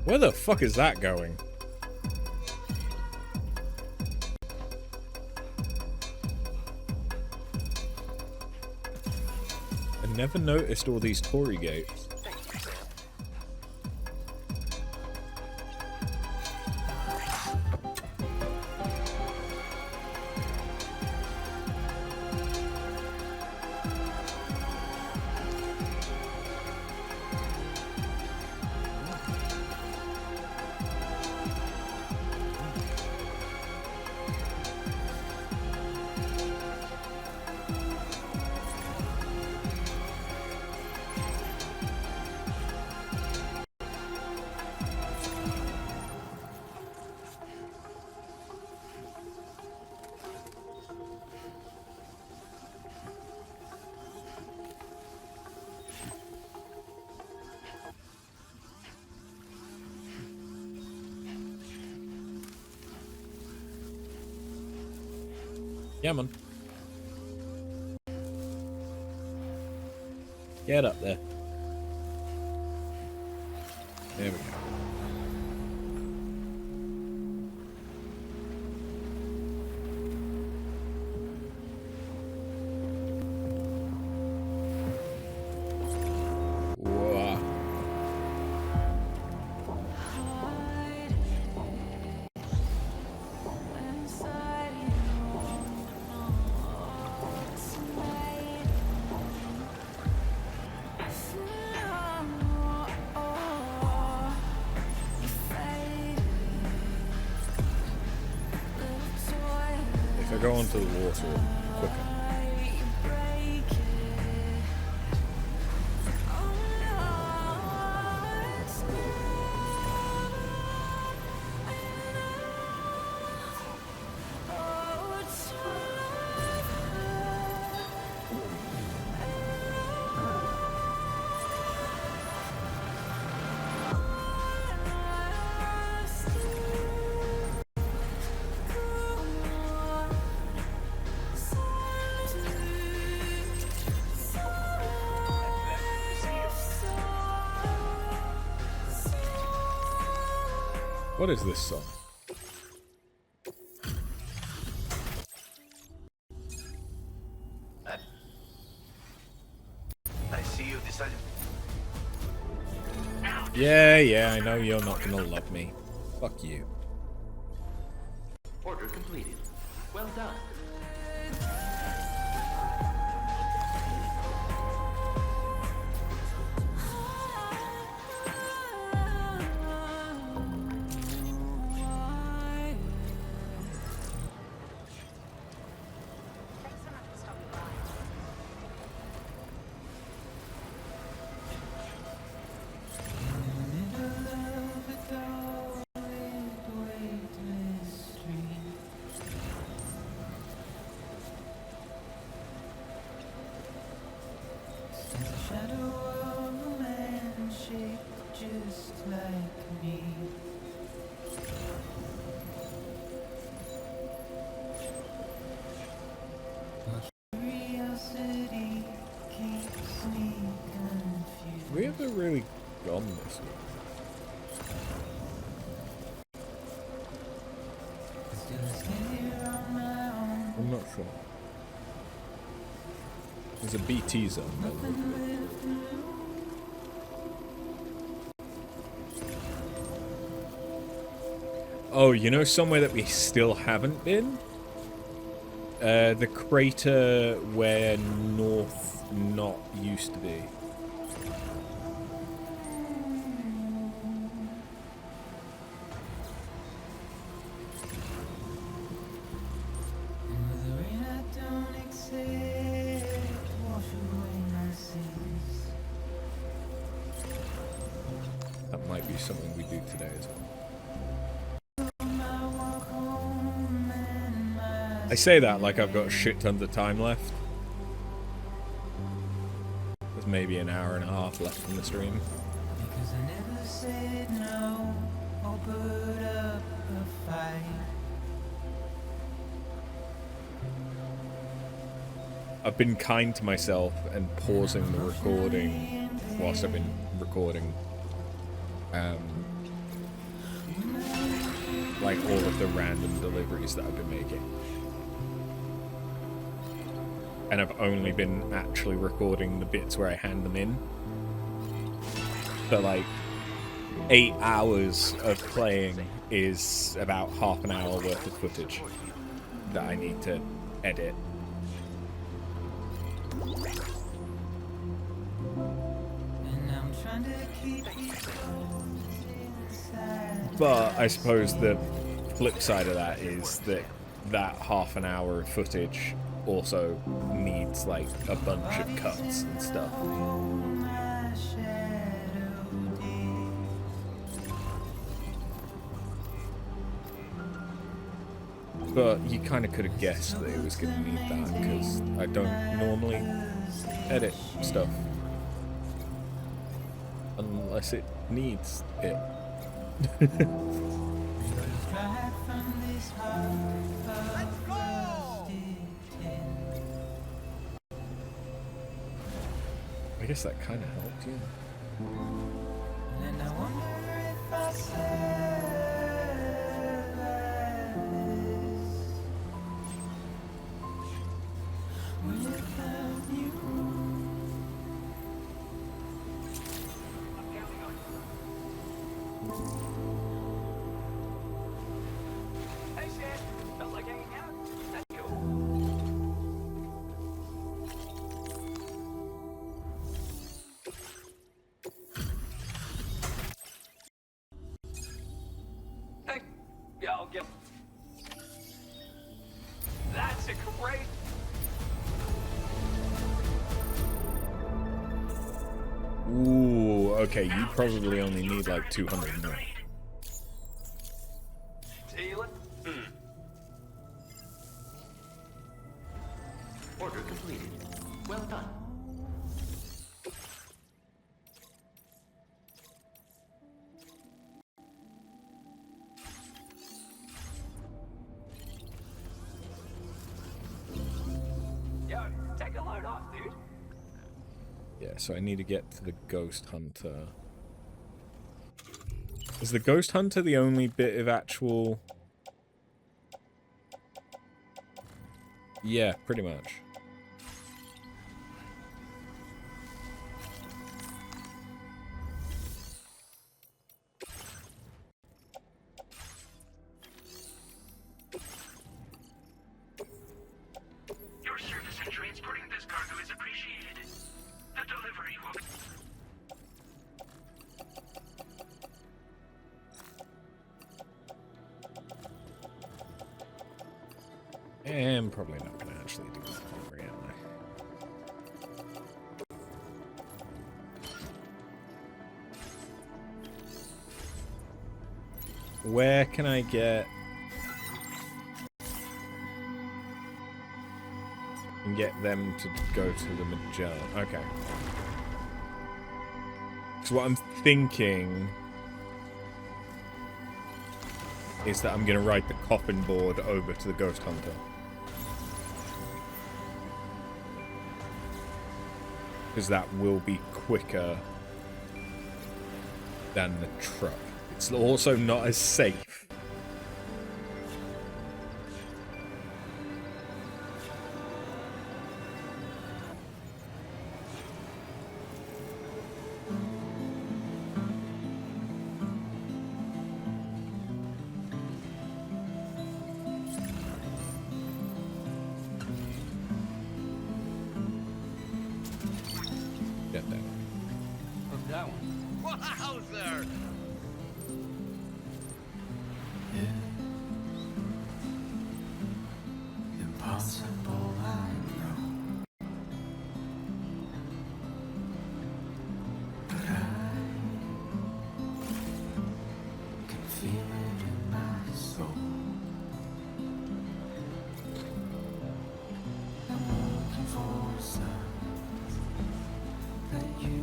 Where the fuck is that going? I never noticed all these Torii gates. Yeah, man. Get up there. There we go. Whoa. Go onto the water quicker. What is this song? I see you decided. Yeah, I know you're not gonna love me. Fuck you. Order completed. Well done. really gone this way? I'm not sure. There's a BT zone by the look of it. Oh, you know somewhere that we still haven't been? The crater where North not used to be. That might be something we do today as well. I say that like I've got shit tons of time left. There's maybe an hour and a half left in the stream. Because I never said no or put up a fight. I've been kind to myself and pausing the recording whilst I've been recording. Like all of the random deliveries that I've been making. And I've only been actually recording the bits where I hand them in. So like 8 hours of playing is about half an hour worth of footage that I need to edit. But I suppose the flip side of that is that that half an hour of footage also needs like a bunch of cuts and stuff. But you kind of could have guessed that it was going to need that because I don't normally edit stuff unless it needs it. I guess that kind of helped, yeah. And I wonder if I said without you. Hey, Chef. Felt like hanging out? That's cool. Hey, yeah, I'll get. That's a great. Ooh, okay, you probably only need like 200 more. Teal. Order completed. Well done. Yo, take a load off, dude. Yeah, so I need to get to the Ghost Hunter. Is the Ghost Hunter the only bit of actual... Yeah, pretty much. Your service in transporting this cargo is appreciated. The delivery will be... I'm probably not going to actually do that delivery, am I? Where can I get... and get them to go to the Magellan? Okay. So what I'm thinking is that I'm going to ride the coffin board over to the Ghost Hunter. Because that will be quicker than the truck. It's also not as safe. Get that. What's that one? Wowzer! Impossible, I know. But I can feel it in my soul. I'm looking for signs that you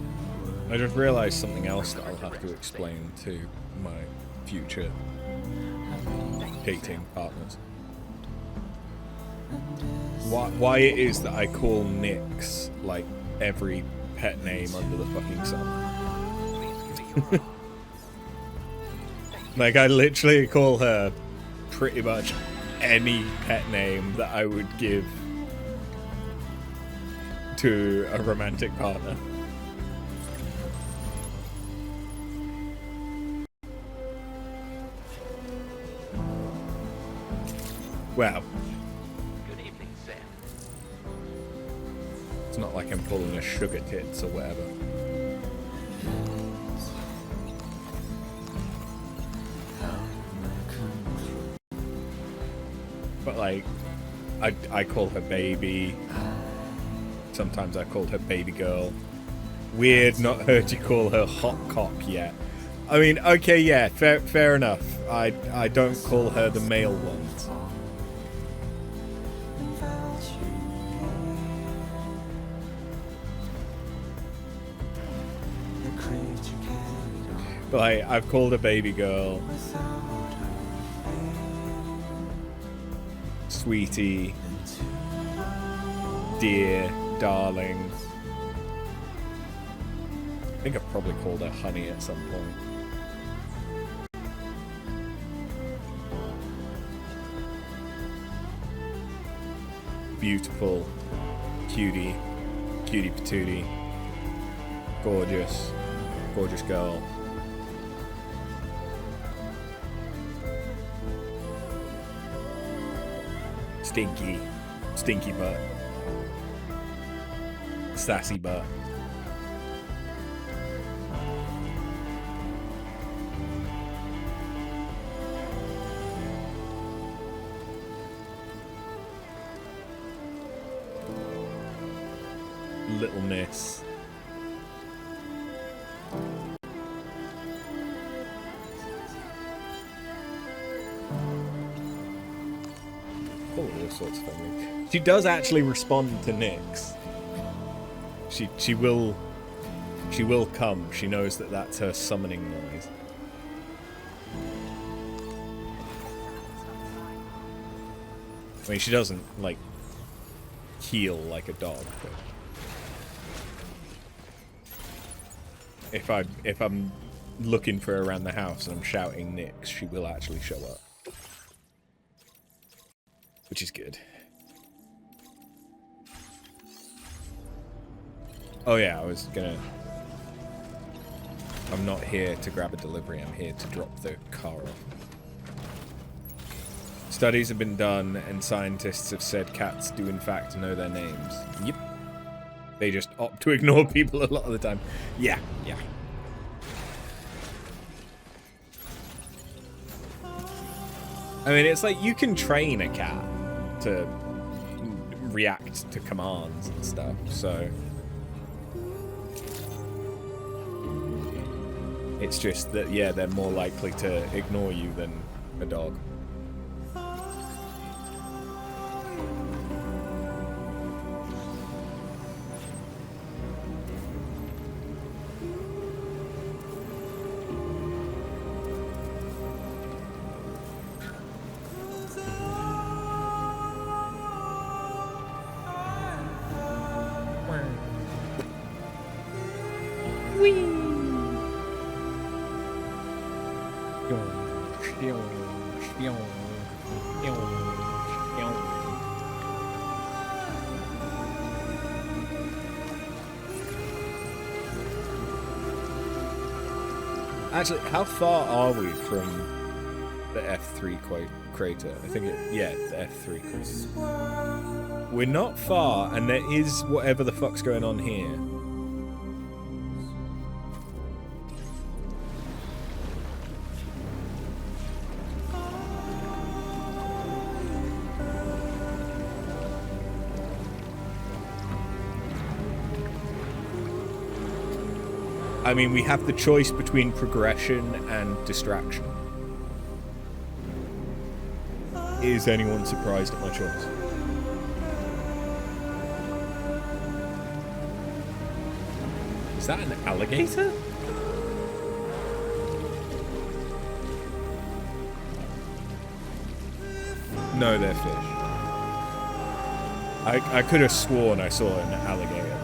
were. I just realised something else that I'll have to explain to my future dating partners. Why it is that I call Nyx like every pet name under the fucking sun. Like, I literally call her pretty much any pet name that I would give to a romantic partner. Wow. Good evening, Sam. It's not like I'm calling her sugar tits or whatever. But like, I call her baby. Sometimes I called her baby girl. Weird not heard you call her hot cock yet. I mean, okay, yeah, fair enough. I don't call her the male ones. But like, I've called her baby girl, sweetie, dear, darling. I think I've probably called her honey at some point. Beautiful, cutie, cutie patootie, gorgeous, gorgeous girl. Stinky, stinky butt, sassy butt. Little miss. All sorts of things. She does actually respond to Nyx. She will come. She knows that that's her summoning noise. I mean, she doesn't like heel like a dog, but if I'm looking for her around the house and I'm shouting Nyx, she will actually show up. Which is good. Oh yeah, I'm not here to grab a delivery, I'm here to drop the car off. Studies have been done and scientists have said cats do in fact know their names. Yep. They just opt to ignore people a lot of the time. Yeah, yeah. I mean, it's like you can train a cat to react to commands and stuff, so it's just that, yeah, they're more likely to ignore you than a dog. Actually, how far are we from the F3 crater? I think yeah, the F3 crater. We're not far, and there is whatever the fuck's going on here. I mean, we have the choice between progression and distraction. Is anyone surprised at my choice? Is that an alligator? No, they're fish. I could have sworn I saw an alligator there.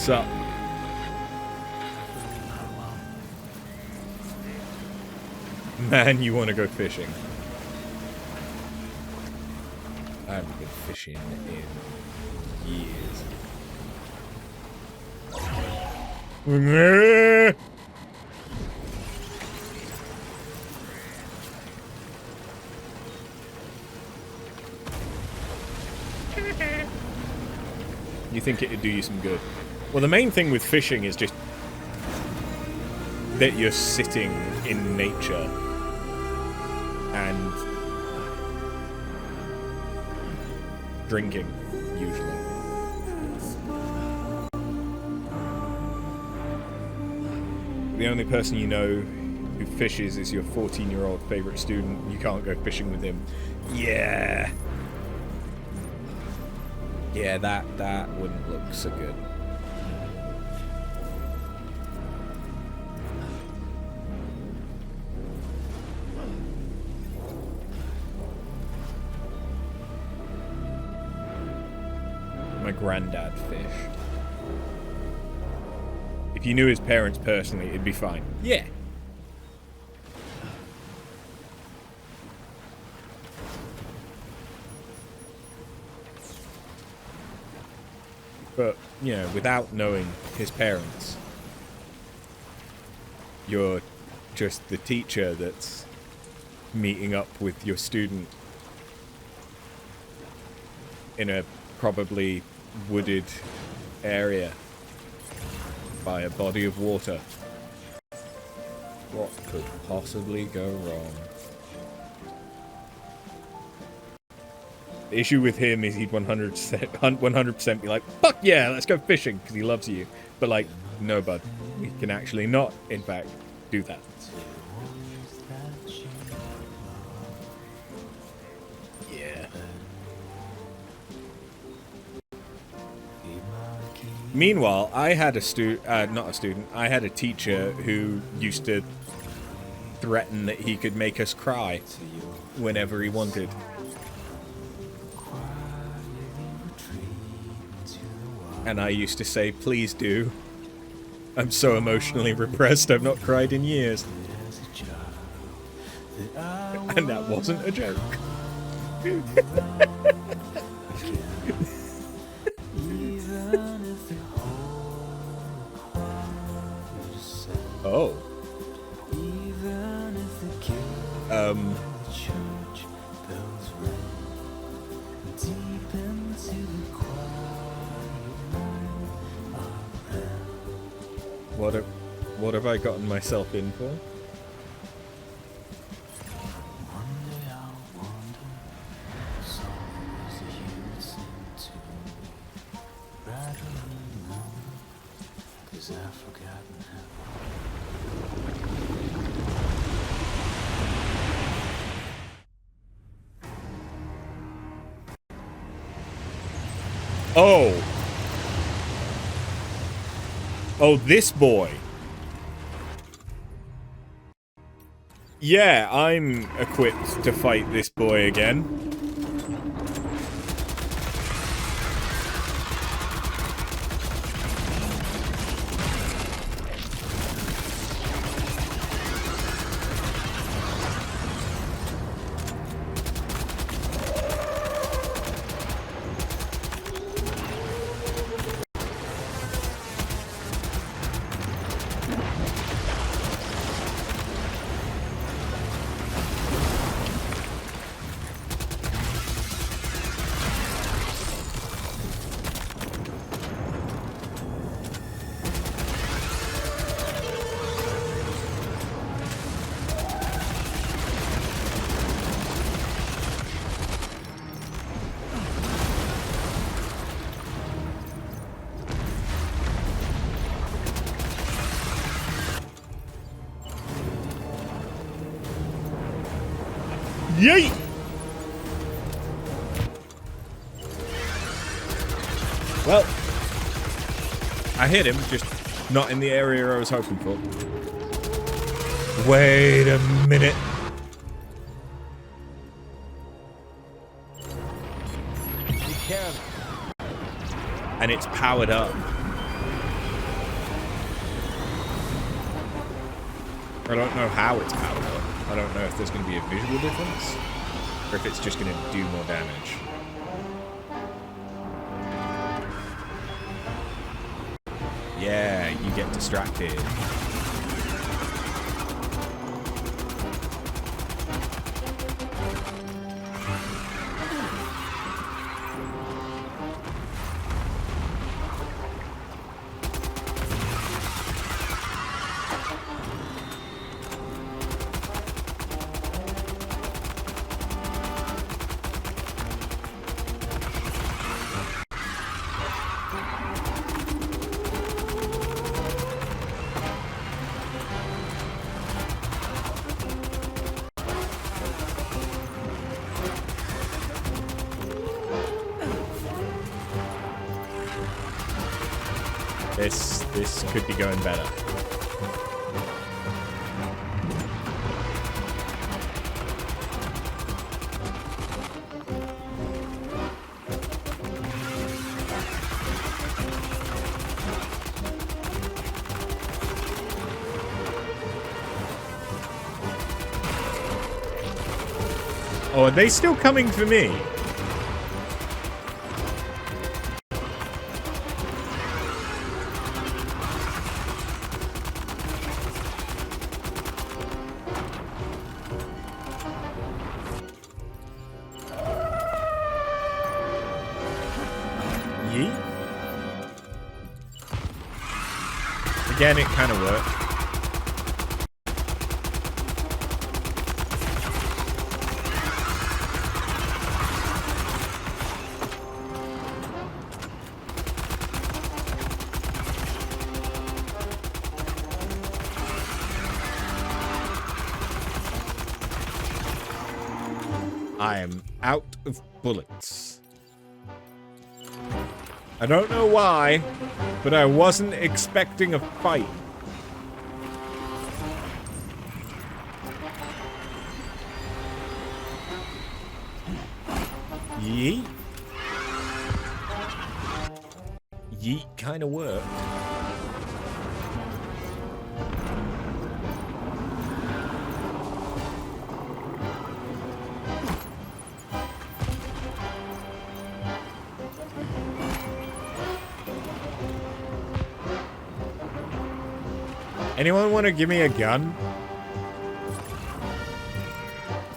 Up. Man, you want to go fishing. I haven't been fishing in years. You think it'd do you some good? Well, the main thing with fishing is just that you're sitting in nature and drinking, usually. The only person you know who fishes is your 14-year-old favorite student. You can't go fishing with him. Yeah. Yeah, that wouldn't look so good. Granddad fish. If you knew his parents personally, it'd be fine. Yeah. But, you know, without knowing his parents, you're just the teacher that's meeting up with your student in a probably wooded area by a body of water. What could possibly go wrong? The issue with him is he'd 100% be like, fuck yeah, let's go fishing, because he loves you. But like, no bud, we can actually not, in fact, do that. Meanwhile, I had a I had a teacher who used to threaten that he could make us cry whenever he wanted. And I used to say, please do. I'm so emotionally repressed, I've not cried in years. And that wasn't a joke. Oh. What have I gotten myself in for? Oh. Oh, this boy. Yeah, I'm equipped to fight this boy again. Yeet! Well, I hit him, just not in the area I was hoping for. Wait a minute. Take care of it. And it's powered up. I don't know how it's powered up. I don't know if there's going to be a visual difference or if it's just going to do more damage. Yeah, you get distracted. This could be going better. Oh, are they still coming for me? Again, it kind of worked. I am out of bullets. I don't know why, but I wasn't expecting a fight. Yeet. Yeet kind of worked. Anyone want to give me a gun?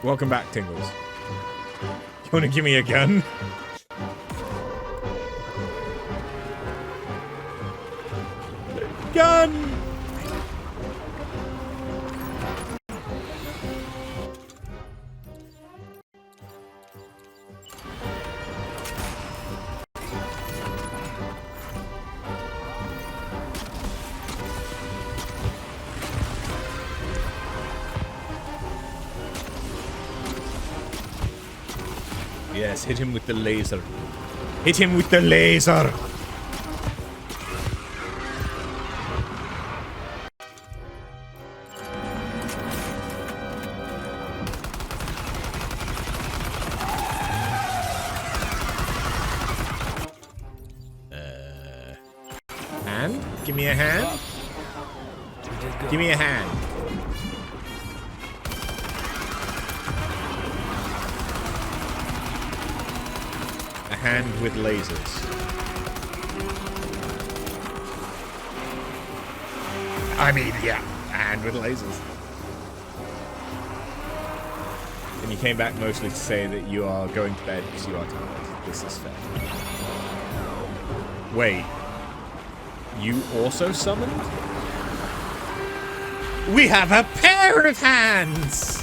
Welcome back, Tingles. You want to give me a gun? Gun! Yes, hit him with the laser. Hit him with the laser! Hand? Give me a hand? Give me a hand. Hand with lasers. I mean, yeah, a hand with lasers. And you came back mostly to say that you are going to bed because you are tired. This is fair. Wait. You also summoned? We have a pair of hands!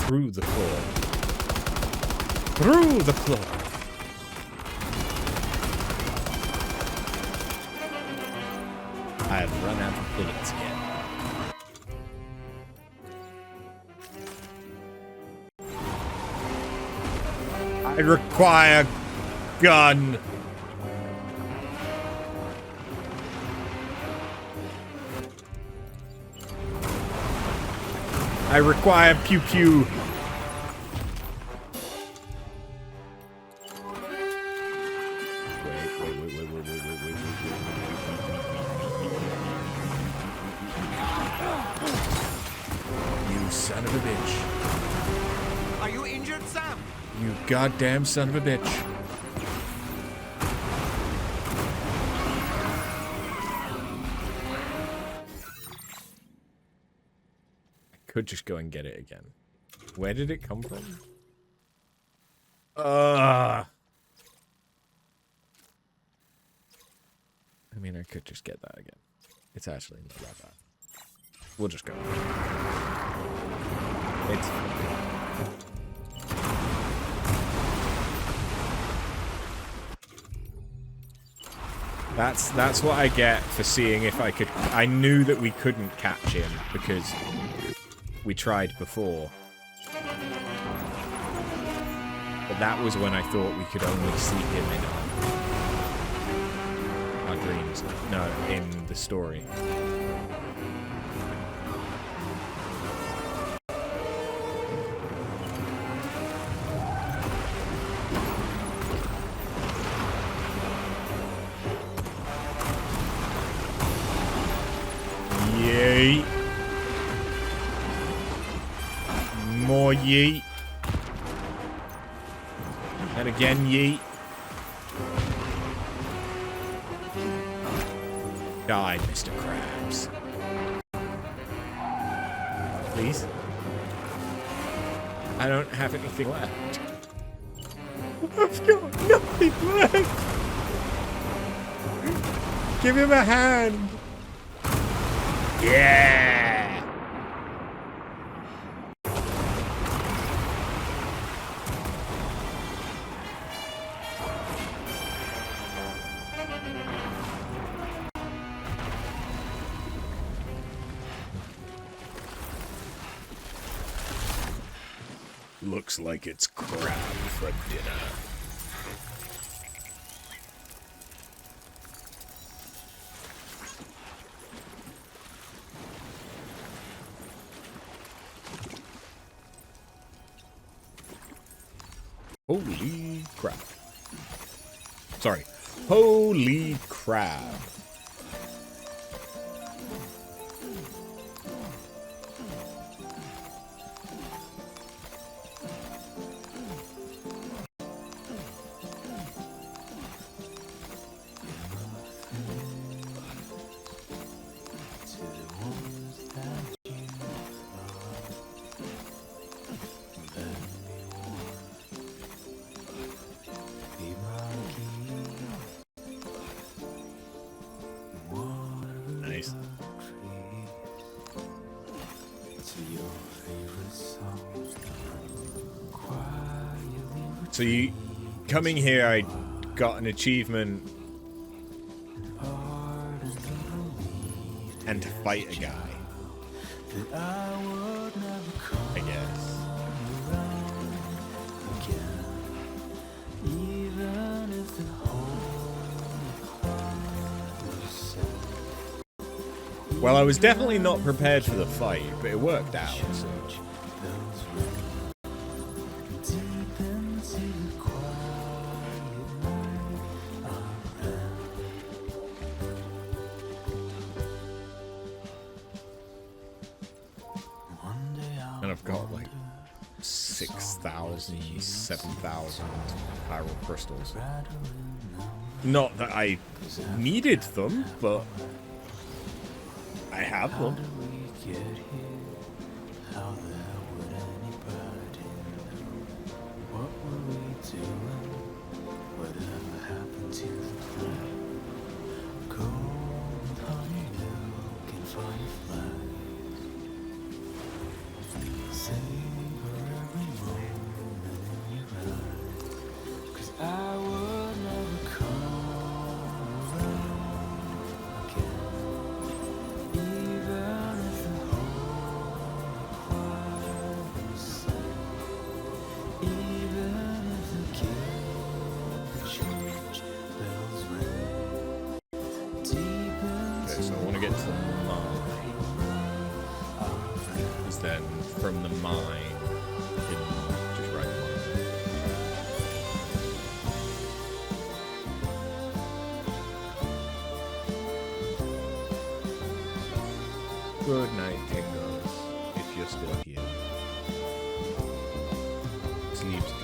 through the floor. Through the floor. I have run out of bullets again. I require gun. I require pew pew. You son of a bitch. Are you injured, Sam? You goddamn son of a bitch. Could just go and get it again. Where did it come from? I mean, I could just get that again. It's actually not that bad. We'll just go. It's That's what I get for seeing if I could. I knew that we couldn't catch him because we tried before. But that was when I thought we could only see him in our dreams. No, in the story. Yeet. More yeet. And again yeet. Die, Mr. Krabs. Please? I don't have anything left. I've got nothing left. Give him a hand. Yeah. Looks like it's crab for dinner. Holy crap. Sorry. Holy crap. So you coming here, I got an achievement and to fight a guy, I guess. Well, I was definitely not prepared for the fight, but it worked out. So. And I've got like 6,000, 7,000 chiral crystals. Not that I needed them, but I have them. into the mine. Because then from the mine, you can just ride the mine. Good night, Tingos, if you're still here. Sleep's good.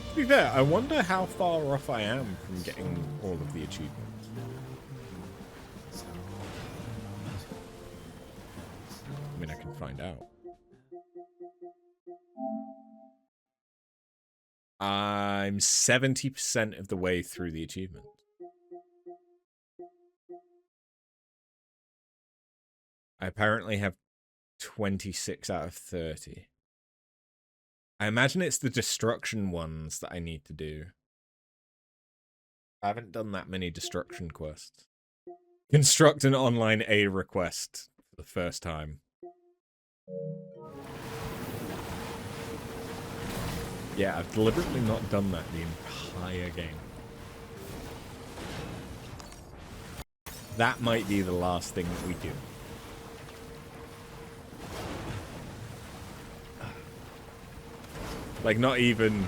To be fair, I wonder how far off I am from getting all of the achievements. I mean, I can find out. I'm 70% of the way through the achievement. I apparently have 26 out of 30. I imagine it's the destruction ones that I need to do. I haven't done that many destruction quests. Construct an online aid request for the first time. Yeah, I've deliberately not done that the entire game. That might be the last thing that we do. Like, not even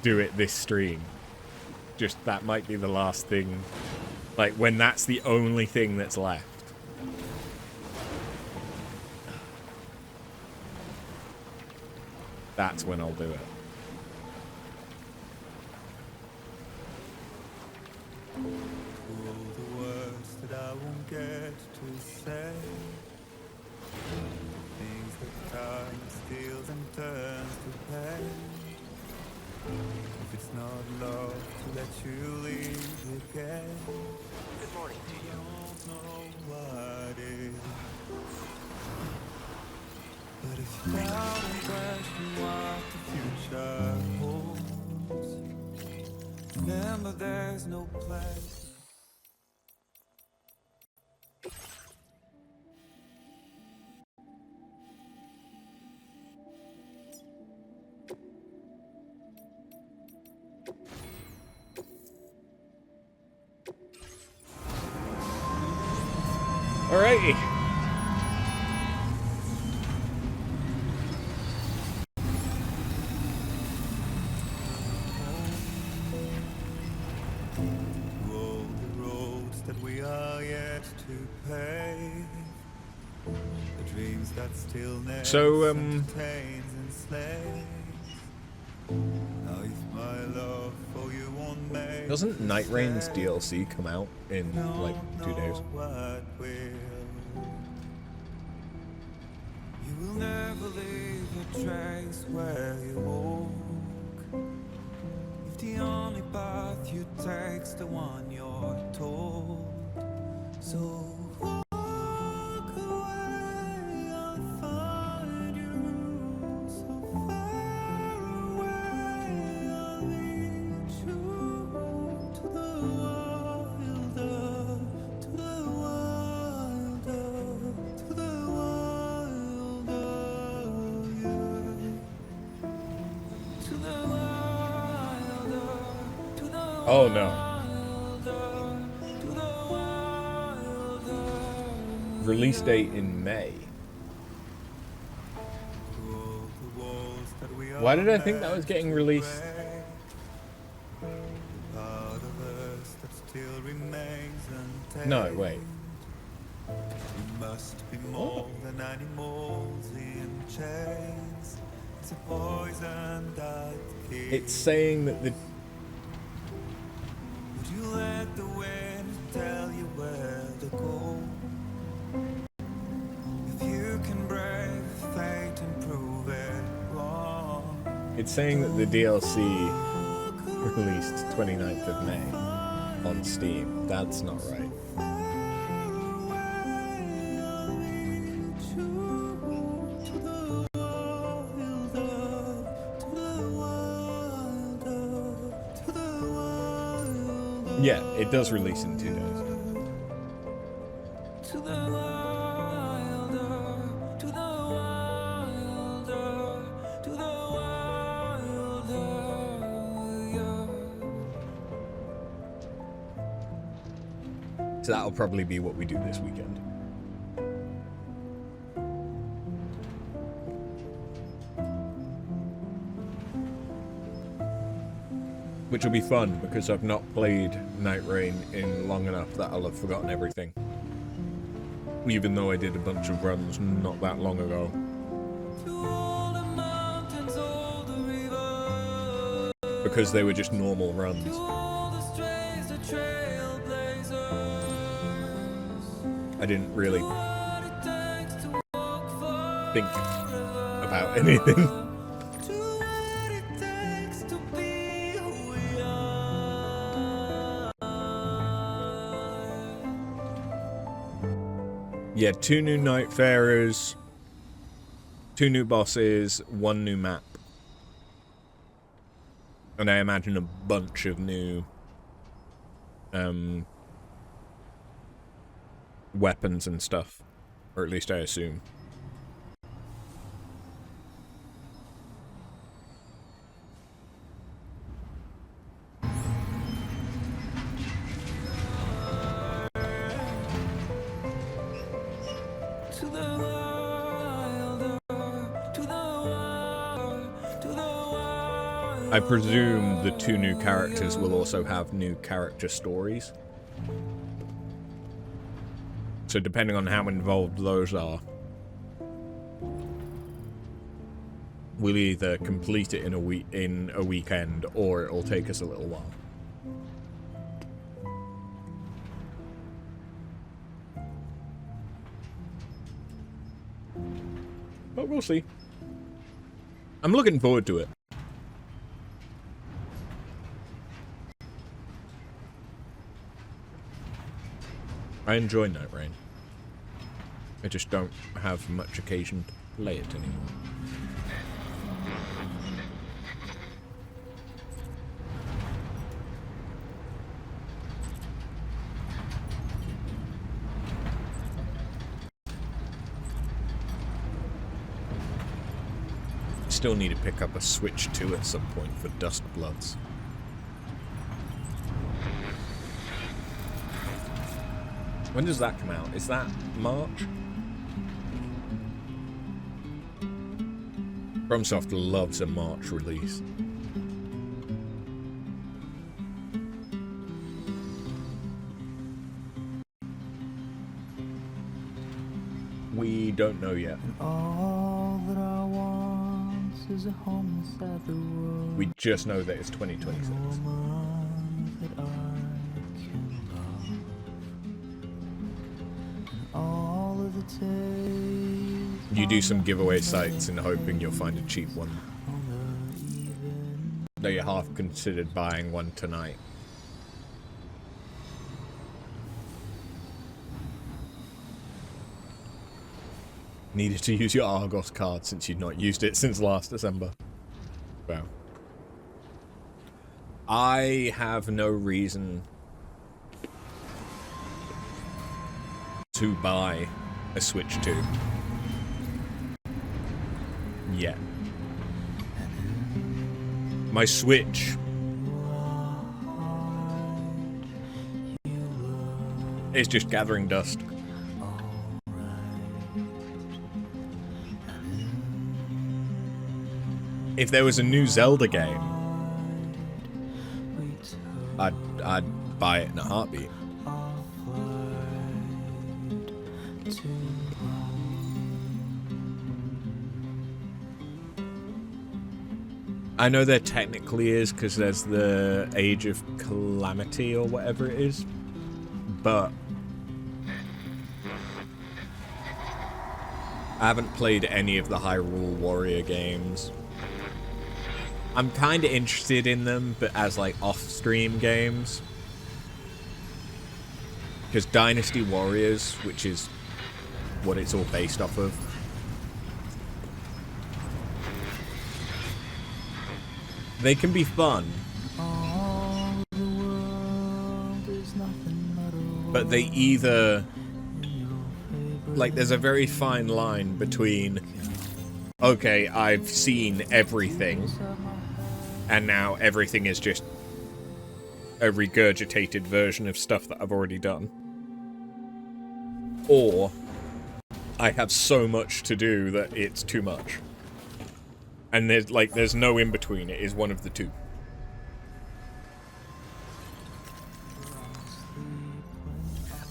do it this stream. Just that might be the last thing. Like, when that's the only thing that's left. That's when I'll do it. All the words that I won't get to say, things that time steals and turns to pain. If it's not love to let you leave again. Good morning to you. Don't know what is. But if you doubt and question what the future holds, remember there's no place. Alrighty. All the roads that we are yet to pave, the dreams that still never So, entertains and slays. Now if my love for you won't make doesn't Night Rain's DLC come out in like 2 days? what will. You will never leave a trace where you walk. If the only path you take's the one you're told, so walk away, I'll find you. So far away, I'll lead you to the wilder, to the wilder, to the wilder, yeah. To the wilder, to the Oh no. Release date in May. Why did I think that was getting released? No, wait. You must be more than animals in chains. It's a poison that kills. It's saying that the... Would you let the wind tell you where to go? If you can brave fate and prove it wrong. It It's saying that the DLC released 29th of May on Steam. That's not right. Yeah, it does release in 2 days. So that'll probably be what we do this weekend. Which will be fun, because I've not played Night Rain in long enough that I'll have forgotten everything. Even though I did a bunch of runs not that long ago. Because they were just normal runs. I didn't really think about anything. Yeah, 2 new Nightfarers, 2 new bosses, 1 new map. And I imagine a bunch of new weapons and stuff. Or at least I assume. I presume the 2 new characters will also have new character stories. So depending on how involved those are, we'll either complete it in a weekend, or it'll take us a little while. But we'll see. I'm looking forward to it. I enjoy Night Rain. I just don't have much occasion to play it anymore. Still need to pick up a Switch 2 at some point for Dust Bloods. When does that come out? Is that March? FromSoft loves a March release. We don't know yet. All that I want is a home inside the world. We just know that it's 2026. You do some giveaway sites and hoping you'll find a cheap one. Though you half considered buying one tonight. Needed to use your Argos card since you'd not used it since last December. Wow. I have no reason to buy a Switch 2 yet. My Switch is just gathering dust. If there was a new Zelda game, I'd buy it in a heartbeat. I know there technically is, because there's the Age of Calamity or whatever it is, but I haven't played any of the Hyrule Warrior games. I'm kind of interested in them, but as like off-stream games. Because Dynasty Warriors, which is what it's all based off of, they can be fun, but they either, like, there's a very fine line between, okay, I've seen everything, and now everything is just a regurgitated version of stuff that I've already done. Or I have so much to do that it's too much. And there's no in between. It is one of the two.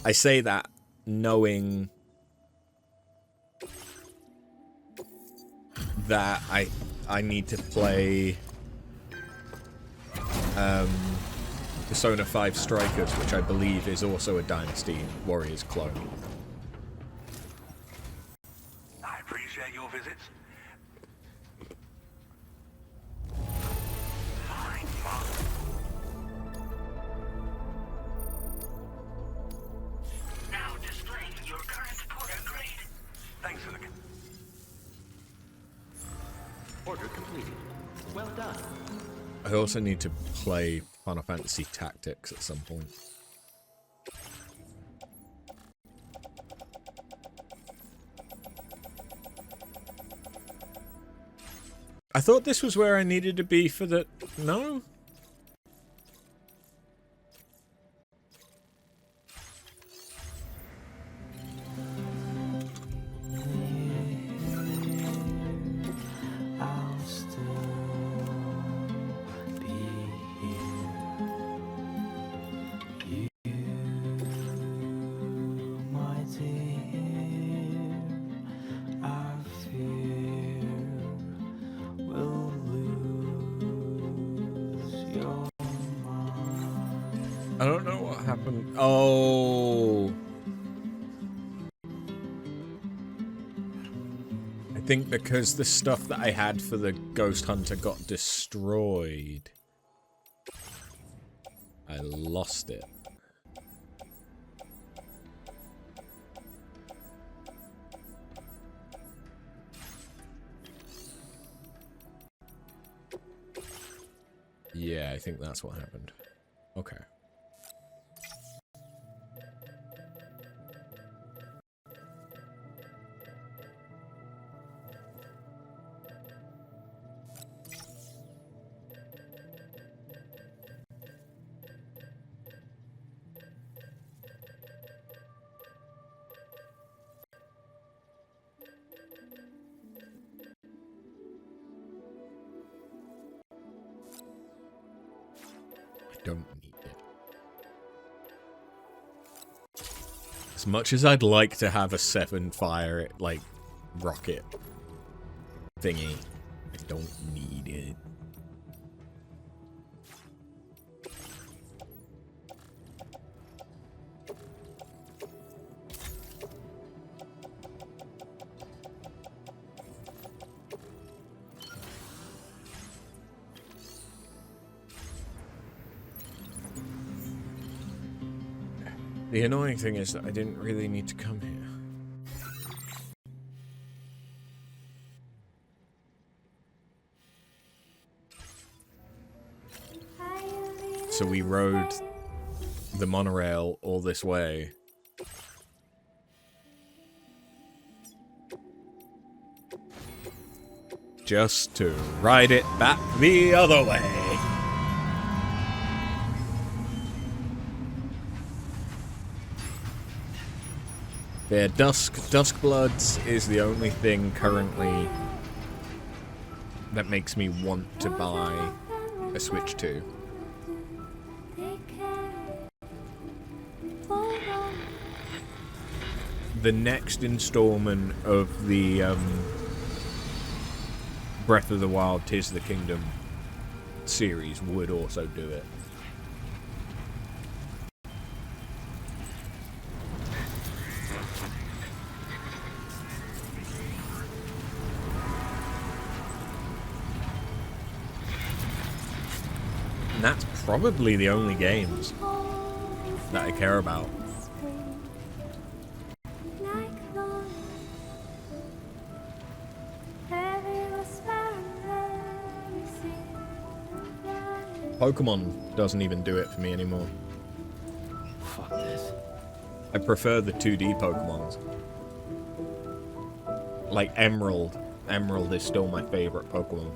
I say that knowing that I need to play Persona 5 Strikers, which I believe is also a Dynasty Warriors clone. I appreciate your visits. Now displaying your current order grade. Thanks for the... Order completed. Well done. I also need to play Final Fantasy Tactics at some point. I thought this was where I needed to be for the... No? I don't know what happened. Oh. I think because the stuff that I had for the Ghost Hunter got destroyed, I lost it. Yeah, I think that's what happened. Okay. Don't need it. As much as I'd like to have a 7 fire, like, rocket thingy, I don't need it. The annoying thing is that I didn't really need to come here. So we rode the monorail all this way. Just to ride it back the other way. Yeah, Duskbloods is the only thing currently that makes me want to buy a Switch 2. The next installment of the Breath of the Wild Tears of the Kingdom series would also do it. probably the only games that I care about. Pokemon doesn't even do it for me anymore. Fuck this. I prefer the 2D Pokemons. Like Emerald. Emerald is still my favorite Pokemon.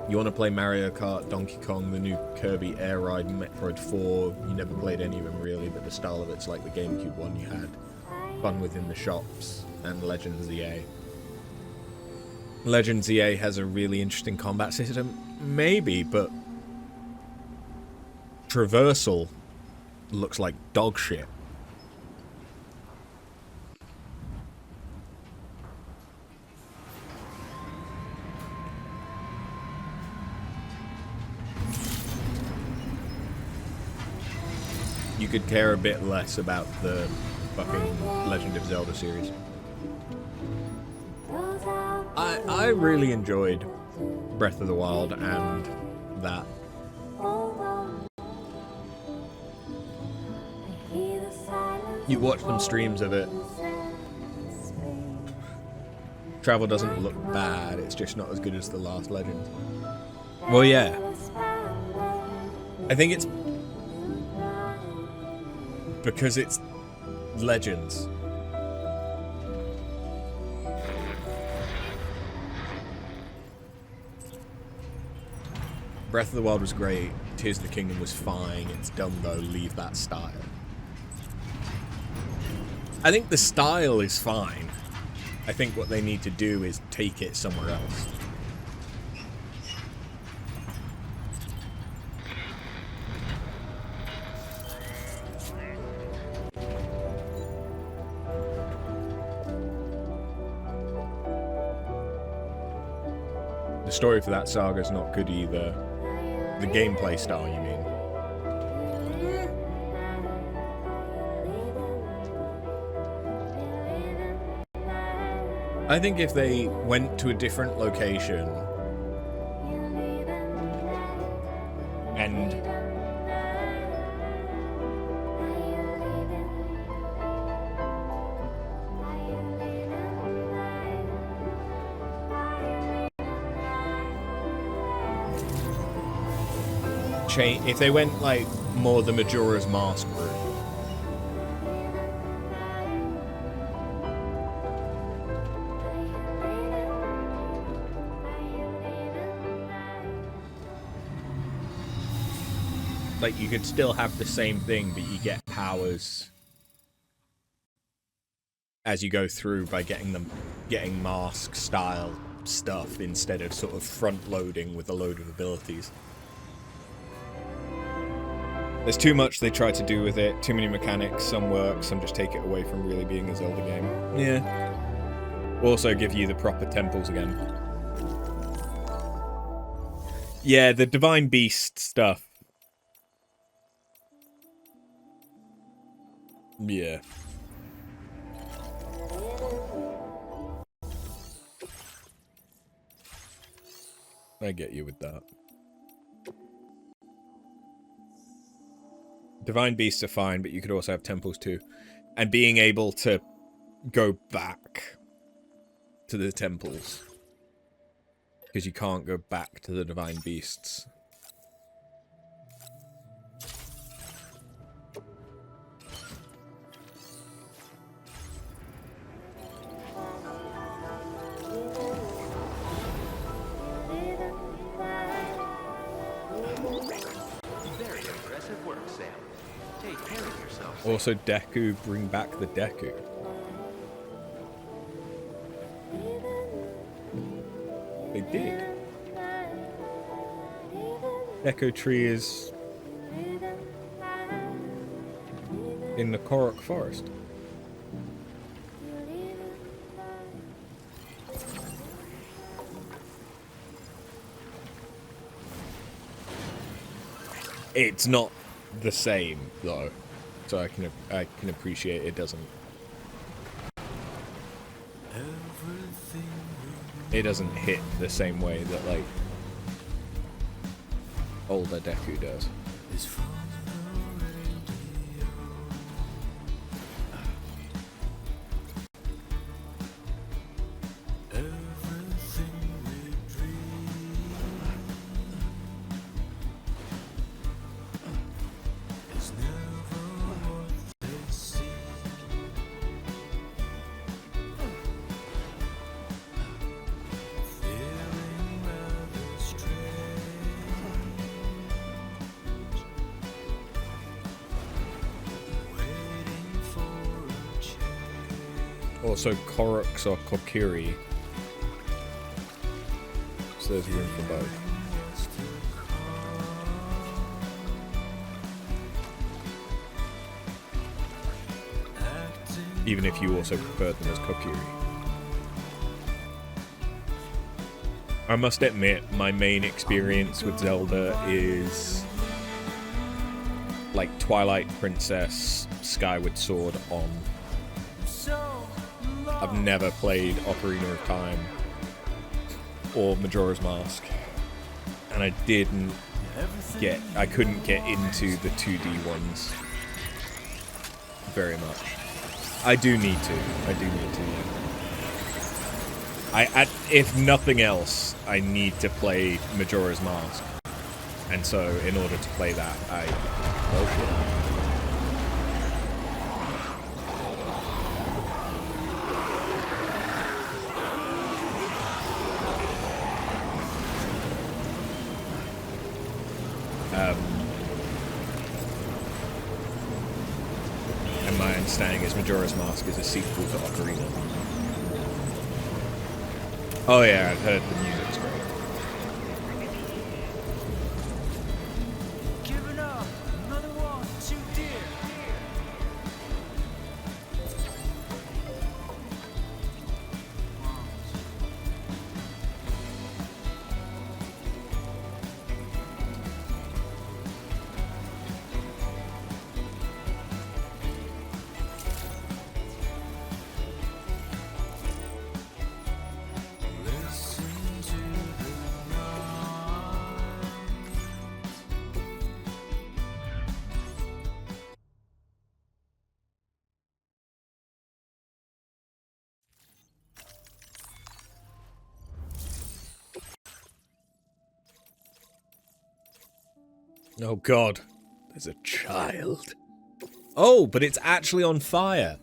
You want to play Mario Kart, Donkey Kong, the new Kirby Air Ride, Metroid 4. You never played any of them really, but the style of it's like the GameCube one you had. Fun within the shops, and Legends EA. Legends EA has a really interesting combat system. Maybe, but traversal looks like dog shit. You could care a bit less about the fucking Legend of Zelda series. I really enjoyed Breath of the Wild and that. You watch some streams of it. Travel doesn't look bad, it's just not as good as the last Legend. Well, yeah. I think it's because it's Legends. Breath of the Wild was great, Tears of the Kingdom was fine, it's dumb though, leave that style. I think the style is fine. I think what they need to do is take it somewhere else. The story for that saga is not good either. The gameplay style, you mean? I think if they went to a different location and if they went like more the Majora's Mask route. Like, you could still have the same thing, but you get powers as you go through by getting mask style stuff instead of sort of front loading with a load of abilities. There's too much they try to do with it, too many mechanics, some work, some just take it away from really being a Zelda game. Yeah. Also give you the proper temples again. Yeah, the Divine Beast stuff. Yeah. I get you with that. Divine Beasts are fine, but you could also have temples too. And being able to go back to the temples. Because you can't go back to the Divine Beasts. Very impressive work, Sam. Take care of yourself. Also, Deku, bring back the Deku. They did. Deku Tree is in the Korok Forest. It's not the same though, so I can appreciate it doesn't. It doesn't hit the same way that like older Deku does. Also Korux or Kokiri. So there's room for both. Even if you also prefer them as Kokiri. I must admit, my main experience with Zelda is like Twilight Princess, Skyward Sword on. I've never played Ocarina of Time or Majora's Mask, and I couldn't get into the 2D ones very much. I do need to. If nothing else, I need to play Majora's Mask, and so in order to play that, oh shit. And my understanding is Majora's Mask is a sequel to Ocarina. Oh yeah, I've heard the music's great. Giving up, another one too dear. Oh god, there's a child. Oh, but it's actually on fire.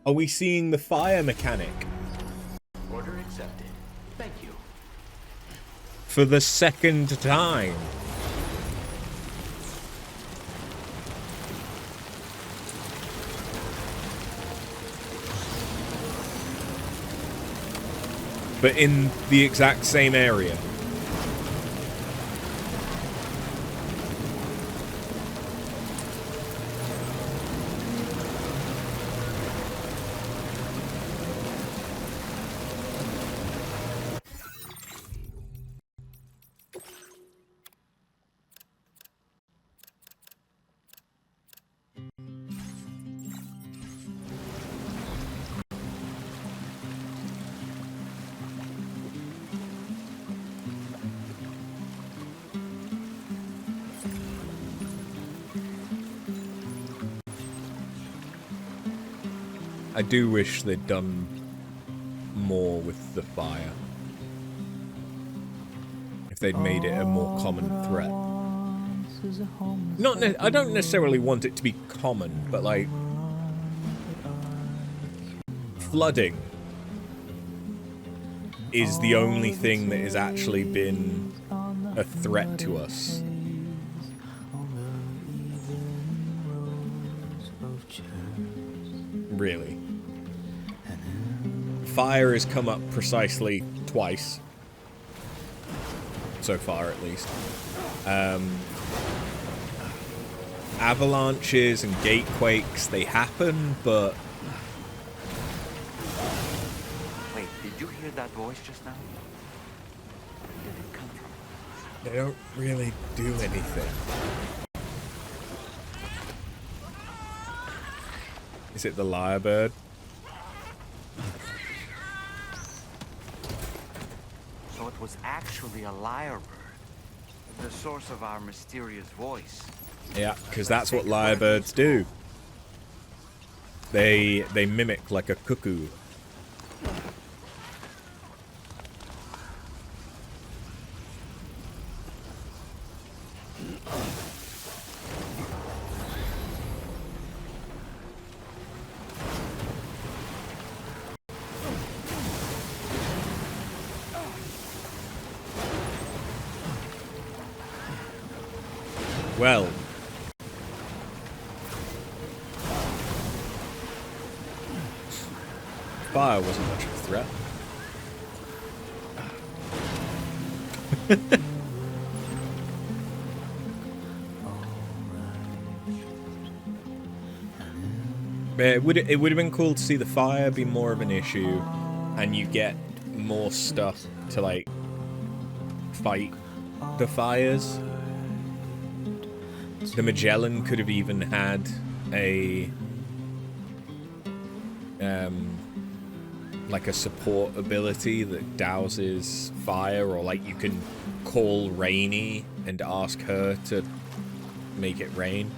Are we seeing the fire mechanic? Order accepted. Thank you. For the second time. But in the exact same area. I do wish they'd done more with the fire. If they'd made it a more common threat. I don't necessarily want it to be common, but like flooding is the only thing that has actually been a threat to us. Really. Fire has come up precisely twice. So far, at least. Avalanches and gatequakes, they happen, but... Wait, did you hear that voice just now? Where did it come from? they don't really do anything. Is it the lyrebird? So it was actually a lyrebird. The source of our mysterious voice. Yeah, because that's what lyrebirds do. They mimic like a cuckoo. Well. Fire wasn't much of a threat. It would have been cool to see the fire be more of an issue, and you get more stuff to like fight the fires. The Magellan could have even had a like a support ability that douses fire, or like you can call Rainy and ask her to make it rain.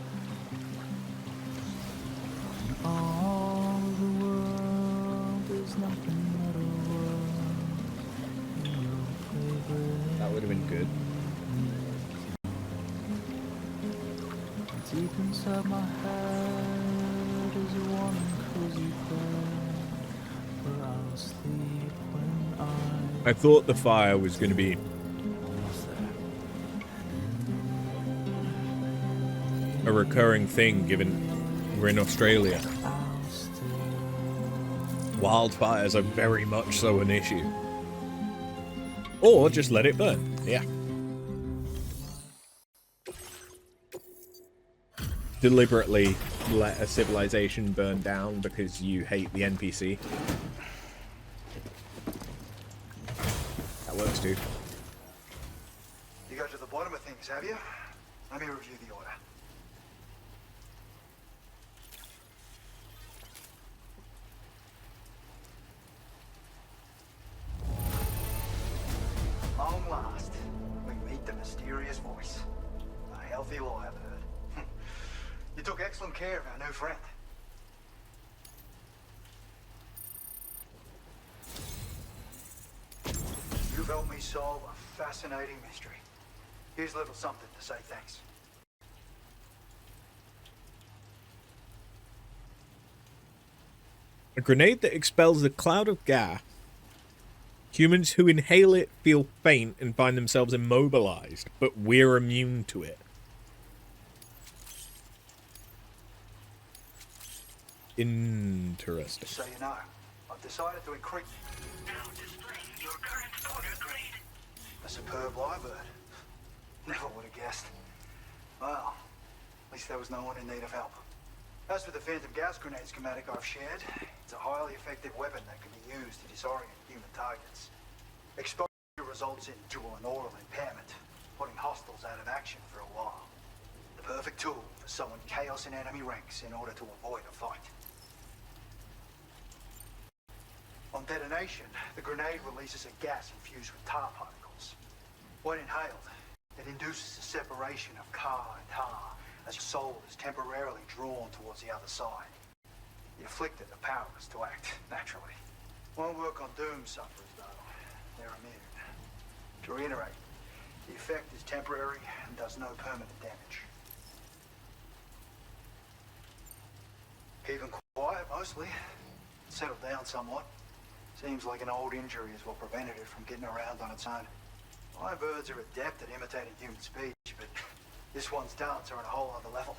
All the world is nothing but a world. That would have been good. Deep inside my head is a warm and cozy bed where I'll sleep when I thought the fire was going to be a recurring thing, given we're in Australia. Wildfires are very much so an issue. Or just let it burn. Yeah. Deliberately let a civilization burn down because you hate the NPC. That works, dude. You got to the bottom of things, have you? Let me review the order. Long last, we meet the mysterious voice. A healthy lyrebird. You took excellent care of our new friend. You've helped me solve a fascinating mystery. Here's a little something to say thanks. A grenade that expels a cloud of gas. Humans who inhale it feel faint and find themselves immobilized, but we're immune to it. Interesting. So you know, I've decided to increase a superb lyrebird. Never would have guessed. Well, at least there was no one in need of help. As for the phantom gas grenade schematic I've shared, it's a highly effective weapon that can be used to disorient human targets. Exposure results in dual and oral impairment, putting hostiles out of action for a while. The perfect tool for sowing chaos in enemy ranks in order to avoid a fight. On detonation, the grenade releases a gas infused with tar particles. When inhaled, it induces a separation of car and tar as your soul is temporarily drawn towards the other side. The afflicted are powerless to act naturally. Won't work on doomed sufferers, though. They're immune. To reiterate, the effect is temporary and does no permanent damage. Keeping quiet, mostly. Settled down somewhat. Seems like an old injury is what prevented it from getting around on its own. Lyrebirds are adept at imitating human speech, but this one's darts are on a whole other level.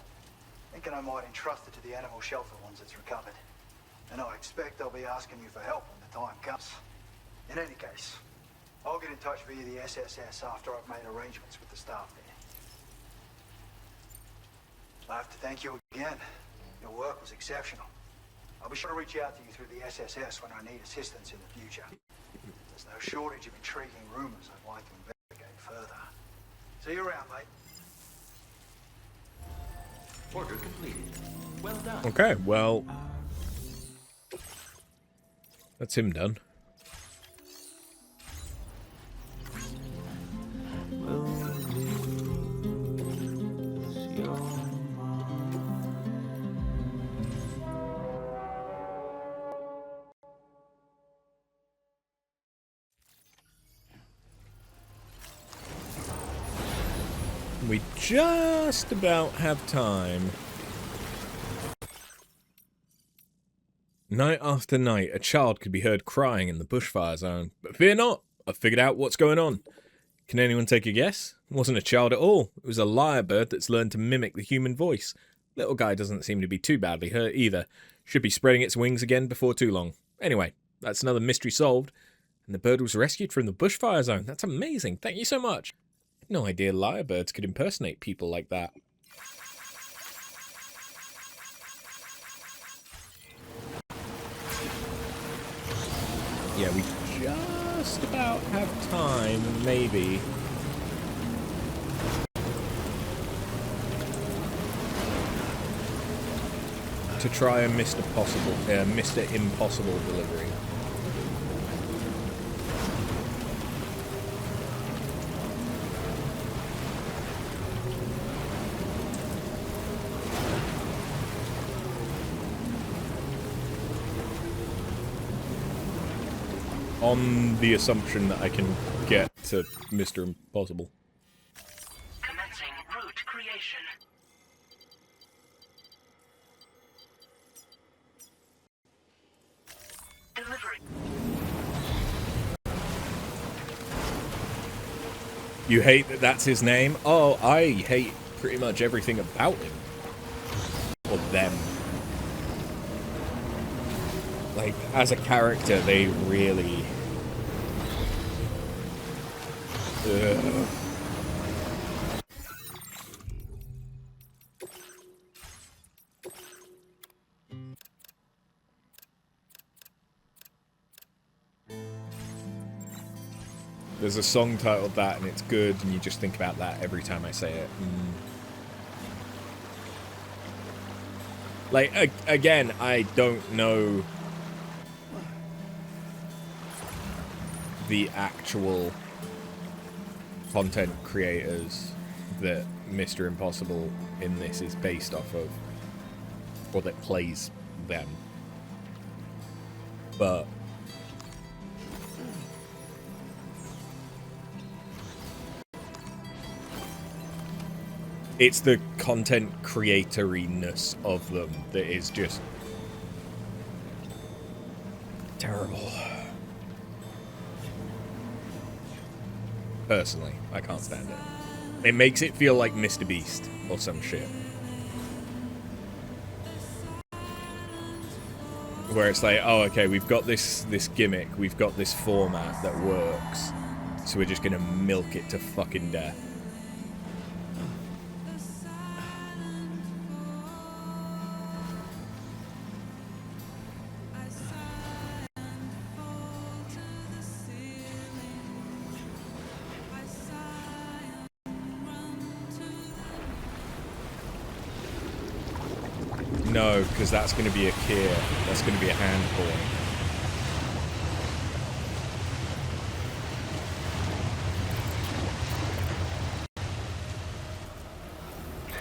Thinking I might entrust it to the animal shelter once it's recovered. And I expect I'll be asking you for help when the time comes. In any case, I'll get in touch via the SSS after I've made arrangements with the staff there. I have to thank you again. Your work was exceptional. I'll be sure to reach out to you through the SSS when I need assistance in the future. There's no shortage of intriguing rumors I'd like to investigate further. See you around, mate. Order completed. Well done. Okay, well, that's him done. Will We just about have time. Night after night, a child could be heard crying in the bushfire zone. But fear not, I've figured out what's going on. Can anyone take a guess? It wasn't a child at all. It was a lyrebird that's learned to mimic the human voice. Little guy doesn't seem to be too badly hurt either. Should be spreading its wings again before too long. Anyway, that's another mystery solved. And the bird was rescued from the bushfire zone. That's amazing. Thank you so much. I had no idea lyrebirds could impersonate people like that. Yeah, we just about have time, maybe. To try a Mr. Impossible delivery. On the assumption that I can get to Mr. Impossible. Commencing route creation. Delivery. You hate that that's his name? Oh, I hate pretty much everything about him. Or them. Like, as a character, they really... Ugh. There's a song titled that, and it's good, and you just think about that every time I say it. Like, again, I don't know the actual content creators that Mr. Impossible in this is based off of, or that plays them. But it's the content creatoriness of them that is just terrible. Personally, I can't stand it. It makes it feel like Mr. Beast or some shit. Where it's like, oh, okay, we've got this gimmick, we've got this format that works, so we're just gonna milk it to fucking death. No, because that's going to be a Kier. That's going to be a hand point.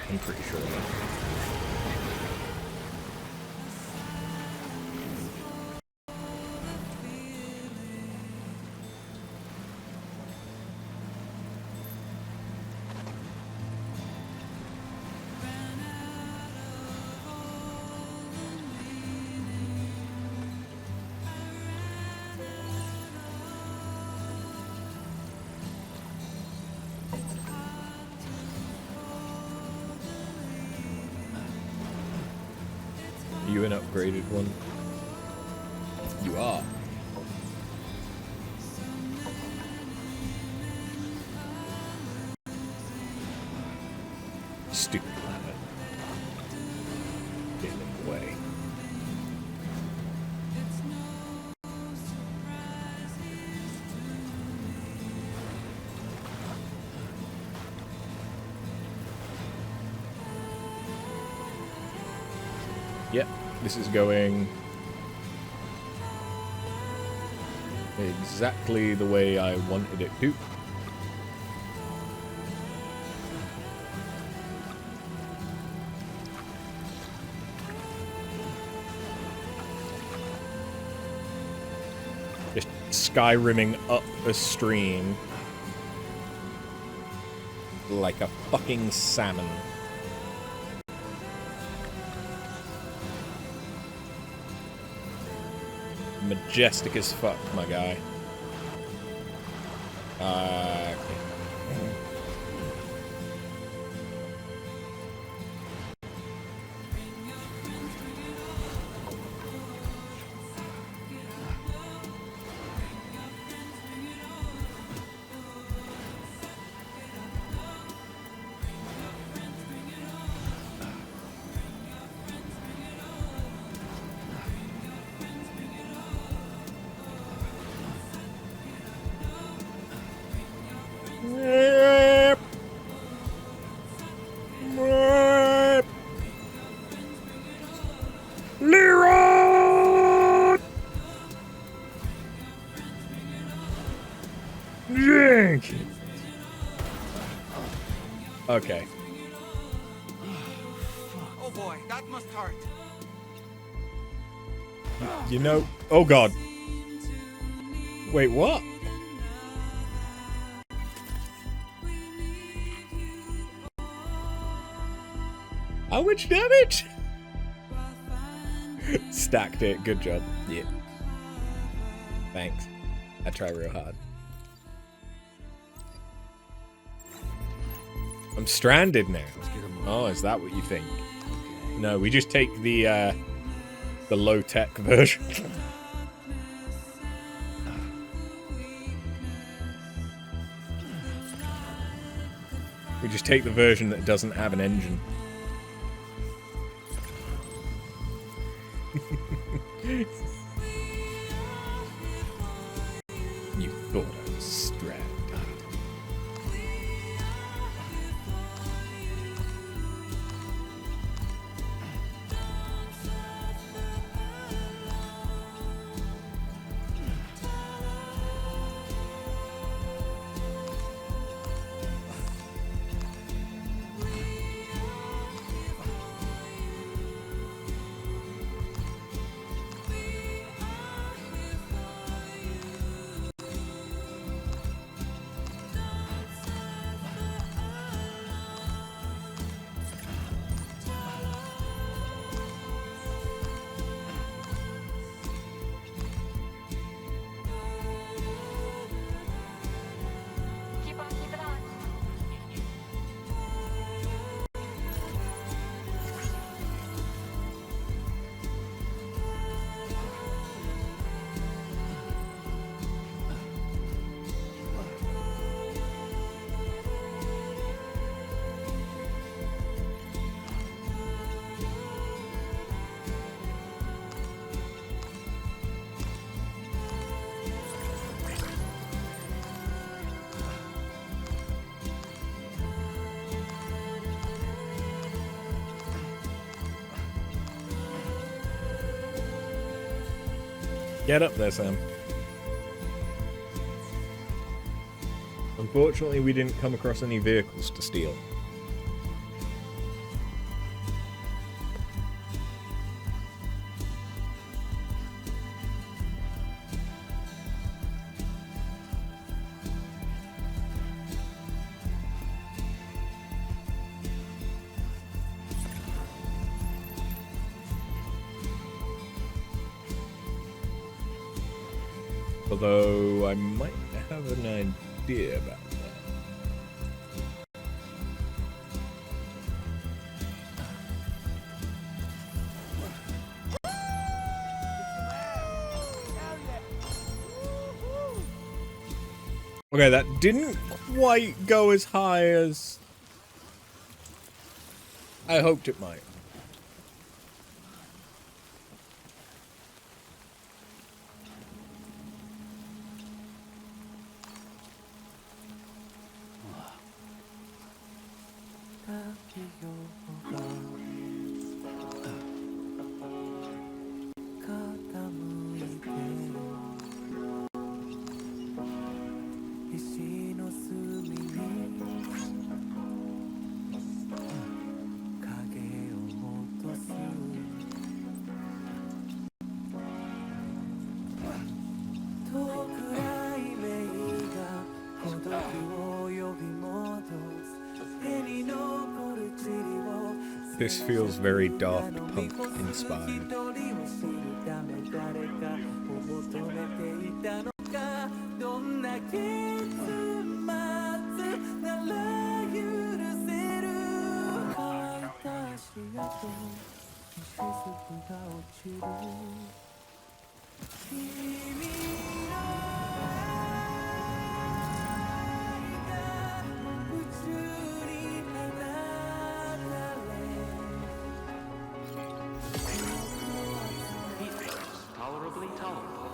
I'm pretty sure of that. You an upgraded one? You are. Stupid planet. Get in the way. Yep, this is going exactly the way I wanted it to. Just Skyrimming up a stream like a fucking salmon. Majestic as fuck, my guy. Okay. Leroy! Jenkins! Okay. Oh boy, that must hurt. You know... Oh god. Wait, what? How much damage? Stacked it. Good job. Yeah. Thanks. I try real hard. I'm stranded now. Oh, is that what you think? No, we just take the low-tech version. We just take the version that doesn't have an engine. You thought I was stranded. Get up there, Sam. Unfortunately, we didn't come across any vehicles to steal. Although I might have an idea about that. Okay, that didn't quite go as high as I hoped it might. This feels very Daft Punk inspired. Tolerably tolerable.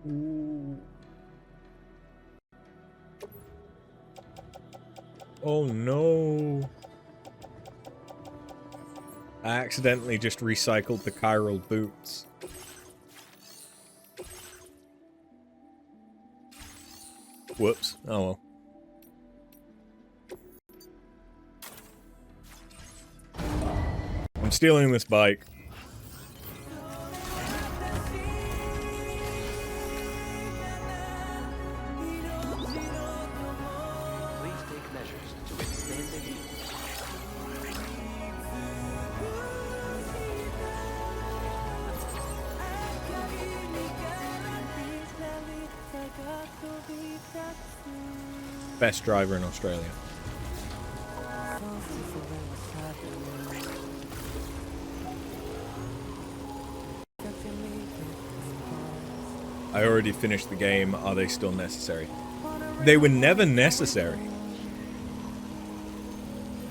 Ooh. Oh no. I accidentally just recycled the chiral boots. Whoops. Oh well. I'm stealing this bike. Best driver in Australia. I already finished the game. Are they still necessary? They were never necessary.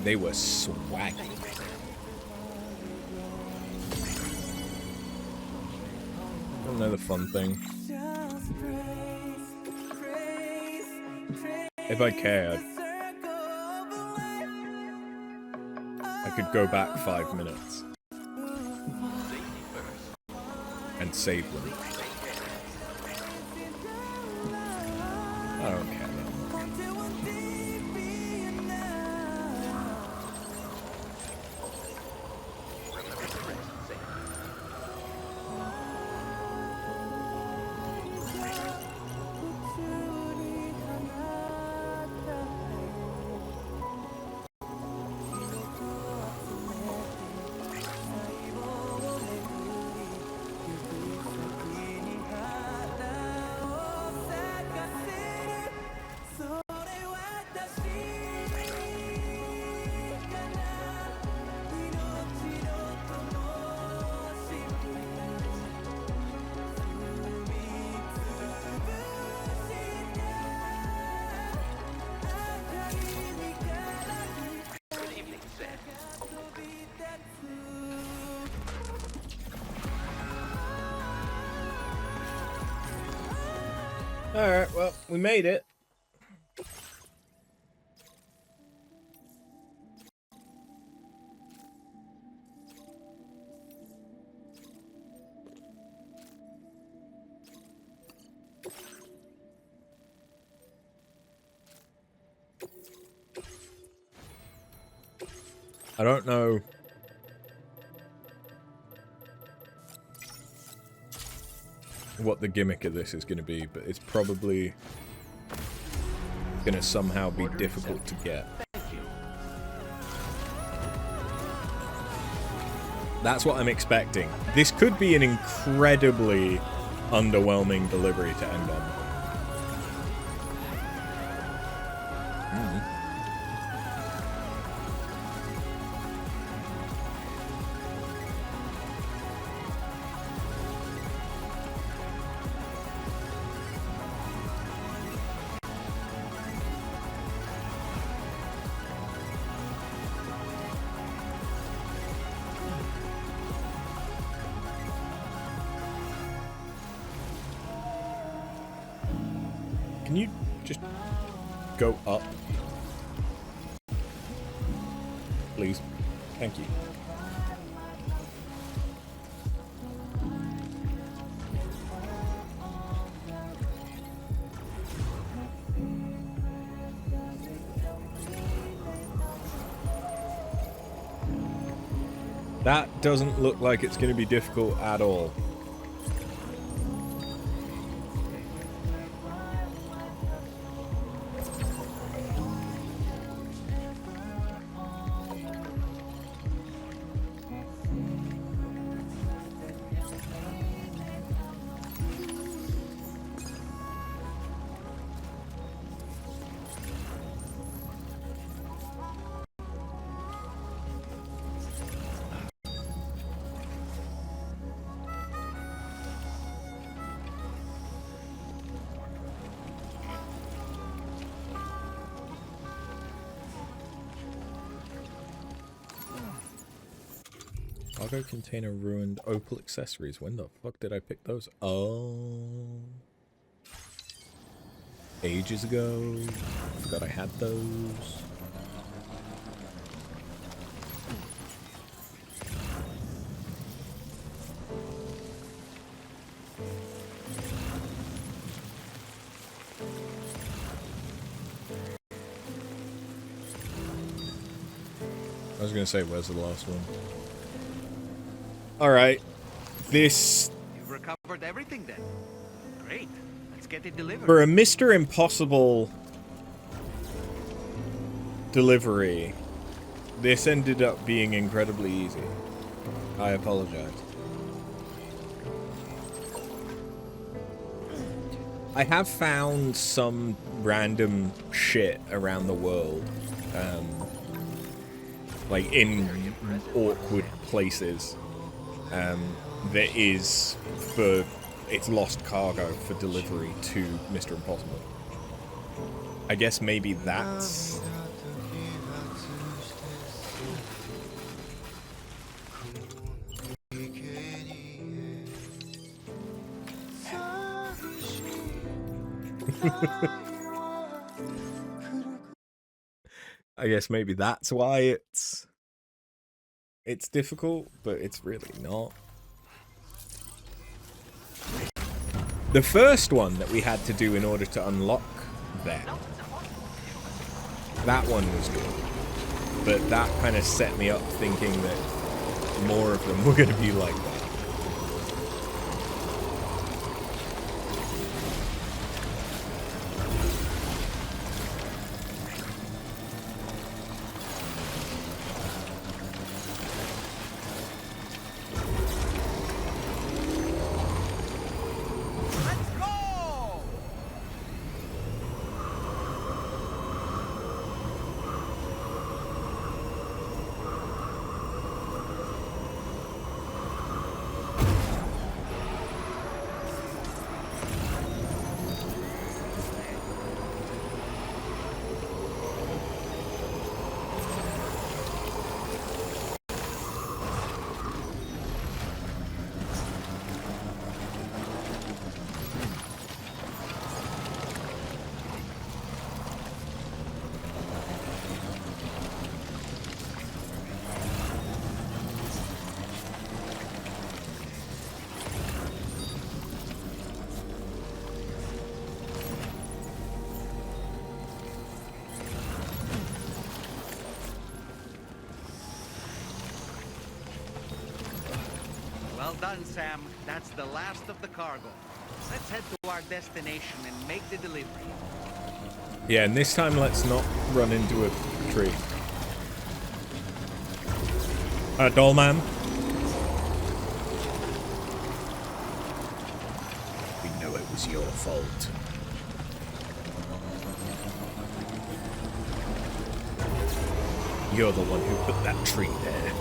They were swaggy. Another fun thing. If I cared, I could go back 5 minutes and save them. I don't care. Alright, well, we made it. I don't know. What the gimmick of this is going to be, but it's probably going to somehow be difficult to get. That's what I'm expecting. This could be an incredibly underwhelming delivery to end on. Can you just go up? Please. Thank you. That doesn't look like it's going to be difficult at all. Cargo container ruined. Opal accessories. When the fuck did I pick those? Oh. Ages ago. Forgot I had those. I was gonna say, where's the last one? Alright. This... You've recovered everything then. Great. Let's get it delivered. For a Mr. Impossible delivery, this ended up being incredibly easy. I apologize. I have found some random shit around the world. Like in awkward places. That is for it's lost cargo for delivery to Mr. Impossible. I guess maybe that's... I guess maybe that's why it's difficult, but it's really not. The first one that we had to do in order to unlock that one was good. But that kind of set me up thinking that more of them were going to be like that. Well done, Sam. That's the last of the cargo. Let's head to our destination and make the delivery. Yeah, and this time let's not run into a tree. Dollman. We know it was your fault. You're the one who put that tree there.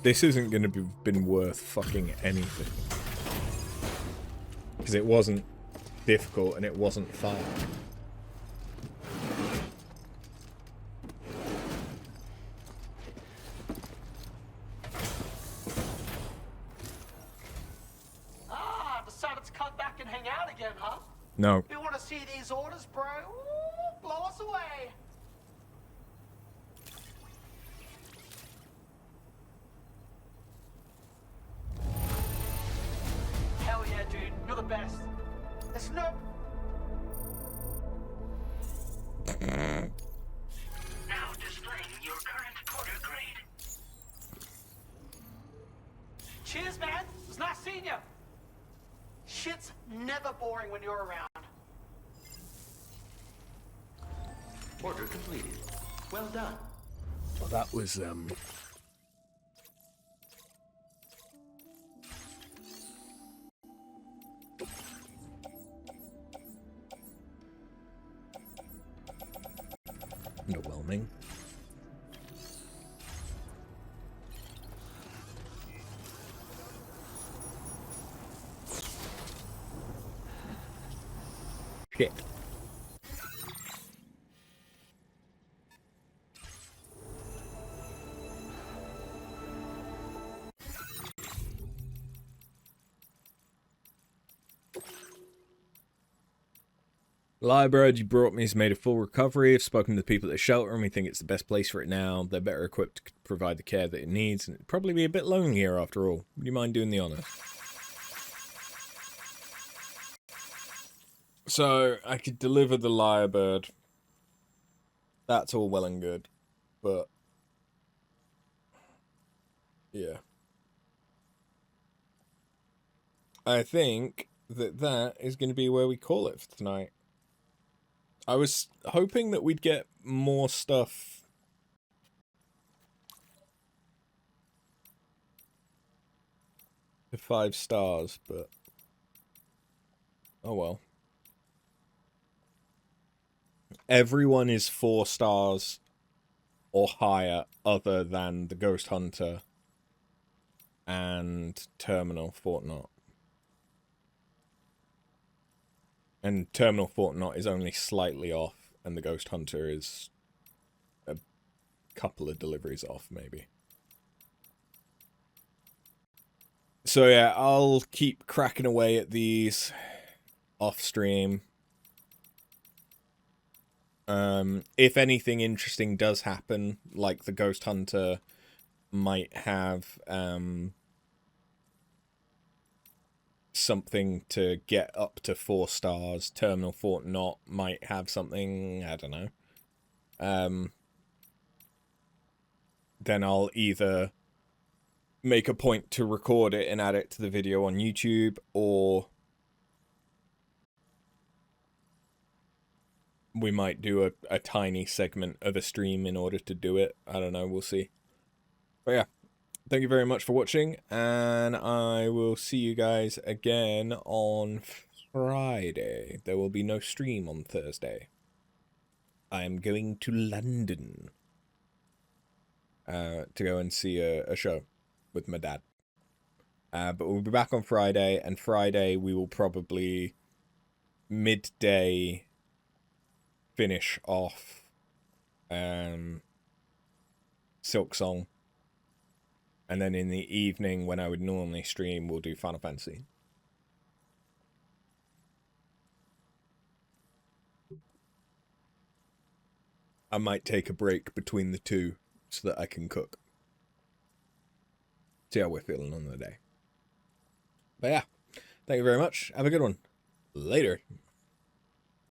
this isn't going to be been worth fucking anything. Because it wasn't difficult and it wasn't fun. Decided to come back and hang out again, huh? No. You want to see these orders, bro? Ooh, blow us away. Hell yeah, dude. You're the best. There's no... Now displaying your current quarter grade. Cheers, man. It was nice seeing you. Shit's never boring when you're around. Order completed. Well done. Well, that was, underwhelming. Shit. Library you brought me has made a full recovery. I've spoken to the people at the shelter and we think it's the best place for it now. They're better equipped to provide the care that it needs, and it'd probably be a bit lonely here after all. Would you mind doing the honour? So, I could deliver the lyrebird. That's all well and good. But, yeah. I think that that is going to be where we call it for tonight. I was hoping that we'd get more stuff to 5 stars, but oh well. Everyone is 4 stars or higher other than the Ghost Hunter and Terminal Fortnite. And Terminal Fortnite is only slightly off, and the Ghost Hunter is a couple of deliveries off, maybe. So yeah, I'll keep cracking away at these off stream. If anything interesting does happen, like the Ghost Hunter might have something to get up to 4 stars, Terminal Fortnite might have something, I don't know. Then I'll either make a point to record it and add it to the video on YouTube, or we might do a tiny segment of a stream in order to do it. I don't know, we'll see. But yeah, thank you very much for watching, and I will see you guys again on Friday. There will be no stream on Thursday. I am going to London to go and see a show with my dad. But we'll be back on Friday, and Friday we will probably midday finish off Silk Song, and then in the evening when I would normally stream, we'll do Final Fantasy. I might take a break between the two so that I can cook. See how we're feeling on the day. But yeah, thank you very much. Have a good one. Later.